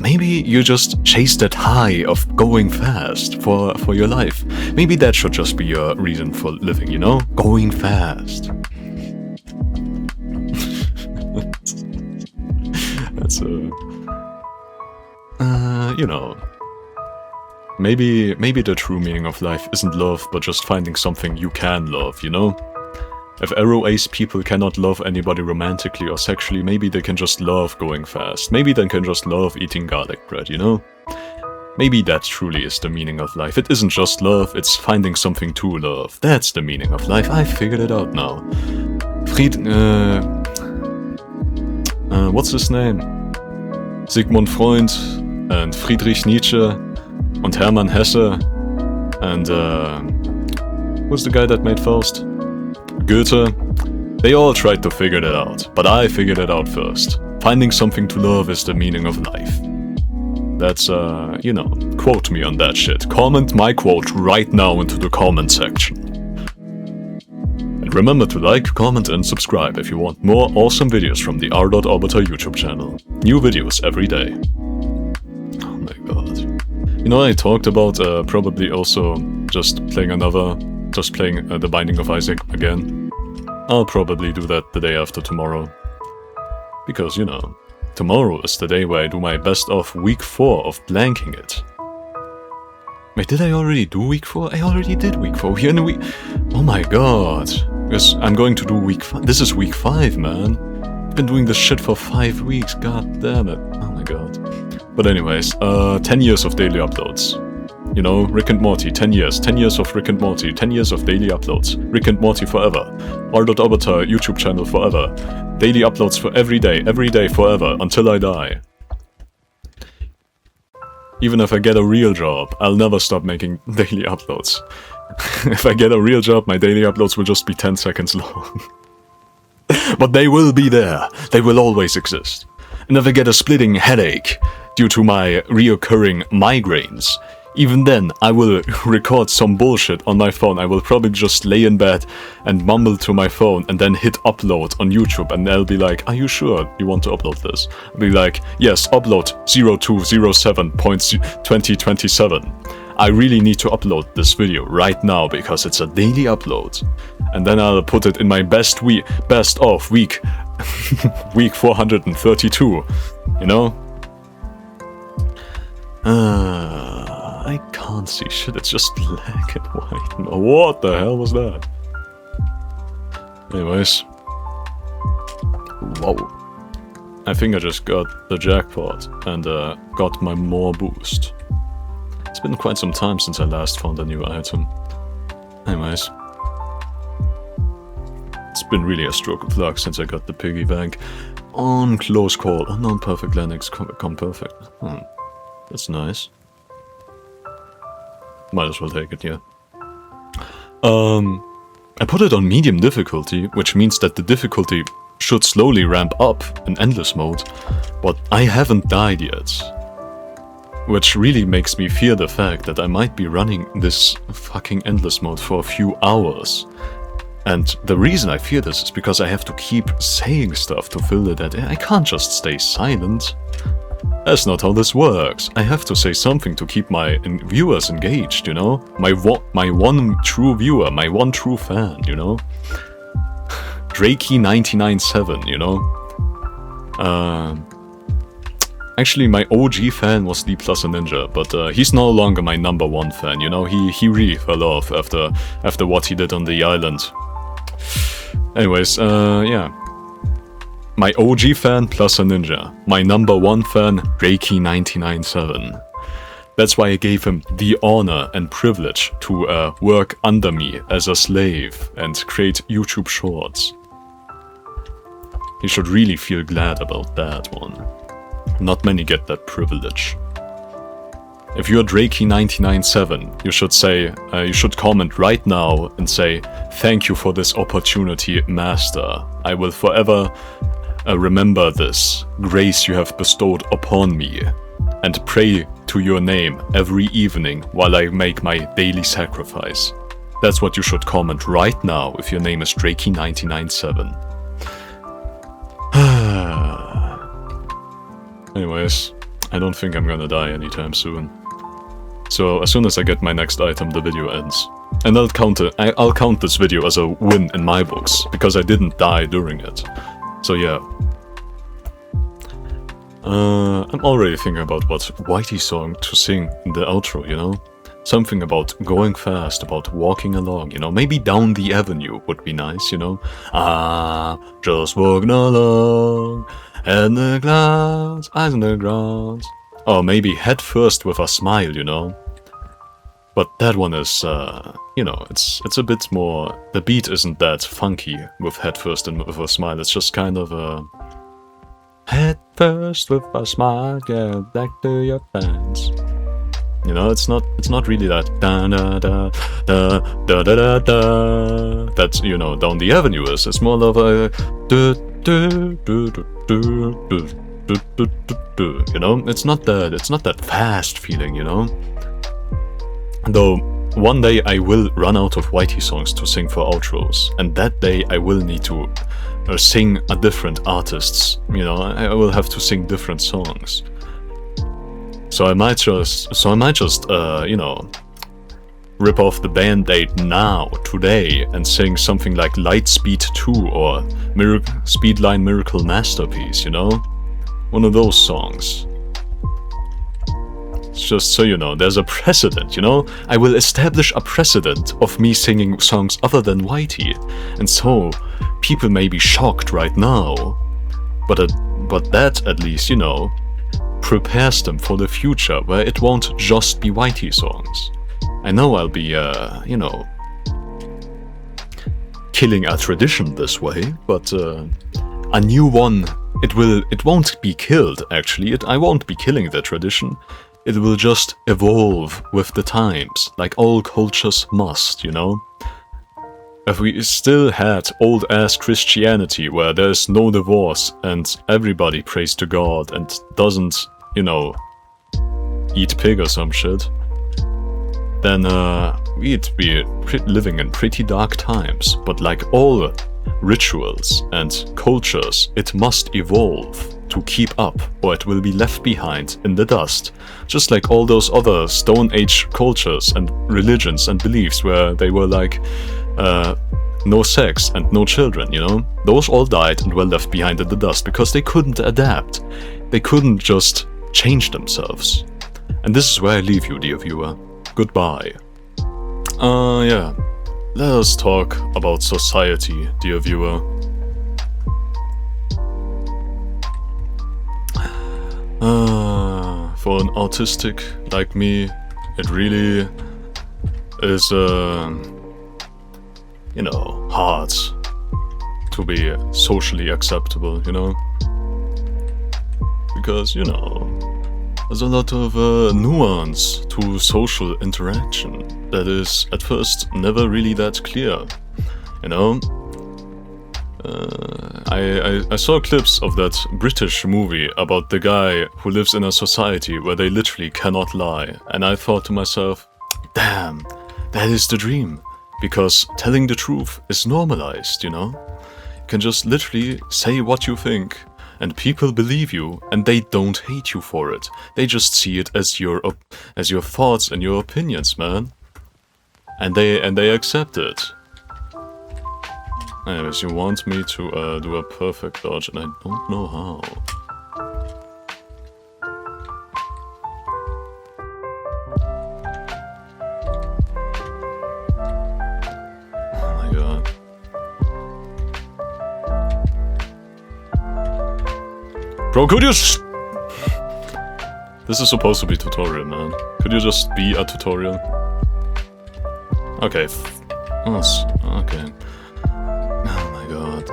maybe you just chase that high of going fast for your life. Maybe that should just be your reason for living, you know? Going fast. That's you know, maybe the true meaning of life isn't love, but just finding something you can love, you know? If arrow ace people cannot love anybody romantically or sexually, maybe they can just love going fast. Maybe they can just love eating garlic bread, you know? Maybe that truly is the meaning of life. It isn't just love, it's finding something to love. That's the meaning of life. I figured it out now. What's his name? Sigmund Freud and Friedrich Nietzsche and Hermann Hesse and who's the guy that made Faust? Goethe. They all tried to figure that out, but I figured it out first. Finding something to love is the meaning of life. That's, you know, quote me on that shit. Comment my quote right now into the comment section. And remember to like, comment and subscribe if you want more awesome videos from the R.oboter YouTube channel. New videos every day. Oh my god. You know, I talked about probably also just playing The Binding of Isaac again. I'll probably do that the day after tomorrow. Because, you know, tomorrow is the day where I do my best of week 4 of blanking it. Wait, did I already do week 4? I already did week 4. We're in week... Oh my god. Because I'm going to do week 5. This is week 5, man. I've been doing this shit for 5 weeks. God damn it. Oh my god. But anyways, 10 years of daily uploads. You know, Rick and Morty, 10 years. 10 years of Rick and Morty. 10 years of daily uploads. Rick and Morty forever. R.oboter YouTube channel forever. Daily uploads for every day forever, until I die. Even if I get a real job, I'll never stop making daily uploads. If I get a real job, my daily uploads will just be 10 seconds long. But they will be there. They will always exist. And if I get a splitting headache due to my reoccurring migraines, even then, I will record some bullshit on my phone. I will probably just lay in bed and mumble to my phone and then hit upload on YouTube, and they'll be like, are you sure you want to upload this? I'll be like, yes, upload 0207.2027. I really need to upload this video right now because it's a daily upload. And then I'll put it in my best of week week 432, you know? I can't see shit, it's just black and white. What the hell was that? Anyways. Whoa. I think I just got the jackpot and got my more boost. It's been quite some time since I last found a new item. Anyways. It's been really a stroke of luck since I got the piggy bank. On close call, unknown perfect landings come perfect. That's nice. Might as well take it, yeah. I put it on medium difficulty, which means that the difficulty should slowly ramp up in endless mode, but I haven't died yet. Which really makes me fear the fact that I might be running this fucking endless mode for a few hours. And the reason I fear this is because I have to keep saying stuff to fill the dead air. I can't just stay silent. That's not how this works. I have to say something to keep my viewers engaged, you know? My one true viewer, my one true fan, you know? Drakey997, you know? Actually, my OG fan was D Plus a Ninja, but he's no longer my #1 fan, you know? He really fell off after what he did on the island. Anyways, yeah. My OG fan plus a ninja. My #1 fan, Reiki997. That's why I gave him the honor and privilege to work under me as a slave and create YouTube shorts. He should really feel glad about that one. Not many get that privilege. If you're Drakey997, you should say, you should comment right now and say, thank you for this opportunity, master. I will forever remember this grace you have bestowed upon me, and pray to your name every evening while I make my daily sacrifice. That's what you should comment right now if your name is Drakey997. Anyways, I don't think I'm gonna die anytime soon. So as soon as I get my next item, the video ends. And I'll count this video as a win in my books, because I didn't die during it. So yeah. I'm already thinking about what Whitey song to sing in the outro, you know? something about going fast, about walking along, you know, maybe down the avenue would be nice, you know. Just walking along, head in the clouds, eyes on the ground. Or maybe head first with a smile, you know. But that one is, you know, it's a bit more, the beat isn't that funky with head first and with a smile, it's just kind of a head first with a smile, get back to your pants. You know, it's not really that da da da da da da da da that, you know, down the avenue is. It's more of a do do do do do do do do. You know, it's not that fast feeling, you know. Though one day I will run out of Whitey songs to sing for outros, and that day I will need to sing a different artists. You know, I will have to sing different songs. So I might just, you know, rip off the Band-Aid now, today, and sing something like Lightspeed 2 or Speedline Miracle Masterpiece, you know? One of those songs. Just so you know, there's a precedent, you know? I will establish a precedent of me singing songs other than Whitey. And so, people may be shocked right now, but that, at least, you know, prepares them for the future, where it won't just be Whitey songs. I know I'll be, you know, killing a tradition this way, but a new one, it won't be killed, actually. I won't be killing the tradition. It will just evolve with the times, like all cultures must, you know? If we still had old-ass Christianity where there's no divorce and everybody prays to God and doesn't, you know, eat pig or some shit, then we'd be living in pretty dark times. But like all rituals and cultures, it must evolve to keep up, or it will be left behind in the dust. Just like all those other Stone Age cultures and religions and beliefs where they were like, no sex and no children, you know? Those all died and were left behind in the dust because they couldn't adapt. They couldn't just change themselves. And this is where I leave you, dear viewer. Goodbye. Yeah. Let us talk about society, dear viewer. For an autistic like me, it really is, you know, hard to be socially acceptable, you know? Because, you know, there's a lot of nuance to social interaction that is, at first, never really that clear, you know? I saw clips of that British movie about the guy who lives in a society where they literally cannot lie, and I thought to myself, damn, that is the dream, because telling the truth is normalized, you know? You can just literally say what you think, and people believe you, and they don't hate you for it. They just see it as your thoughts and your opinions, man. And they accept it. Anyways, you want me to do a perfect dodge, and I don't know how. Oh my god. Bro, could you This is supposed to be tutorial, man. Could you just be a tutorial? Okay. Okay. Oh my god.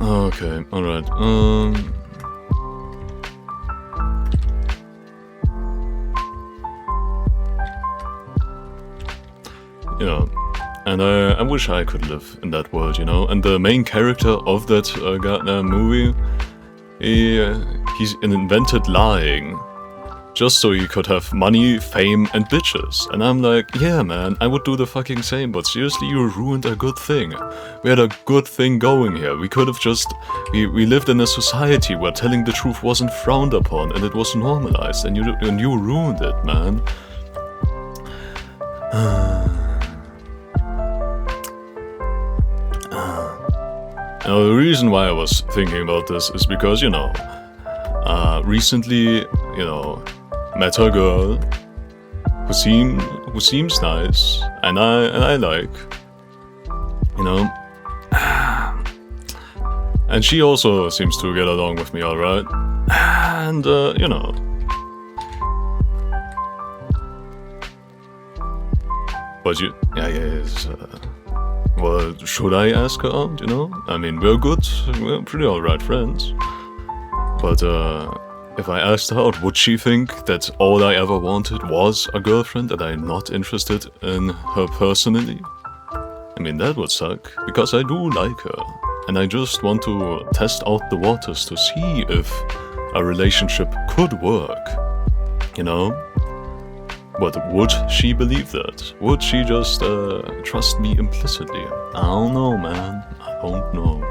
Okay, alright. You know, and I wish I could live in that world, you know. And the main character of that movie, he's invented lying. Just so he could have money, fame, and bitches. And I'm like, yeah man, I would do the fucking same, but seriously, you ruined a good thing. We had a good thing going here. We could have just... We lived in a society where telling the truth wasn't frowned upon, and it was normalized, and you ruined it, man. Now, the reason why I was thinking about this is because, you know, recently, you know, met a girl who seems nice, and I like, you know, and she also seems to get along with me alright, and you know. But yes. Well, should I ask her out, you know? I mean, we're pretty alright friends. But, if I asked her out, would she think that all I ever wanted was a girlfriend and I'm not interested in her personally? I mean, that would suck, because I do like her. And I just want to test out the waters to see if a relationship could work, you know? But would she believe that? Would she just trust me implicitly? I don't know, man. I don't know.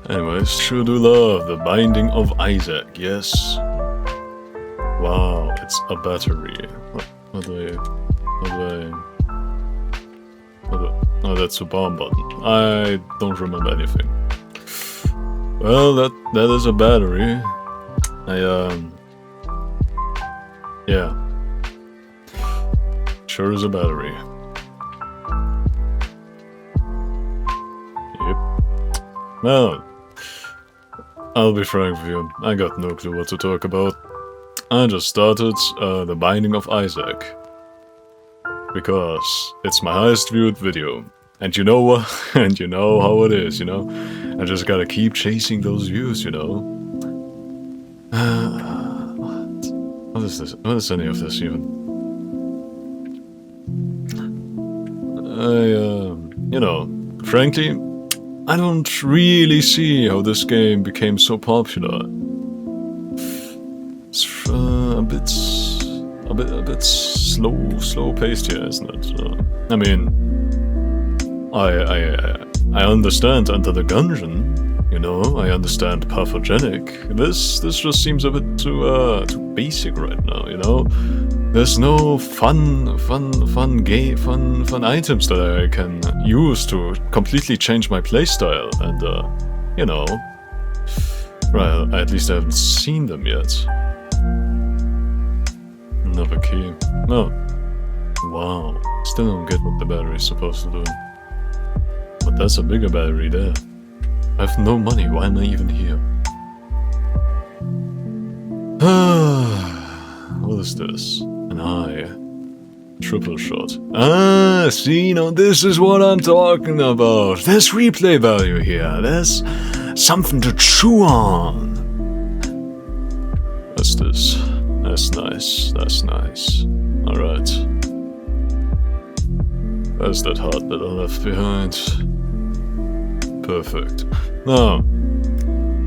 Anyways, True to Love, The Binding of Isaac, yes. Wow, it's a battery. Oh, that's a bomb button. I don't remember anything. Well, that is a battery. Yeah. Sure is a battery. Yep. Well, I'll be frank with you, I got no clue what to talk about. I just started The Binding of Isaac. Because it's my highest viewed video. And you know what? And you know how it is, you know? I just gotta keep chasing those views, you know? What is this? What is any of this even? You know, frankly, I don't really see how this game became so popular. It's a bit slow paced here, isn't it? I mean, I understand Enter the Gungeon. You know, I understand pathogenic. This just seems a bit too basic right now, you know? There's no fun items that I can use to completely change my playstyle, and you know, well, at least I haven't seen them yet. Another key. Oh. Wow. Still don't get what the battery's supposed to do. But that's a bigger battery there. I have no money, why am I even here? What is this? An eye. Triple shot. Ah, see, now this is what I'm talking about. There's replay value here. There's something to chew on. What's this? That's nice. That's nice. Alright. There's that heart that I left behind. Perfect. Now,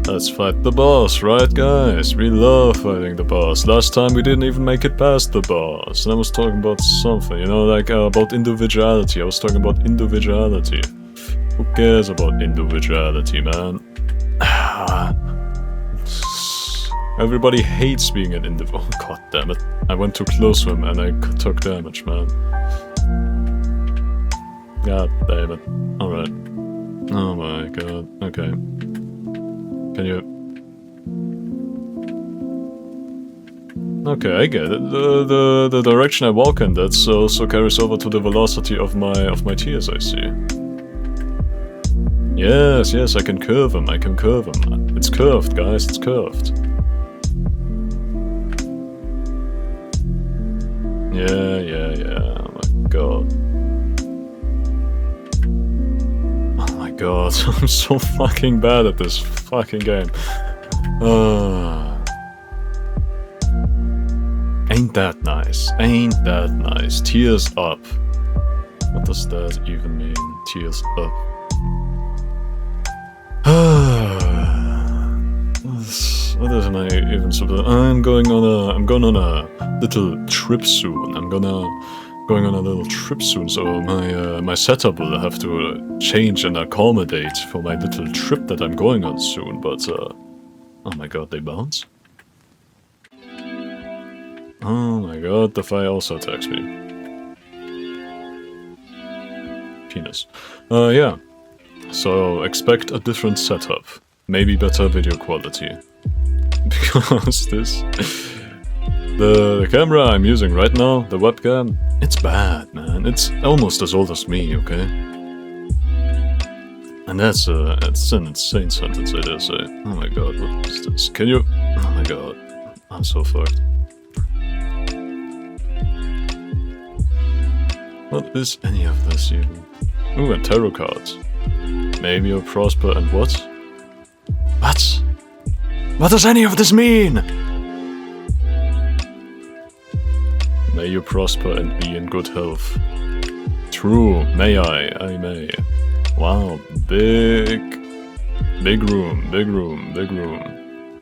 let's fight the boss, right guys? We love fighting the boss. Last time we didn't even make it past the boss. And I was talking about something, you know, like about individuality. I was talking about individuality. Who cares about individuality, man? Everybody hates being an individual. Oh, god damn it. I went too close to him and I took damage, man. God damn it. Alright. Oh my god. Okay. Can you... Okay, I get it. The direction I walk in, that's also carries over to the velocity of my tears, I see. Yes, I can curve him, It's curved, guys, it's curved. Yeah. Oh my god. Oh my god, I'm so fucking bad at this fucking game. Ain't that nice? Ain't that nice? Tears up. What does that even mean? Tears up. What is my even supposed? I'm going on a little trip soon. going on a little trip soon, so my setup will have to change and accommodate for my little trip that I'm going on soon. But oh my god, they bounce. Oh my god, the fire also attacks me. Penis. Yeah. So expect a different setup. Maybe better video quality. because this... The camera I'm using right now, the webcam, it's bad, man. It's almost as old as me, okay? And that's an insane sentence, I dare say. Oh my god, what is this? Can you... Oh my god, I'm so fucked. What is any of this even? Ooh, and tarot cards. Maybe you'll prosper and what? What? What does any of this mean? May you prosper and be in good health. True, may I may. Wow, big room, big room, big room.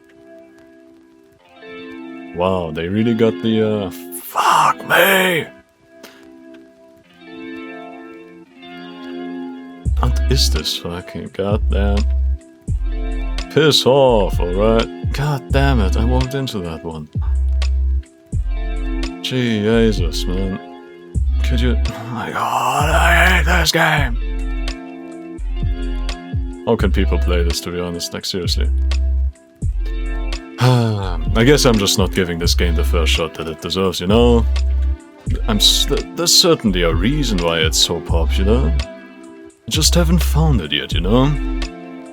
Wow, they really got the, fuck me! What is this fucking goddamn... Piss off, alright? God damn it, I walked into that one. Jesus, man. Could you... Oh my god, I hate this game! How can people play this, to be honest? Like, seriously. I guess I'm just not giving this game the first shot that it deserves, you know? There's certainly a reason why it's so popular. I just haven't found it yet, you know?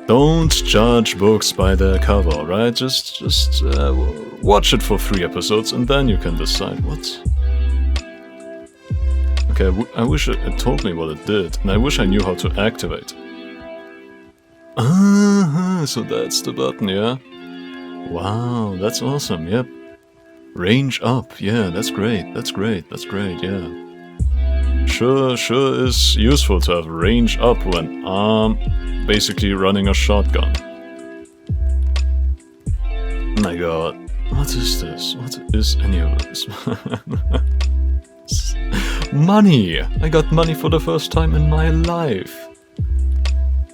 Don't judge books by their cover, right? Just watch it for 3 episodes and then you can decide what. Okay, I wish it told me what it did, and I wish I knew how to activate. So that's the button, yeah? Wow, that's awesome, yep. Range up, yeah, that's great, yeah. Sure is useful to have range up when I'm basically running a shotgun. My god, what is this? What is any of this? Money! I got money for the first time in my life.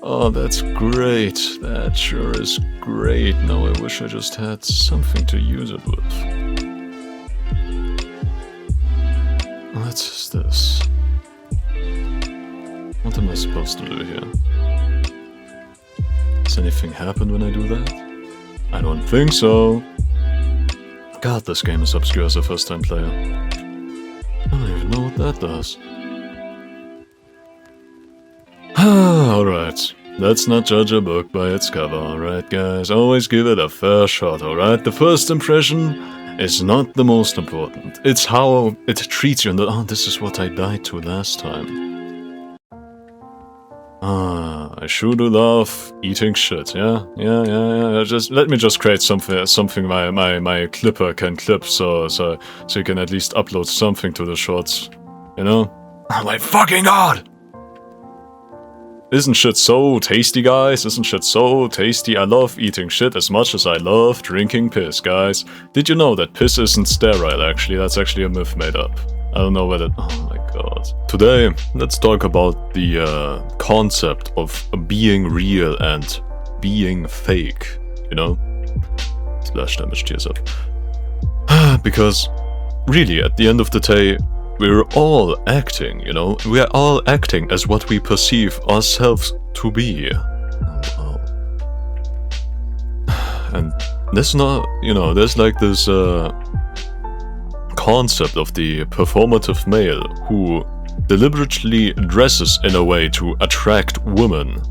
Oh, that's great. That sure is great. Now I wish I just had something to use it with. What is this? What am I supposed to do here? Does anything happen when I do that? I don't think so. God, this game is obscure as a first-time player. I don't even know what that does. Alright, let's not judge a book by its cover, alright guys? Always give it a fair shot, alright? The first impression is not the most important. It's how it treats you and oh, this is what I died to last time. I sure do love eating shit, yeah? Yeah. Just let me just create something my clipper can clip so you can at least upload something to the shorts. You know? Oh my fucking god! Isn't shit so tasty, guys? Isn't shit so tasty? I love eating shit as much as I love drinking piss, guys. Did you know that piss isn't sterile, actually? That's actually a myth made up. I don't know whether... Oh my god. Today, let's talk about the concept of being real and being fake, you know? Splash damage tears up. Because, really, at the end of the day, we're all acting, you know? We are all acting as what we perceive ourselves to be. Oh, wow. And there's not, you know, there's like this concept of the performative male who deliberately dresses in a way to attract women.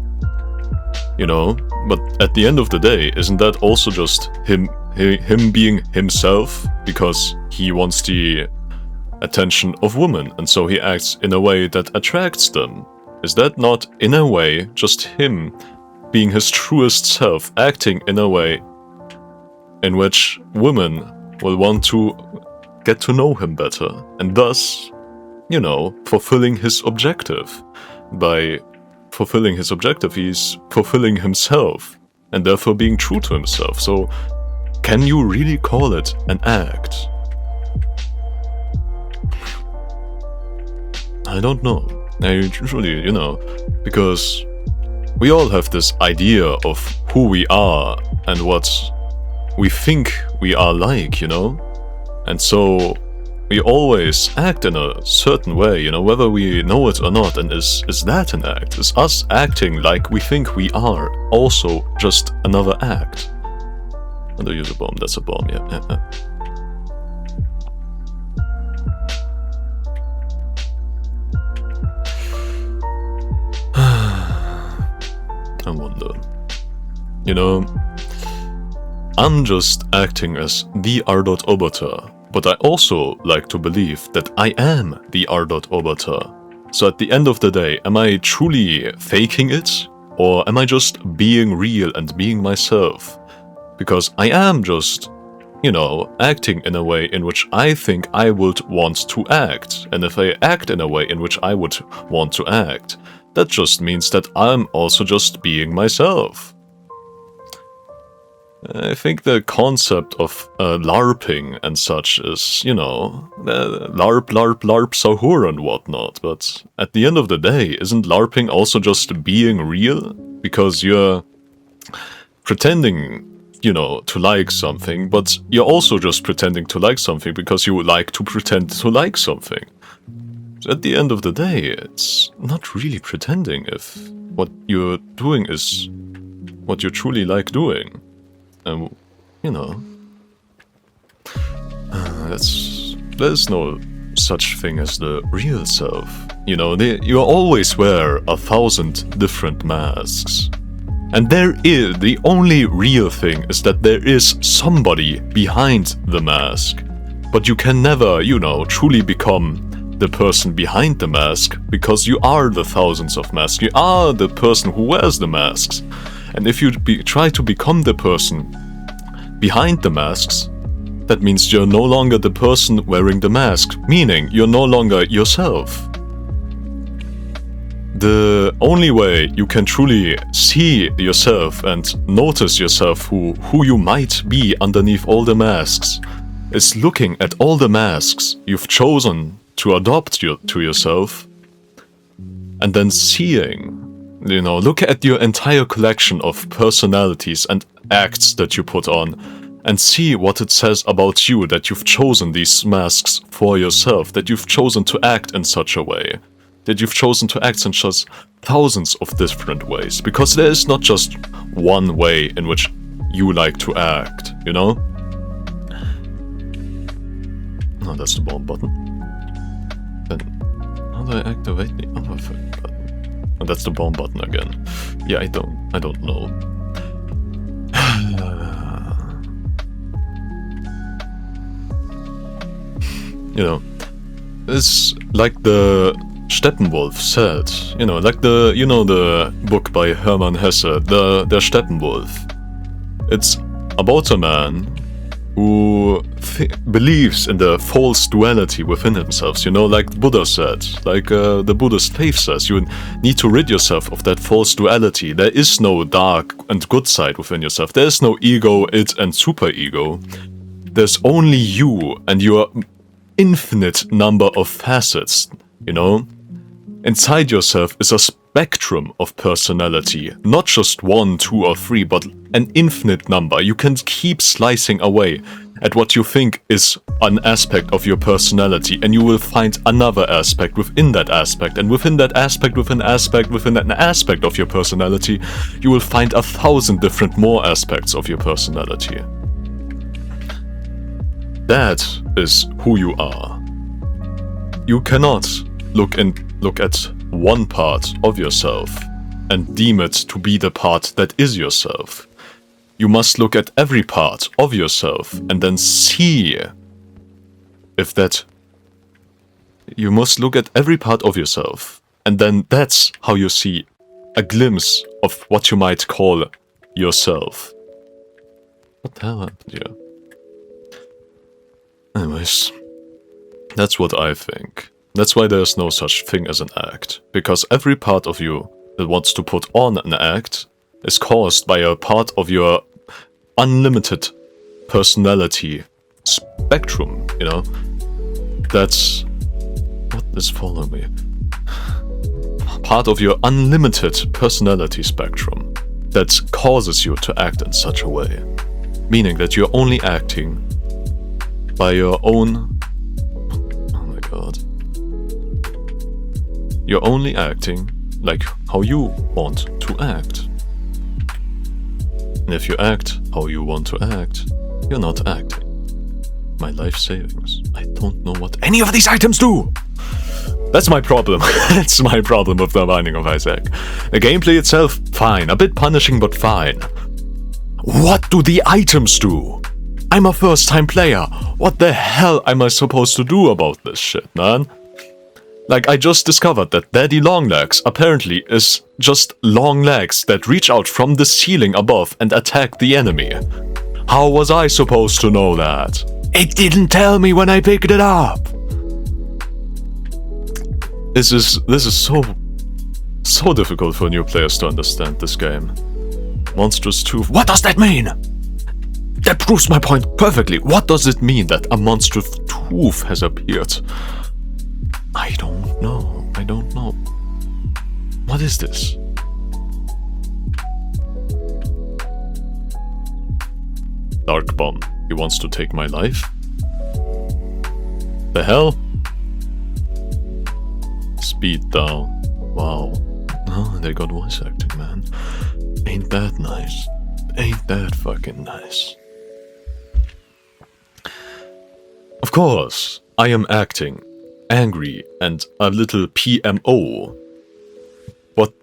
You know? But at the end of the day, isn't that also just him being himself? Because he wants the attention of women, and so he acts in a way that attracts them. Is that not, in a way, just him being his truest self, acting in a way in which women will want to get to know him better, and thus, you know, fulfilling his objective? By fulfilling his objective, he's fulfilling himself, and therefore being true to himself. So, can you really call it an act? I don't know. I usually, you know, because we all have this idea of who we are and what we think we are like, you know? And so we always act in a certain way, you know, whether we know it or not. And is that an act? Is us acting like we think we are also just another act? And I use a bomb. That's a bomb, yeah. I wonder. You know, I'm just acting as the R.oboter, but I also like to believe that I am the R.oboter. So at the end of the day, am I truly faking it? Or am I just being real and being myself? Because I am just, you know, acting in a way in which I think I would want to act. And if I act in a way in which I would want to act, that just means that I'm also just being myself. I think the concept of LARPing and such is, you know, LARP, Sahur and whatnot, but at the end of the day, isn't LARPing also just being real? Because you're pretending, you know, to like something, but you're also just pretending to like something because you like to pretend to like something. So at the end of the day, it's not really pretending if what you're doing is what you truly like doing. And, you know, there's no such thing as the real self. You know, you always wear 1,000 different masks. And the only real thing is that there is somebody behind the mask. But you can never, you know, truly become the person behind the mask, because you are the thousands of masks. You are the person who wears the masks. And if you try to become the person behind the masks, that means you're no longer the person wearing the mask, meaning you're no longer yourself. The only way you can truly see yourself and notice yourself who you might be underneath all the masks is looking at all the masks you've chosen to adopt to yourself, and then seeing, you know, look at your entire collection of personalities and acts that you put on, and see what it says about you that you've chosen these masks for yourself, that you've chosen to act in such a way, that you've chosen to act in just thousands of different ways, because there is not just one way in which you like to act, you know? Oh, that's the bomb button. Then, how do I activate the other button? Oh, that's the bomb button again. Yeah, I don't know. You know, it's like the Steppenwolf said, you know, like the book by Hermann Hesse, Der Steppenwolf. It's about a man who believes in the false duality within himself, you know, like Buddha said, like the Buddhist faith says, you need to rid yourself of that false duality. There is no dark and good side within yourself. There is no ego, id, and superego. There's only you and your infinite number of facets, you know? Inside yourself is a spectrum of personality, not just 1, 2, or 3, but an infinite number. You can keep slicing away at what you think is an aspect of your personality, and you will find another aspect within that aspect, and within that aspect, within an aspect of your personality, you will find 1,000 different more aspects of your personality. That is who you are. You cannot look at one part of yourself and deem it to be the part that is yourself. You must look at every part of yourself and then see if that... You must look at every part of yourself, and then that's how you see a glimpse of what you might call yourself. What the hell happened here? Anyways, that's what I think. That's why there's no such thing as an act. Because every part of you that wants to put on an act is caused by a part of your unlimited personality spectrum, you know? That's... What is following me? Part of your unlimited personality spectrum that causes you to act in such a way. Meaning that you're only acting by your own... Oh my god. You're only acting like how you want to act. And if you act how you want to act, you're not acting. My life savings. I don't know what any of these items do! That's my problem. That's my problem with The Binding of Isaac. The gameplay itself, fine. A bit punishing, but fine. What do the items do? I'm a first-time player. What the hell am I supposed to do about this shit, man? Like, I just discovered that Daddy Longlegs apparently is just long legs that reach out from the ceiling above and attack the enemy. How was I supposed to know that? It didn't tell me when I picked it up. This is so difficult for new players to understand this game. Monstrous tooth. What does that mean? That proves my point perfectly. What does it mean that a monstrous tooth has appeared? I don't know. I don't know. What is this? Dark Bomb. He wants to take my life? The hell? Speed down. Wow. Oh, they got voice acting, man. Ain't that nice? Ain't that fucking nice? Of course, I am acting angry and a little PMO. But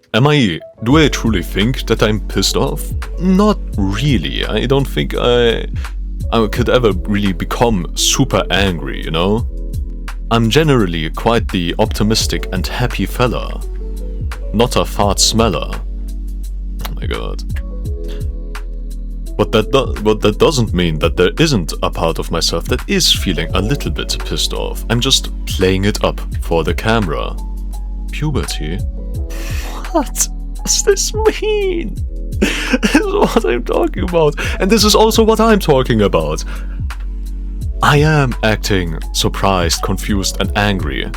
do I truly think that I'm pissed off? Not really. I don't think I could ever really become super angry, you know? I'm generally quite the optimistic and happy fella. Not a fart smeller. Oh my god. But that doesn't mean that there isn't a part of myself that is feeling a little bit pissed off. I'm just playing it up for the camera. Puberty? What does this mean? This is what I'm talking about. And this is also what I'm talking about. I am acting surprised, confused, and angry.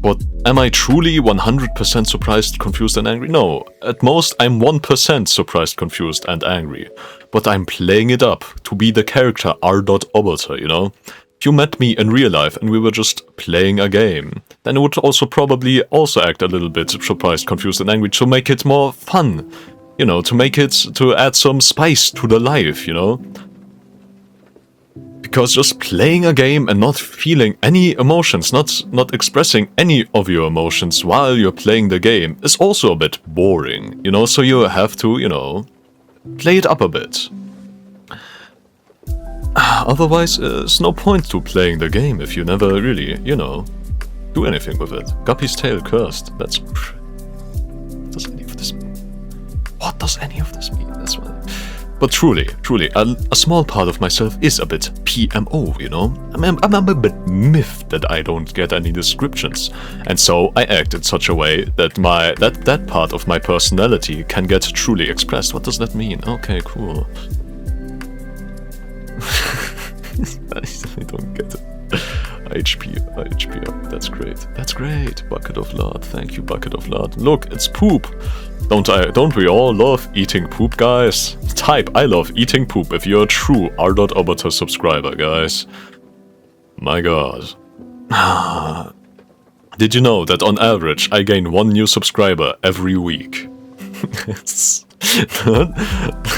But am I truly 100% surprised, confused, and angry? No. At most, I'm 1% surprised, confused, and angry. But I'm playing it up to be the character R.oboter, you know? If you met me in real life and we were just playing a game, then I would also probably also act a little bit surprised, confused, and angry to make it more fun. You know, to add some spice to the life, you know? Because just playing a game and not feeling any emotions, not expressing any of your emotions while you're playing the game is also a bit boring, you know? So you have to, you know, play it up a bit. Otherwise, there's no point to playing the game if you never really, you know, do anything with it. Guppy's tail cursed. That's... What does any of this mean? What does any of this mean? That's what... But truly, a small part of myself is a bit PMO, you know? I'm a bit miffed that I don't get any descriptions. And so I act in such a way that that part of my personality can get truly expressed. What does that mean? Okay, cool. I don't get it. HP up. That's great. That's great. Bucket of lard. Thank you, bucket of lard. Look, it's poop. Don't we all love eating poop, guys? Type I love eating poop if you're a true R.oboter subscriber, guys. My god. Did you know that on average I gain 1 new subscriber every week?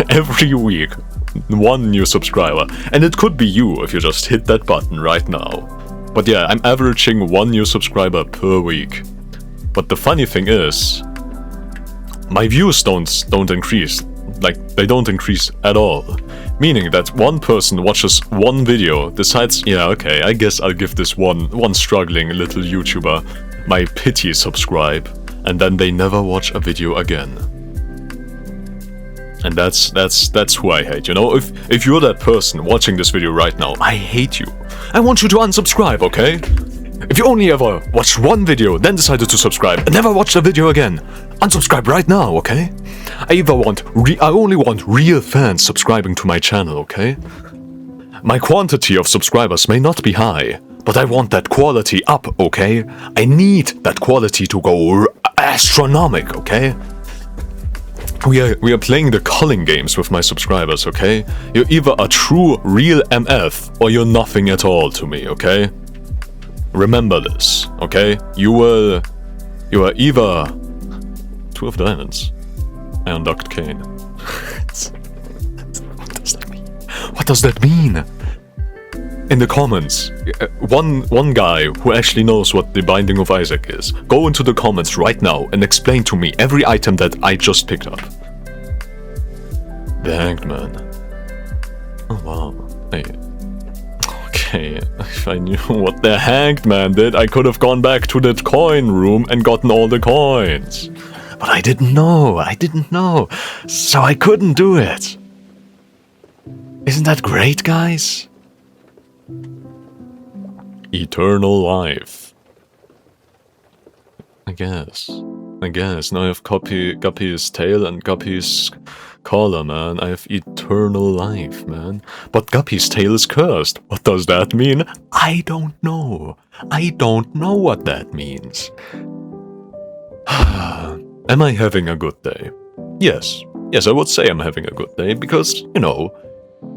Every week. 1 new subscriber. And it could be you if you just hit that button right now. But yeah, I'm averaging 1 new subscriber per week. But the funny thing is, my views don't increase. Like, they don't increase at all. Meaning that one person watches one video, decides, yeah, okay, I guess I'll give this one struggling little YouTuber my pity subscribe, and then they never watch a video again. And that's who I hate, you know? If you're that person watching this video right now, I hate you. I want you to unsubscribe, okay? If you only ever watched one video, then decided to subscribe and never watched a video again, unsubscribe right now, okay? I only want real fans subscribing to my channel, okay? My quantity of subscribers may not be high, but I want that quality up, okay? I need that quality to go astronomical, okay? We are playing the culling games with my subscribers, okay? You're either a true, real MF, or you're nothing at all to me, okay? Remember this, okay? You are either... 2 of diamonds. I unlocked Kane. What does that mean? In the comments, one guy who actually knows what the Binding of Isaac is, go into the comments right now and explain to me every item that I just picked up. The Hanged Man. Oh wow. Hey. Okay, if I knew what the Hanged Man did, I could have gone back to the coin room and gotten all the coins. But I didn't know, so I couldn't do it. Isn't that great, guys? Eternal life. I guess. Now I have Guppy's tail and Guppy's collar, man. I have eternal life, man. But Guppy's tail is cursed. What does that mean? I don't know. I don't know what that means. Am I having a good day? Yes. Yes, I would say I'm having a good day because, you know,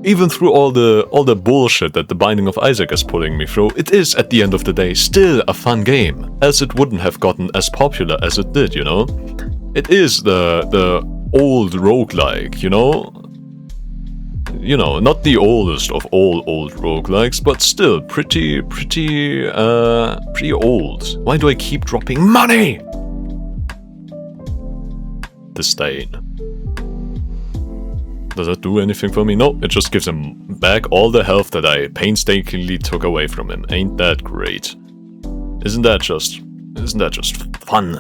even through all the bullshit that the Binding of Isaac is putting me through, it is, at the end of the day, still a fun game, else it wouldn't have gotten as popular as it did, you know? It is the old roguelike, you know? You know, not the oldest of all old roguelikes, but still pretty old. Why do I keep dropping money? Disdain. Does that do anything for me? No, it just gives him back all the health that I painstakingly took away from him. Ain't that great? Isn't that just fun?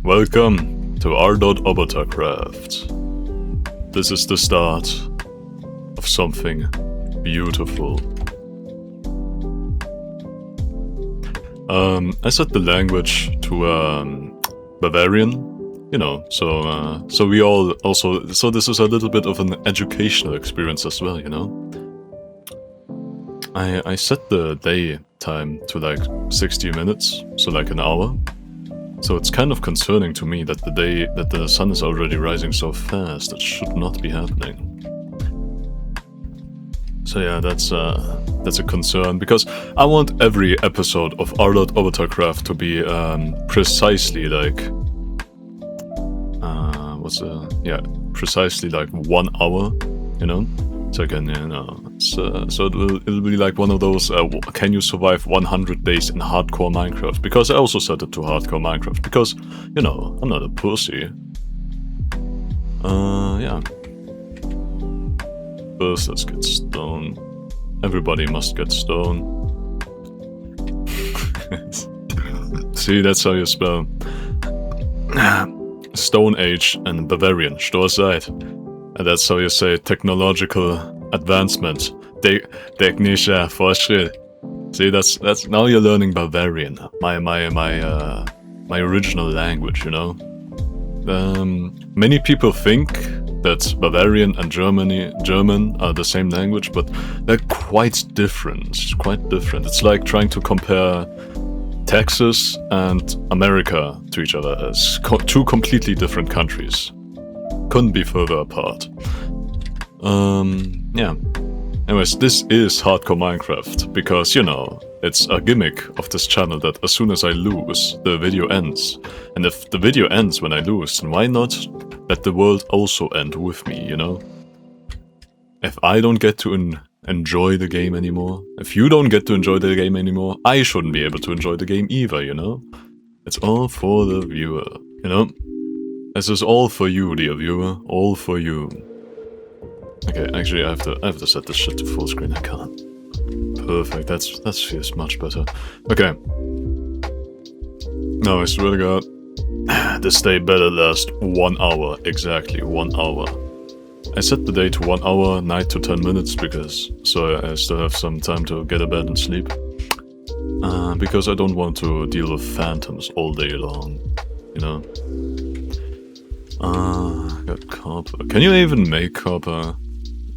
Welcome to R.oboter craft. This is the start of something beautiful. I set the language to Bavarian. You know, so we all also, so this is a little bit of an educational experience as well, you know? I set the day time to like 60 minutes, so like an hour. So it's kind of concerning to me that the sun is already rising so fast. It should not be happening. So yeah, that's a concern, because I want every episode of R.oboter craft to be precisely like precisely like 1 hour, you know? So again, you know, so it'll be like one of those, can you survive 100 days in hardcore Minecraft? Because I also set it to hardcore Minecraft, because, you know, I'm not a pussy. Yeah. First, let's get stone. Everybody must get stone. See, that's how you spell Stone Age and Bavarian, Storzeit. And that's how you say technological advancement. Technischer Fortschritt. See, that's now you're learning Bavarian. My original language, you know. Many people think that Bavarian and German are the same language, but they're quite different. It's like trying to compare Texas and America to each other as two completely different countries. Couldn't be further apart. Yeah. Anyways, this is hardcore Minecraft, because, you know, it's a gimmick of this channel that as soon as I lose, the video ends. And if the video ends when I lose, then why not let the world also end with me, you know? If I don't get to enjoy the game anymore, if you don't get to enjoy the game anymore, I shouldn't be able to enjoy the game either, you know? It's all for the viewer, you know? This is all for you, dear viewer, all for you. Okay, actually I have to set this shit to full screen, I can't. Perfect, that feels much better. Okay. No, I swear to God, this day better last 1 hour, exactly 1 hour. I set the day to 1 hour, night to 10 minutes, because so I still have some time to get a bed and sleep. Because I don't want to deal with phantoms all day long, you know? Got copper. Can you even make copper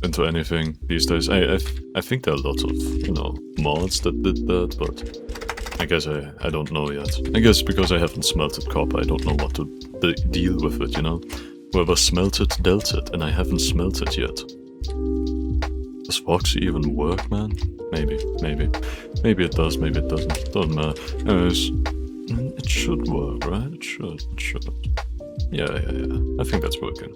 into anything these days? I think there are lots of, you know, mods that did that, but I guess I don't know yet. I guess because I haven't smelted copper, I don't know what to deal with it, you know? Whoever smelted dealt it, and I haven't smelted yet. Does Foxy even work, man? Maybe. Maybe it does, maybe it doesn't. Doesn't matter. Anyways, it should work, right? It should. Yeah. I think that's working.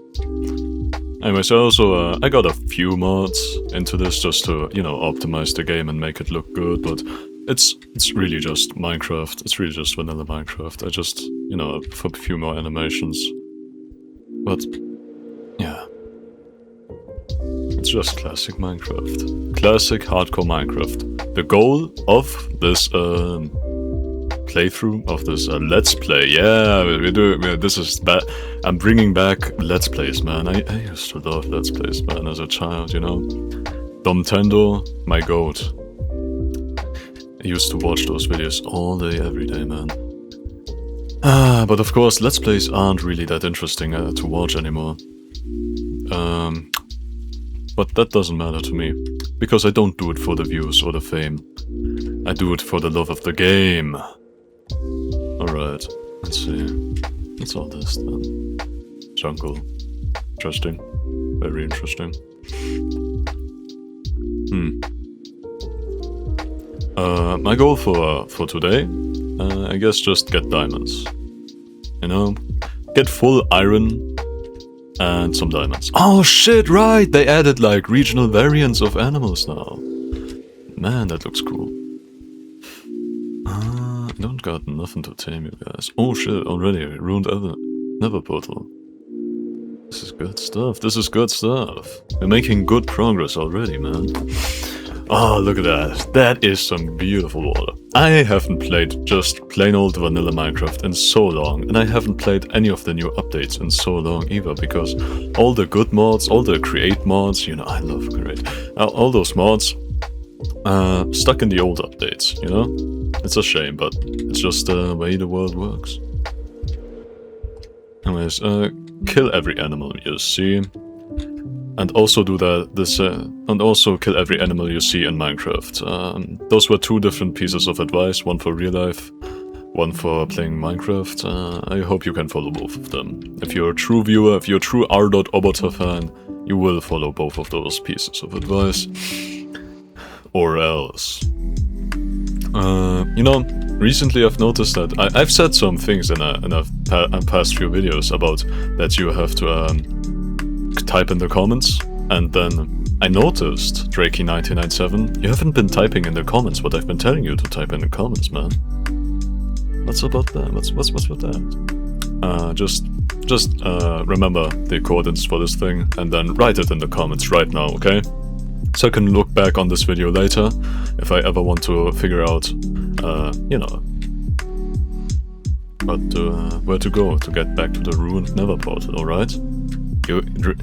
Anyways, I got a few mods into this just to, you know, optimize the game and make it look good, but it's really just Minecraft. It's really just vanilla Minecraft. I just, you know, for a few more animations. But, yeah. It's just classic Minecraft. Classic hardcore Minecraft. The goal of this, playthrough of this let's play. Yeah, we do. This is bad. I'm bringing back let's plays, man. I used to love let's plays, man, as a child. You know, Domtendo, my goat. I used to watch those videos all day, every day, man. But of course, let's plays aren't really that interesting to watch anymore. But that doesn't matter to me, because I don't do it for the views or the fame. I do it for the love of the game. Alright, let's see. What's all this then? Jungle. Interesting. Very interesting. My goal for today, I guess just get diamonds. You know? Get full iron and some diamonds. Oh shit, right! They added like regional variants of animals now. Man, that looks cool. I don't got nothing to tame you guys. Oh shit, already I ruined Nether portal. This is good stuff. This is good stuff. We're making good progress already, man. Oh, look at that. That is some beautiful water. I haven't played just plain old vanilla Minecraft in so long, and I haven't played any of the new updates in so long either, because all the good mods, all the create mods, you know, I love create, all those mods, stuck in the old updates, you know? It's a shame, but it's just the way the world works. Anyways, kill every animal you see. And also do and also kill every animal you see in Minecraft. Those were two different pieces of advice, one for real life, one for playing Minecraft. I hope you can follow both of them. If you're a true viewer, if you're a true R.oboter fan, you will follow both of those pieces of advice. Or else. You know, recently I've noticed that I've said some things in a past few videos about that you have to type in the comments, and then I noticed, Drakey1997, you haven't been typing in the comments what I've been telling you to type in the comments, man. What's about that? What's with that? Just remember the coordinates for this thing, and then write it in the comments right now, okay? So I can look back on this video later, if I ever want to figure out, you know, where to go to get back to the ruined Nether portal, alright?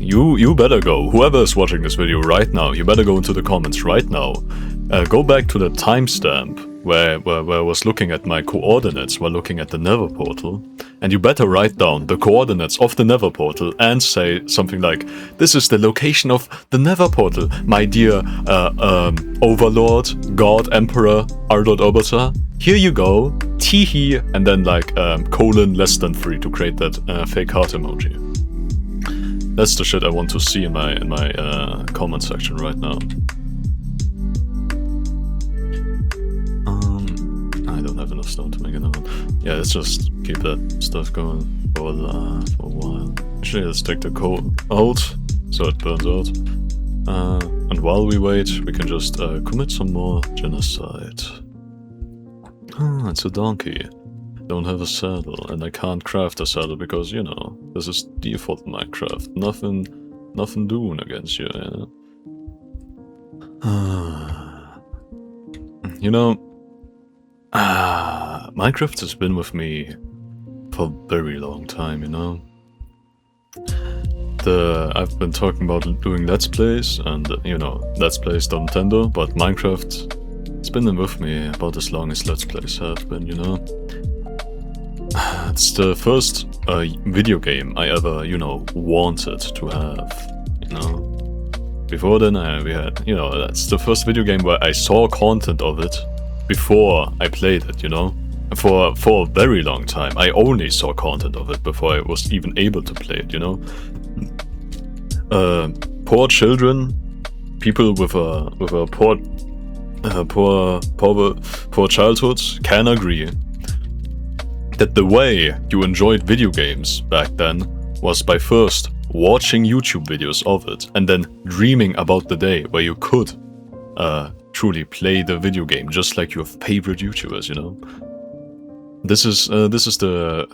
You better go. Whoever is watching this video right now, you better go into the comments right now. Go back to the timestamp where I was looking at my coordinates while looking at the Nether portal, and you better write down the coordinates of the Nether portal and say something like, "This is the location of the Nether portal, my dear Overlord, God, Emperor, R.oboter. Here you go, teehee," and then like colon less than 3 to create that fake heart emoji. That's the shit I want to see in my comment section right now. I don't have enough stone to make another one. Yeah, let's just keep that stuff going for a while. Actually, let's take the coal out so it burns out. And while we wait, we can just commit some more genocide. Ah, it's a donkey. Don't have a saddle, and I can't craft a saddle because, you know, this is default Minecraft. Nothing doing against you, yeah? You know, Minecraft has been with me for a very long time, you know? I've been talking about doing Let's Plays, and, you know, Let's Plays Nintendo, but Minecraft, it's been with me about as long as Let's Plays have been, you know? It's the first video game I ever, you know, wanted to have, you know? Before then, we had, you know, that's the first video game where I saw content of it before I played it, you know? For a very long time, I only saw content of it before I was even able to play it, you know? Poor children, people with a poor childhood can agree that the way you enjoyed video games back then was by first watching YouTube videos of it and then dreaming about the day where you could truly play the video game just like your favorite YouTubers, you know? This is the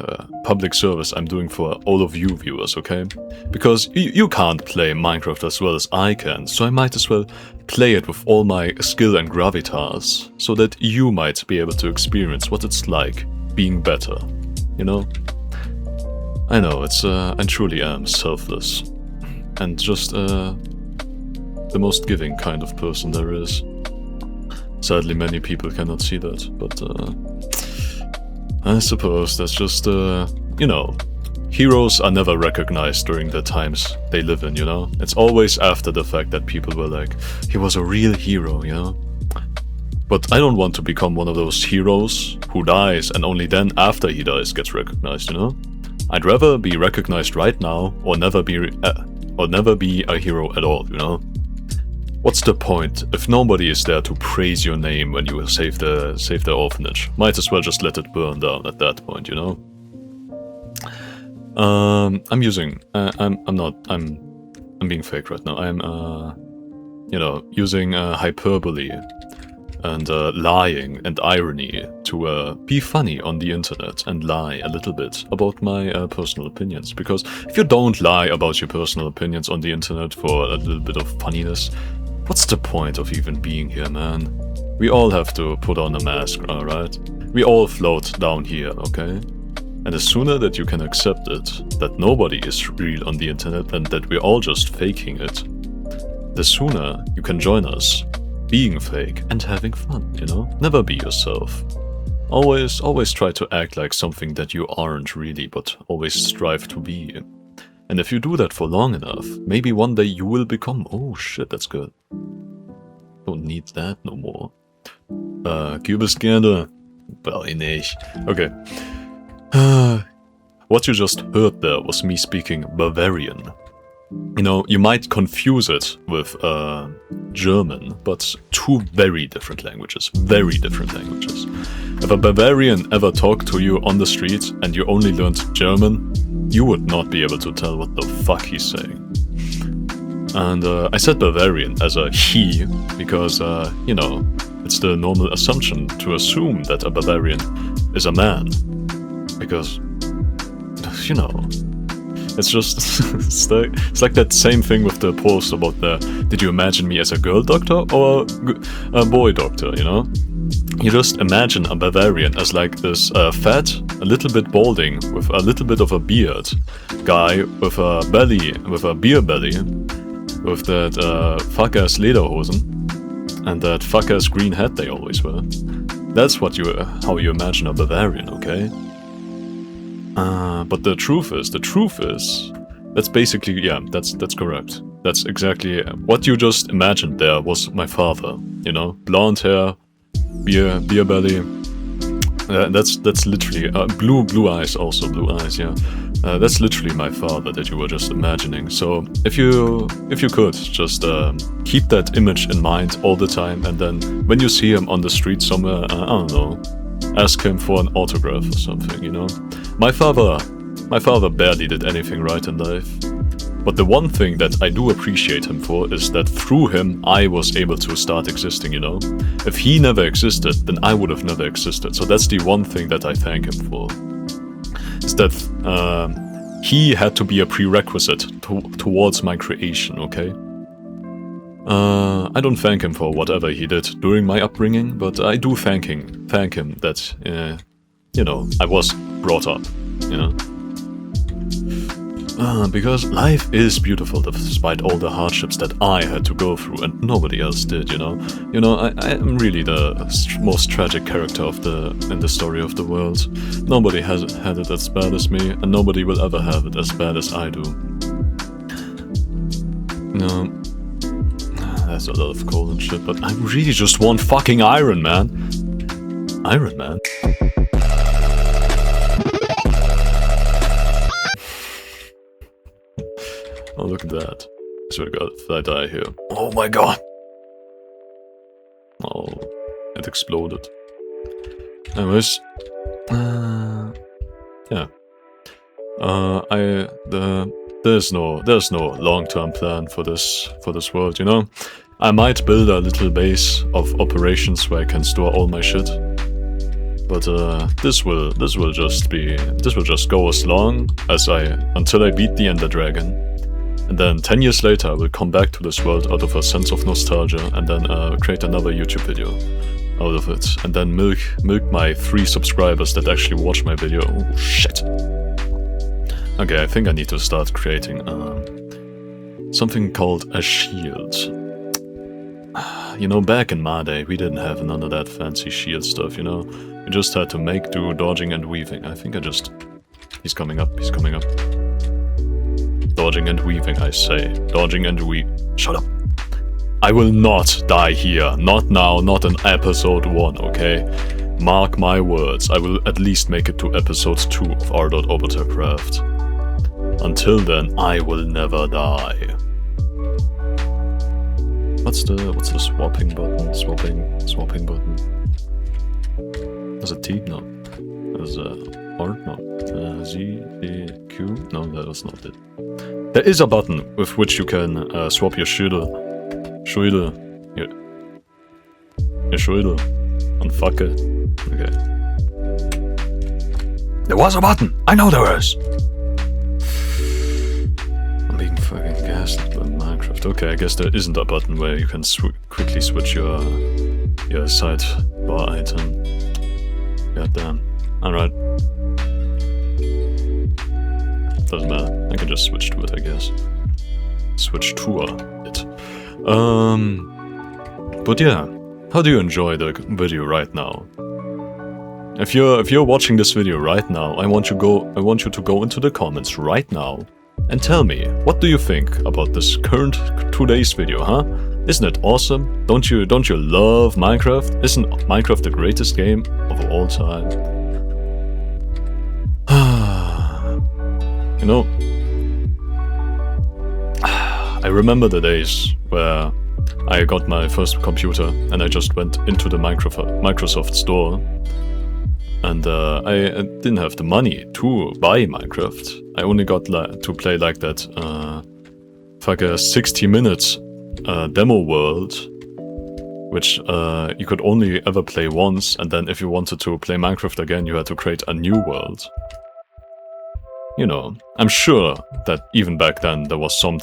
public service I'm doing for all of you viewers, okay? Because you can't play Minecraft as well as I can, so I might as well play it with all my skill and gravitas, so that you might be able to experience what it's like being better, you know? I know, I truly am selfless, and just the most giving kind of person there is. Sadly, many people cannot see that, but I suppose that's just, you know, heroes are never recognized during the times they live in, you know? It's always after the fact that people were like, he was a real hero, you know? But I don't want to become one of those heroes who dies and only then after he dies gets recognized, you know? I'd rather be recognized right now or never be a hero at all, you know? What's the point if nobody is there to praise your name when you save the orphanage? Might as well just let it burn down at that point, you know? I'm being fake right now. I'm you know, using hyperbole and lying and irony to be funny on the internet and lie a little bit about my personal opinions. Because if you don't lie about your personal opinions on the internet for a little bit of funniness, what's the point of even being here, man? We all have to put on a mask, alright? We all float down here, okay? And the sooner that you can accept it, that nobody is real on the internet and that we're all just faking it, the sooner you can join us being fake and having fun, you know? Never be yourself. Always try to act like something that you aren't really, but always strive to be. And if you do that for long enough, maybe one day you will become... Oh shit, that's good. Don't need that no more. Cubist gerne. Probably nicht. Okay. What you just heard there was me speaking Bavarian. You know, you might confuse it with German, but two very different languages. Very different languages. If a Bavarian ever talked to you on the street and you only learned German, you would not be able to tell what the fuck he's saying. And I said Bavarian as a he, because, you know, it's the normal assumption to assume that a Bavarian is a man. Because, you know, it's just, it's like that same thing with the post about did you imagine me as a girl doctor or a boy doctor, you know? You just imagine a Bavarian as like this fat, a little bit balding, with a little bit of a beard guy with a belly, with a beer belly, with that fuck-ass lederhosen, and that fuck-ass green hat they always wear. That's how you imagine a Bavarian, okay? But the truth is, that's basically, yeah, that's correct. That's exactly what you just imagined there was my father, you know? Blonde hair, beer belly. That's literally blue eyes, also blue eyes. Yeah, that's literally my father that you were just imagining. So if you could just keep that image in mind all the time, and then when you see him on the street somewhere, I don't know, ask him for an autograph or something. You know, my father barely did anything right in life. But the one thing that I do appreciate him for is that through him I was able to start existing, you know? If he never existed, then I would have never existed. So that's the one thing that I thank him for. Is that he had to be a prerequisite towards my creation, okay? I don't thank him for whatever he did during my upbringing, but I do thank him that, you know, I was brought up, you know? Because life is beautiful despite all the hardships that I had to go through and nobody else did, you know? You know, I am really the most tragic character in the story of the world. Nobody has had it as bad as me, and nobody will ever have it as bad as I do. No, that's a lot of coal and shit, but I really just want fucking Iron Man. Iron Man? Oh, look at that. I swear to God, if I die here. Oh my god! Oh, it exploded. Anyways, yeah. There's no long-term plan for this world, you know? I might build a little base of operations where I can store all my shit. But this will just go as long as until I beat the Ender Dragon. And then 10 years later I will come back to this world out of a sense of nostalgia and then create another YouTube video out of it. And then milk my 3 subscribers that actually watch my video. Oh shit. Okay, I think I need to start creating something called a shield. You know, back in my day, we didn't have none of that fancy shield stuff, you know? We just had to make do, dodging and weaving. I think he's coming up, he's coming up. Dodging and weaving, I say. Dodging and shut up. I will not die here. Not now, not in episode 1, okay? Mark my words, I will at least make it to episode 2 of R.oboter craft. Until then, I will never die. What's the swapping button? Swapping button. There's a T? No. There's a R? No. Z, E, Q? No, that was not it. There is a button with which you can swap your Schilde. Your Schilde. And fuck it. Okay. There was a button! I know there was! I'm being fucking gaslit by Minecraft. Okay, I guess there isn't a button where you can quickly switch your sidebar item. God damn. Alright. Doesn't matter. I can just switch to it, I guess. Switch to it. But yeah. How do you enjoy the video right now? If you're watching this video right now, I want you to go into the comments right now and tell me, what do you think about this current today's video, huh? Isn't it awesome? Don't you love Minecraft? Isn't Minecraft the greatest game of all time? You know, I remember the days where I got my first computer and I just went into the Microsoft store and I didn't have the money to buy Minecraft. I only got to play like that like a 60 minutes demo world, which you could only ever play once, and then if you wanted to play Minecraft again you had to create a new world. You know, I'm sure that even back then there was some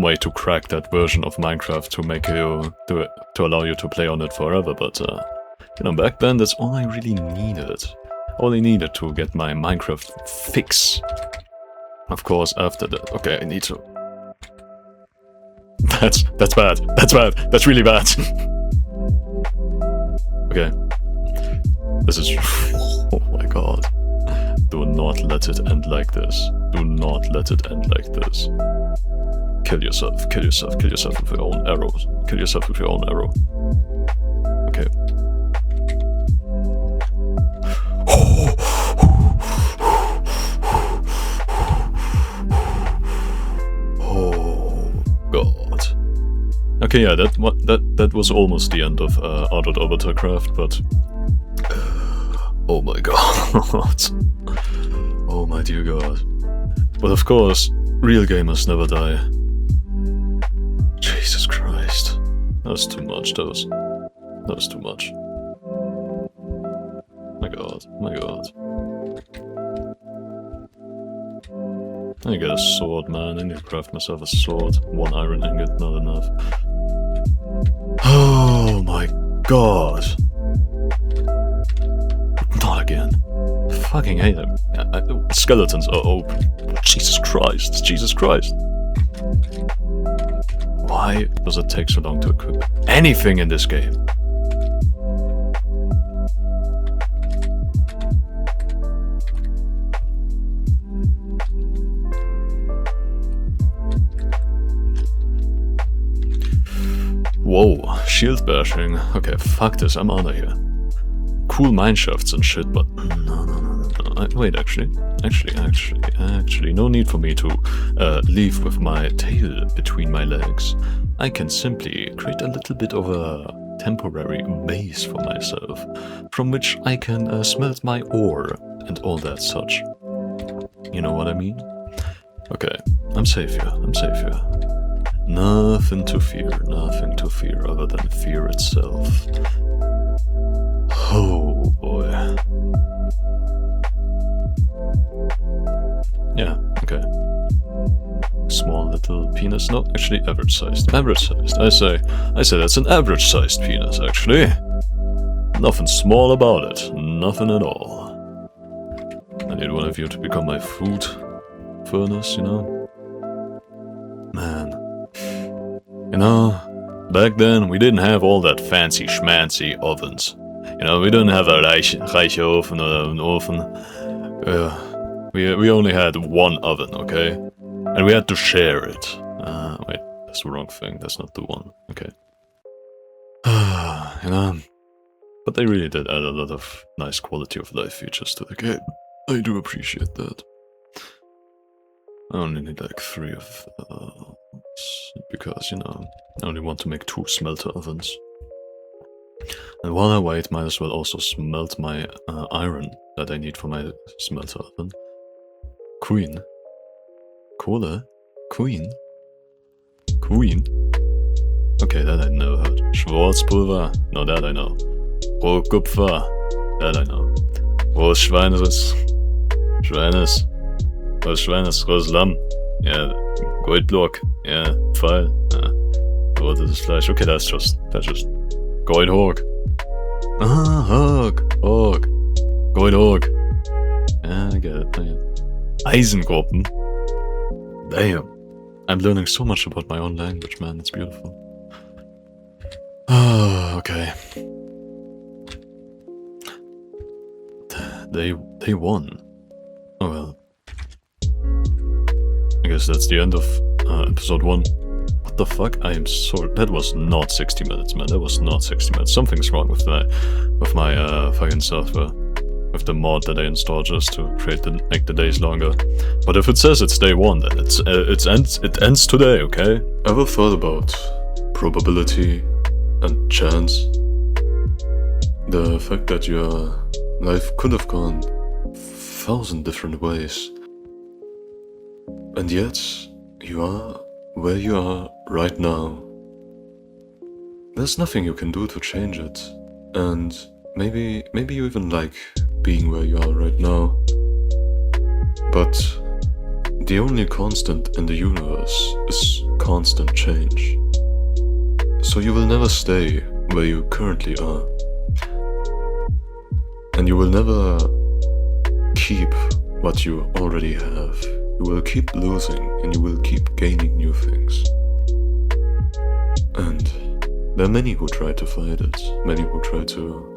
way to crack that version of Minecraft to make you to allow you to play on it forever, but you know, back then that's all I really needed. All I needed to get my Minecraft fix. Of course, after that, okay, I need to. That's bad. That's bad. That's really bad. Okay. This is. Oh my god. Do not let it end like this. Do not let it end like this. Kill yourself. Kill yourself. Kill yourself with your own arrows. Kill yourself with your own arrow. Okay. Oh god. Okay, yeah, that was almost the end of R.oboter craft, but oh my god. Oh my dear god. But of course, real gamers never die. Jesus Christ. That was too much, that was too much. My god, my god. I need to get a sword, man. I need to craft myself a sword. 1 iron ingot, not enough. Oh my god. Not again. Fucking hate them. Skeletons are open. Jesus Christ. Jesus Christ. Why does it take so long to equip anything in this game? Whoa, shield bashing. Okay, fuck this, I'm out of here. Cool mineshafts and shit, but no. Wait, actually, no need for me to leave with my tail between my legs. I can simply create a little bit of a temporary base for myself, from which I can smelt my ore and all that such. You know what I mean? Okay, I'm safe here, I'm safe here. Nothing to fear other than fear itself. Oh boy. Yeah, okay. Small little penis, no, actually average sized. Average sized, I say that's an average sized penis, actually. Nothing small about it, nothing at all. I need one of you to become my food furnace, you know? Man. You know, back then we didn't have all that fancy schmancy ovens. You know, we didn't have a Reichofen or an oven. We only had one oven, okay? And we had to share it. Wait, that's the wrong thing, that's not the one, okay. You know, but they really did add a lot of nice quality of life features to the game. I do appreciate that. I only need like 3 of because, you know, I only want to make 2 smelter ovens. And while I wait, might as well also smelt my iron that I need for my smelter oven. Queen. Cola? Queen? Queen? Okay, that I never heard. Schwarzpulver? No, that I know. Rohkupfer? That I know. Rohes Schweineris? Schweines? Rohes Schweines? Rohes Lamm? Yeah. Goldblock? Yeah. Pfeil? Yeah. Rotes Fleisch? Okay, that's just Goldhawk. Ah, Hawk. Goldhawk. Yeah, I get it. Eisengruppen? Damn. I'm learning so much about my own language, man. It's beautiful. Ah, okay. They won. Oh well. I guess that's the end of episode 1. What the fuck? I am so... That was not 60 minutes, man. That was not 60 minutes. Something's wrong with my fucking software. With the mod that I installed just to make the days longer. But if it says it's day 1, then it ends today, okay? Ever thought about probability and chance? The fact that your life could have gone 1,000 different ways. And yet, you are where you are right now. There's nothing you can do to change it. And maybe you even like being where you are right now. But the only constant in the universe is constant change. So you will never stay where you currently are. And you will never keep what you already have. You will keep losing and you will keep gaining new things. And there are many who try to fight it, many who try to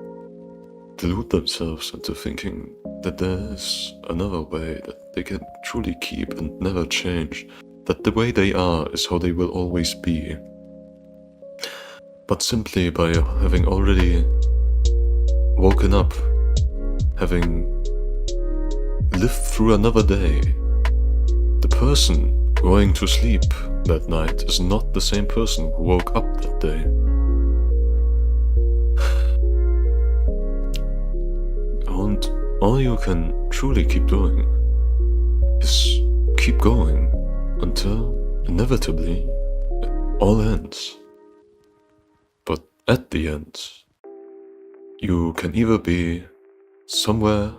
delude themselves into thinking that there is another way that they can truly keep and never change, that the way they are is how they will always be. But simply by having already woken up, having lived through another day, the person going to sleep that night is not the same person who woke up that day. And all you can truly keep doing is keep going until inevitably it all ends. But at the end, you can either be somewhere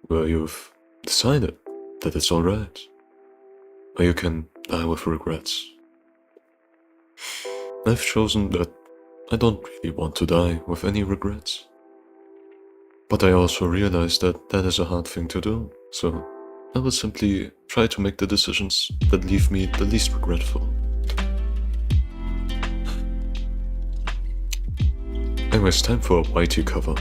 where you've decided that it's alright, or you can die with regrets. I've chosen that I don't really want to die with any regrets. But I also realize that that is a hard thing to do, so I will simply try to make the decisions that leave me the least regretful. Anyways, time for a YT cover.